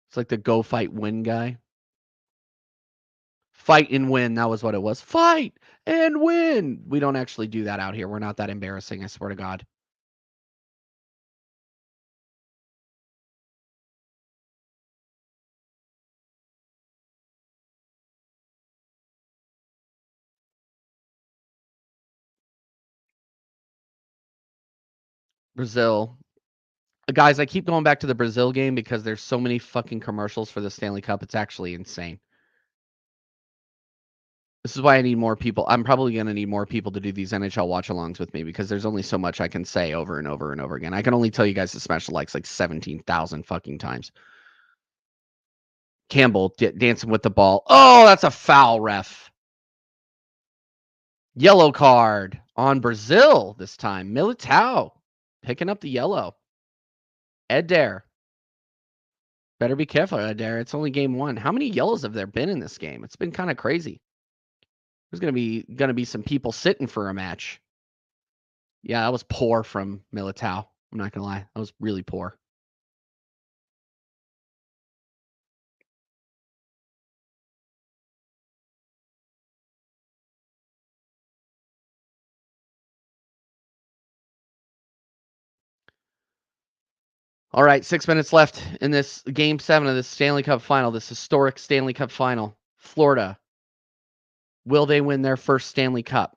It's like the go fight win guy. Fight and win. That was what it was. Fight and win. We don't actually do that out here. We're not that embarrassing, I swear to God. Brazil. Guys, I keep going back to the Brazil game because there's so many fucking commercials for the Stanley Cup. It's actually insane. This is why I need more people. I'm probably going to need more people to do these NHL watch-alongs with me because there's only so much I can say over and over and over again. I can only tell you guys to smash the likes like 17,000 fucking times. Campbell dancing with the ball. Oh, that's a foul, ref. Yellow card on Brazil this time. Militao picking up the yellow. Eder. Better be careful, Eder. It's only game 1. How many yellows have there been in this game? It's been kind of crazy. There's gonna be some people sitting for a match. Yeah, that was poor from Militao. I'm not gonna lie. That was really poor. All right, 6 minutes left in this game 7 of this Stanley Cup final, this historic Stanley Cup final. Florida. Will they win their first Stanley Cup?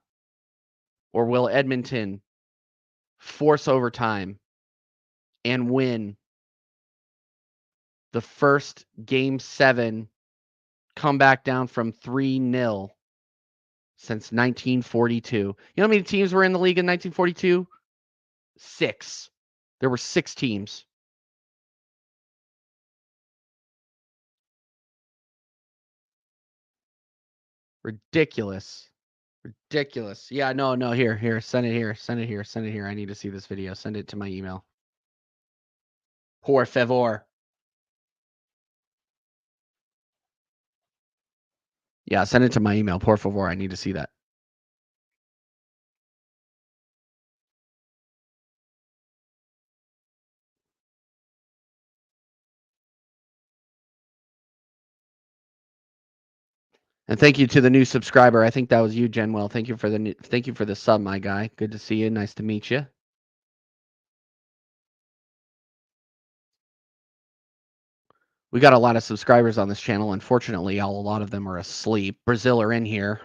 Or will Edmonton force overtime and win the first game 7, come back down from 3-0 since 1942? You know how many teams were in the league in 1942? 6. There were 6 teams. Ridiculous. Ridiculous. Yeah, no, here. Send it here. I need to see this video. Send it to my email. Por favor. Yeah, send it to my email. Por favor. I need to see that. And thank you to the new subscriber. I think that was you, Genwell. Thank you for the sub, my guy. Good to see you. Nice to meet you. We got a lot of subscribers on this channel. Unfortunately, a lot of them are asleep. Brazil are in here.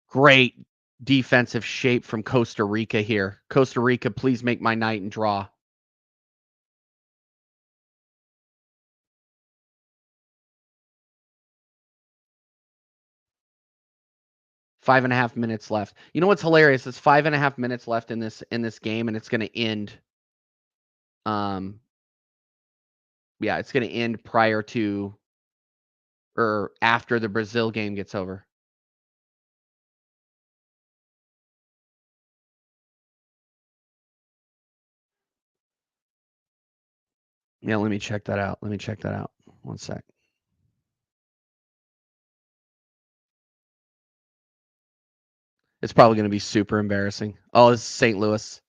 Great defensive shape from Costa Rica here. Costa Rica, please make my night and draw. Five and a half minutes left. You know what's hilarious? It's 5.5 minutes left in this game, and it's going to end. Yeah, it's going to end prior to or after the Brazil game gets over. Yeah, let me check that out. 1 sec. It's probably going to be super embarrassing. Oh, it's St. Louis.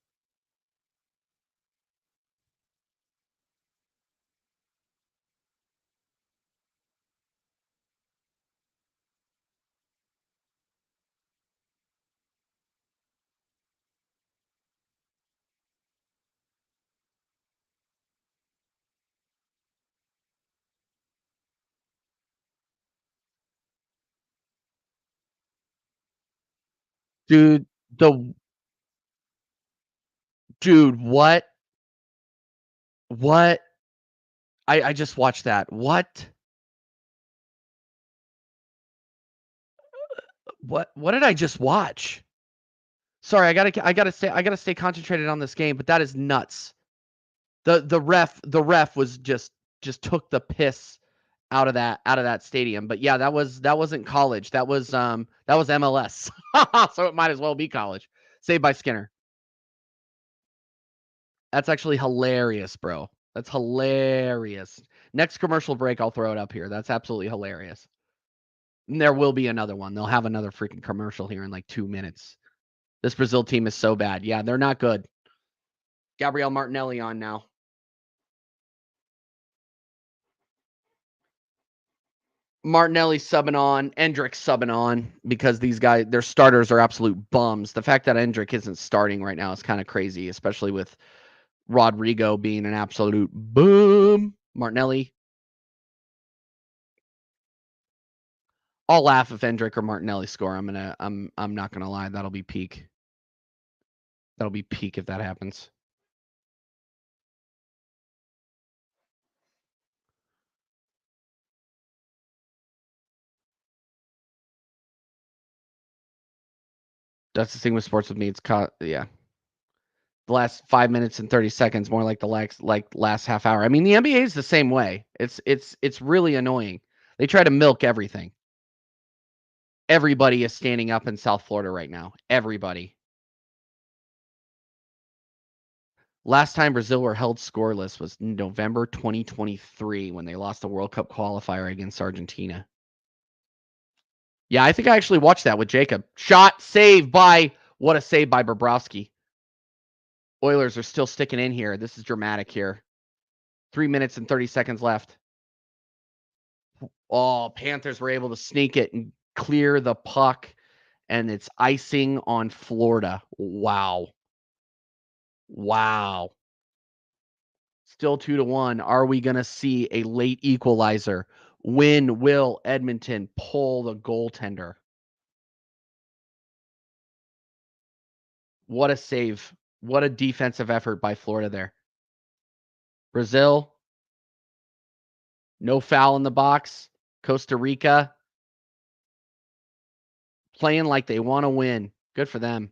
Dude, Dude, what? What? I just watched that. What? What did I just watch? Sorry, I gotta stay concentrated on this game, but that is nuts. The ref was just took the piss out of that stadium. But yeah, that wasn't college. That was MLS. So it might as well be college. Saved by Skinner. That's actually hilarious, bro. That's hilarious. Next commercial break, I'll throw it up here. That's absolutely hilarious. And there will be another one. They'll have another freaking commercial here in like 2 minutes. This Brazil team is so bad. Yeah, they're not good. Gabriel Martinelli on now. Martinelli subbing on, Endrick subbing on because these guys, their starters are absolute bums. The fact that Endrick isn't starting right now is kind of crazy, especially with Rodrigo being an absolute boom. Martinelli. I'll laugh if Endrick or Martinelli score. I'm not gonna lie. That'll be peak. That'll be peak if that happens. That's the thing with sports with me. It's yeah. The last 5 minutes and 30 seconds, more like the last half hour. I mean, the NBA is the same way. It's really annoying. They try to milk everything. Everybody is standing up in South Florida right now. Everybody. Last time Brazil were held scoreless was November 2023 when they lost the World Cup qualifier against Argentina. Yeah, I think I actually watched that with Jacob. Shot, save by, what a save by Bobrovsky. Oilers are still sticking in here. This is dramatic here. 3 minutes and 30 seconds left. Oh, Panthers were able to sneak it and clear the puck, and it's icing on Florida. Wow. Wow. Still 2-1. Are we going to see a late equalizer? When will Edmonton pull the goaltender? What a save. What a defensive effort by Florida there. Brazil. No foul in the box. Costa Rica. Playing like they want to win. Good for them.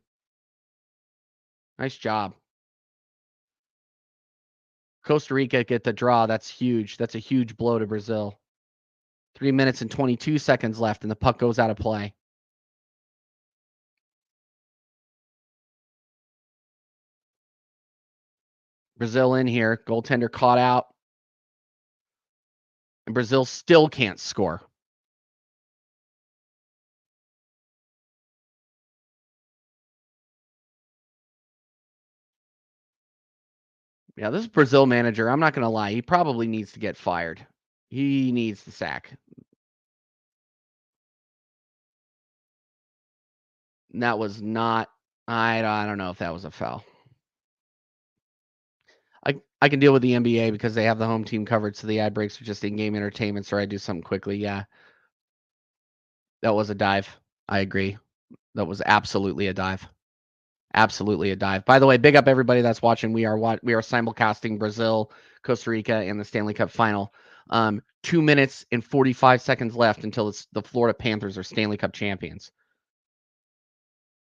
Nice job. Costa Rica get the draw. That's huge. That's a huge blow to Brazil. 3 minutes and 22 seconds left, and the puck goes out of play. Brazil in here. Goaltender caught out. And Brazil still can't score. Yeah, this Brazil manager, I'm not going to lie, he probably needs to get fired. He needs the sack. And that was not, I don't know if that was a foul. I can deal with the NBA because they have the home team covered, so the ad breaks are just in-game entertainment, so I do something quickly. Yeah. That was a dive. I agree. That was absolutely a dive. Absolutely a dive. By the way, big up everybody that's watching. We are simulcasting Brazil, Costa Rica, and the Stanley Cup final. 2 minutes and 45 seconds left until the Florida Panthers are Stanley Cup champions.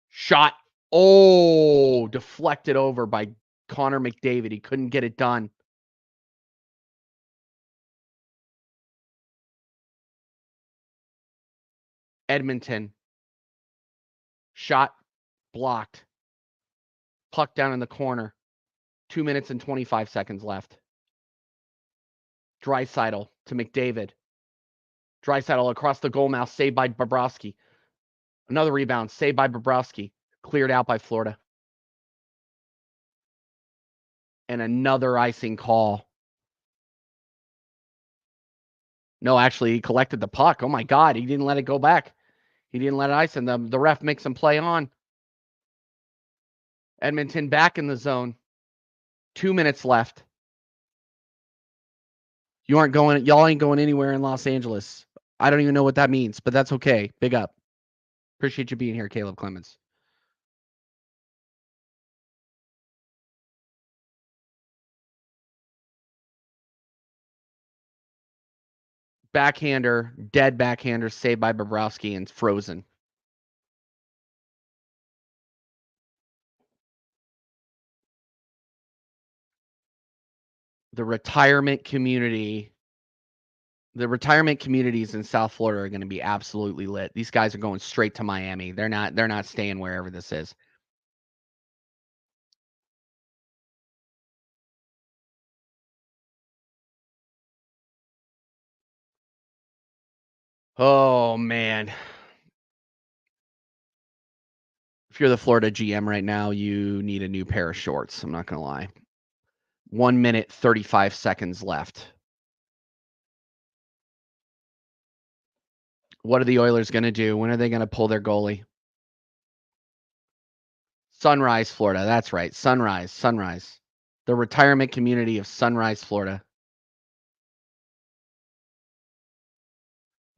Shot. Oh, deflected over by Connor McDavid. He couldn't get it done. Edmonton. Shot blocked. Puck down in the corner. 2 minutes and 25 seconds left. Draisaitl to McDavid. Draisaitl across the goal mouth, saved by Bobrovsky. Another rebound, saved by Bobrovsky. Cleared out by Florida. And another icing call. No, actually, he collected the puck. Oh, my God. He didn't let it go back. He didn't let it ice, and the ref makes him play on. Edmonton back in the zone. 2 minutes left. Y'all ain't going anywhere in Los Angeles. I don't even know what that means, but that's okay. Big up. Appreciate you being here, Caleb Clemens. backhander, dead backhander, saved by Bobrovsky and frozen. The retirement communities in South Florida are going to be absolutely lit. These guys are going straight to Miami. They're not staying wherever this is. Oh man. If you're the Florida GM right now, you need a new pair of shorts. I'm not going to lie. 1 minute, 35 seconds left. What are the Oilers going to do? When are they going to pull their goalie? Sunrise, Florida. That's right. Sunrise. The retirement community of Sunrise, Florida.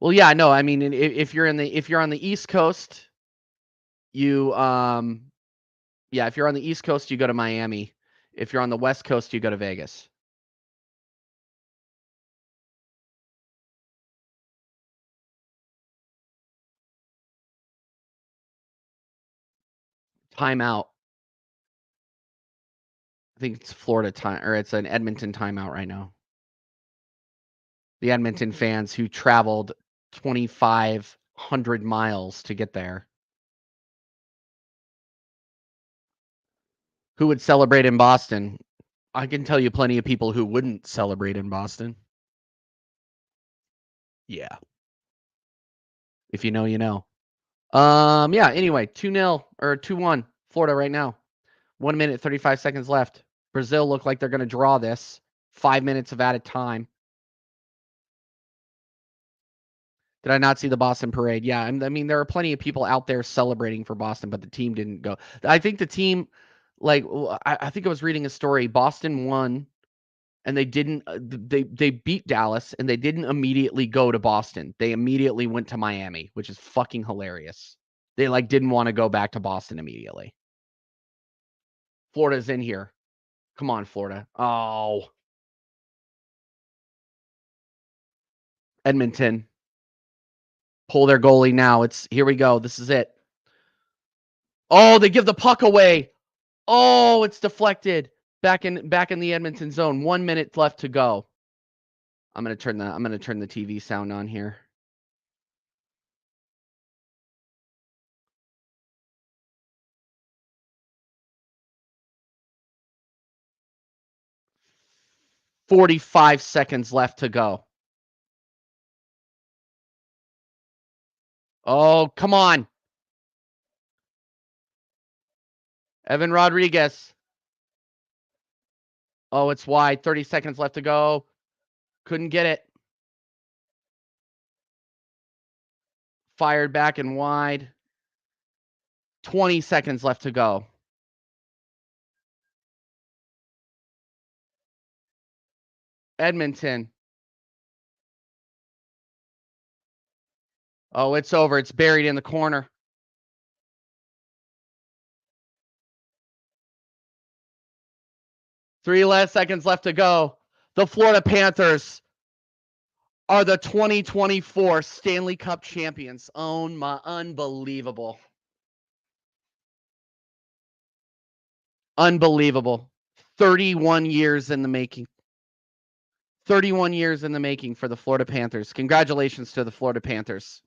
Well, yeah, no, I mean, if you're on the East Coast, you if you're on the East Coast, you go to Miami. If you're on the West Coast, you go to Vegas. Timeout. I think it's Florida time, or it's an Edmonton timeout right now. The Edmonton fans who traveled 2,500 miles to get there. Who would celebrate in Boston? I can tell you plenty of people who wouldn't celebrate in Boston. Yeah. If you know, you know. Yeah, anyway, 2-0 or 2-1 Florida right now. 1 minute, 35 seconds left. Brazil look like they're going to draw this. 5 minutes of added time. Did I not see the Boston parade? Yeah, I mean, there are plenty of people out there celebrating for Boston, but the team didn't go. I think the team, I think I was reading a story. Boston won, and they didn't. They beat Dallas, and they didn't immediately go to Boston. They immediately went to Miami, which is fucking hilarious. They didn't want to go back to Boston immediately. Florida's in here. Come on, Florida. Oh. Edmonton. Pull their goalie now. Here we go. This is it. Oh, they give the puck away. Oh, it's deflected. Back in the Edmonton zone. 1 minute left to go. I'm gonna turn the TV sound on here. "45 seconds left to go." Oh, come on. Evan Rodriguez. Oh, it's wide. 30 seconds left to go. Couldn't get it. Fired back and wide. 20 seconds left to go. Edmonton. Oh, it's over. It's buried in the corner. Three last seconds left to go. The Florida Panthers are the 2024 Stanley Cup champions. Oh my, unbelievable. Unbelievable. 31 years in the making. 31 years in the making for the Florida Panthers. Congratulations to the Florida Panthers.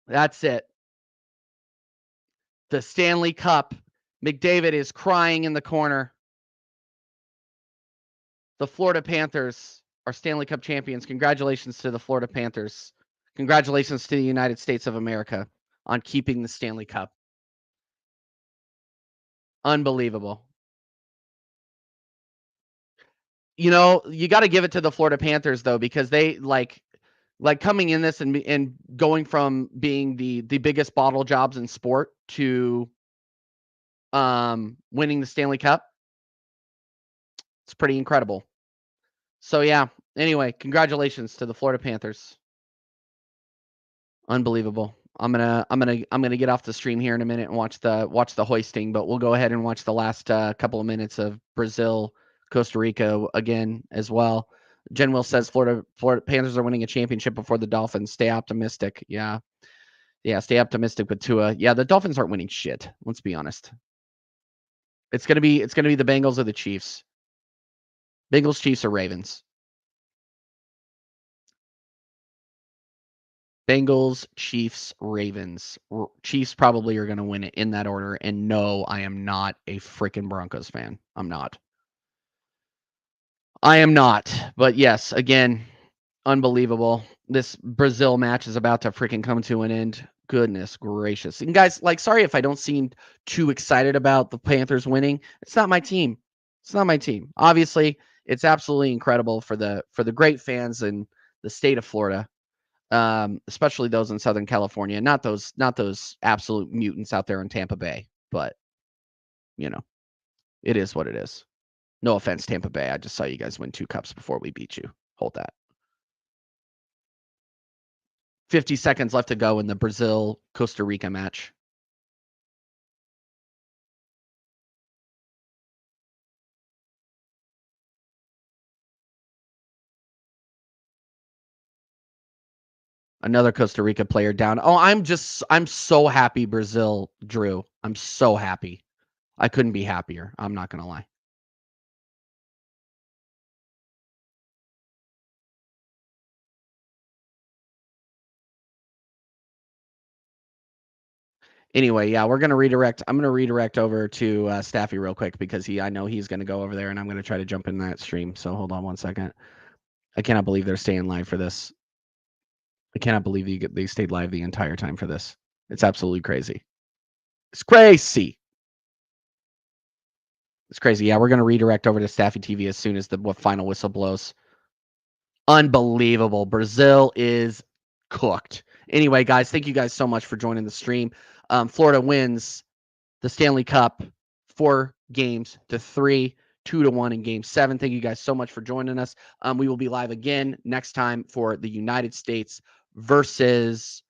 That's it. The Stanley Cup. McDavid is crying in the corner. The Florida Panthers are Stanley Cup champions. Congratulations to the Florida Panthers. Congratulations to the United States of America on keeping the Stanley Cup. Unbelievable. You know, you got to give it to the Florida Panthers though, because they like coming in this and going from being the biggest bottle jobs in sport to winning the Stanley Cup. It's pretty incredible. So yeah, anyway, congratulations to the Florida Panthers. Unbelievable. I'm gonna get off the stream here in a minute and watch the hoisting, but we'll go ahead and watch the last couple of minutes of Brazil, Costa Rica again as well. Jen Will says Florida Panthers are winning a championship before the Dolphins. Stay optimistic. Yeah. Yeah, stay optimistic with Tua. Yeah, the Dolphins aren't winning shit. Let's be honest. It's gonna be the Bengals or the Chiefs. Bengals, Chiefs, or Ravens. Bengals, Chiefs, Ravens. Chiefs probably are gonna win it in that order. And no, I am not a freaking Broncos fan. I'm not. I am not. But yes, again, unbelievable. This Brazil match is about to freaking come to an end. Goodness gracious. And guys, like, sorry if I don't seem too excited about the Panthers winning. It's not my team. It's not my team. Obviously, it's absolutely incredible for the great fans in the state of Florida, especially those in Southern California. Not those absolute mutants out there in Tampa Bay. But you know, it is what it is. No offense, Tampa Bay. I just saw you guys win 2 cups before we beat you. Hold that. 50 seconds left to go in the Brazil-Costa Rica match. Another Costa Rica player down. Oh, I'm so happy Brazil drew. I'm so happy. I couldn't be happier. I'm not going to lie. Anyway, yeah, we're going to redirect. I'm going to redirect over to Staffy real quick because I know he's going to go over there and I'm going to try to jump in that stream. So hold on one second. I cannot believe they're staying live for this. I cannot believe they stayed live the entire time for this. It's absolutely crazy. It's crazy. It's crazy. Yeah, we're going to redirect over to Staffy TV as soon as the final whistle blows. Unbelievable. Brazil is cooked. Anyway, guys, thank you guys so much for joining the stream. Florida wins the Stanley Cup 4-3, 2-1 in Game 7. Thank you guys so much for joining us. We will be live again next time for the United States versus.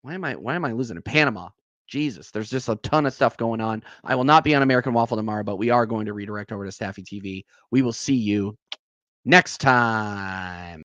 Why am I losing to Panama? Jesus, there's just a ton of stuff going on. I will not be on American Waffle tomorrow, but we are going to redirect over to Staffy TV. We will see you next time.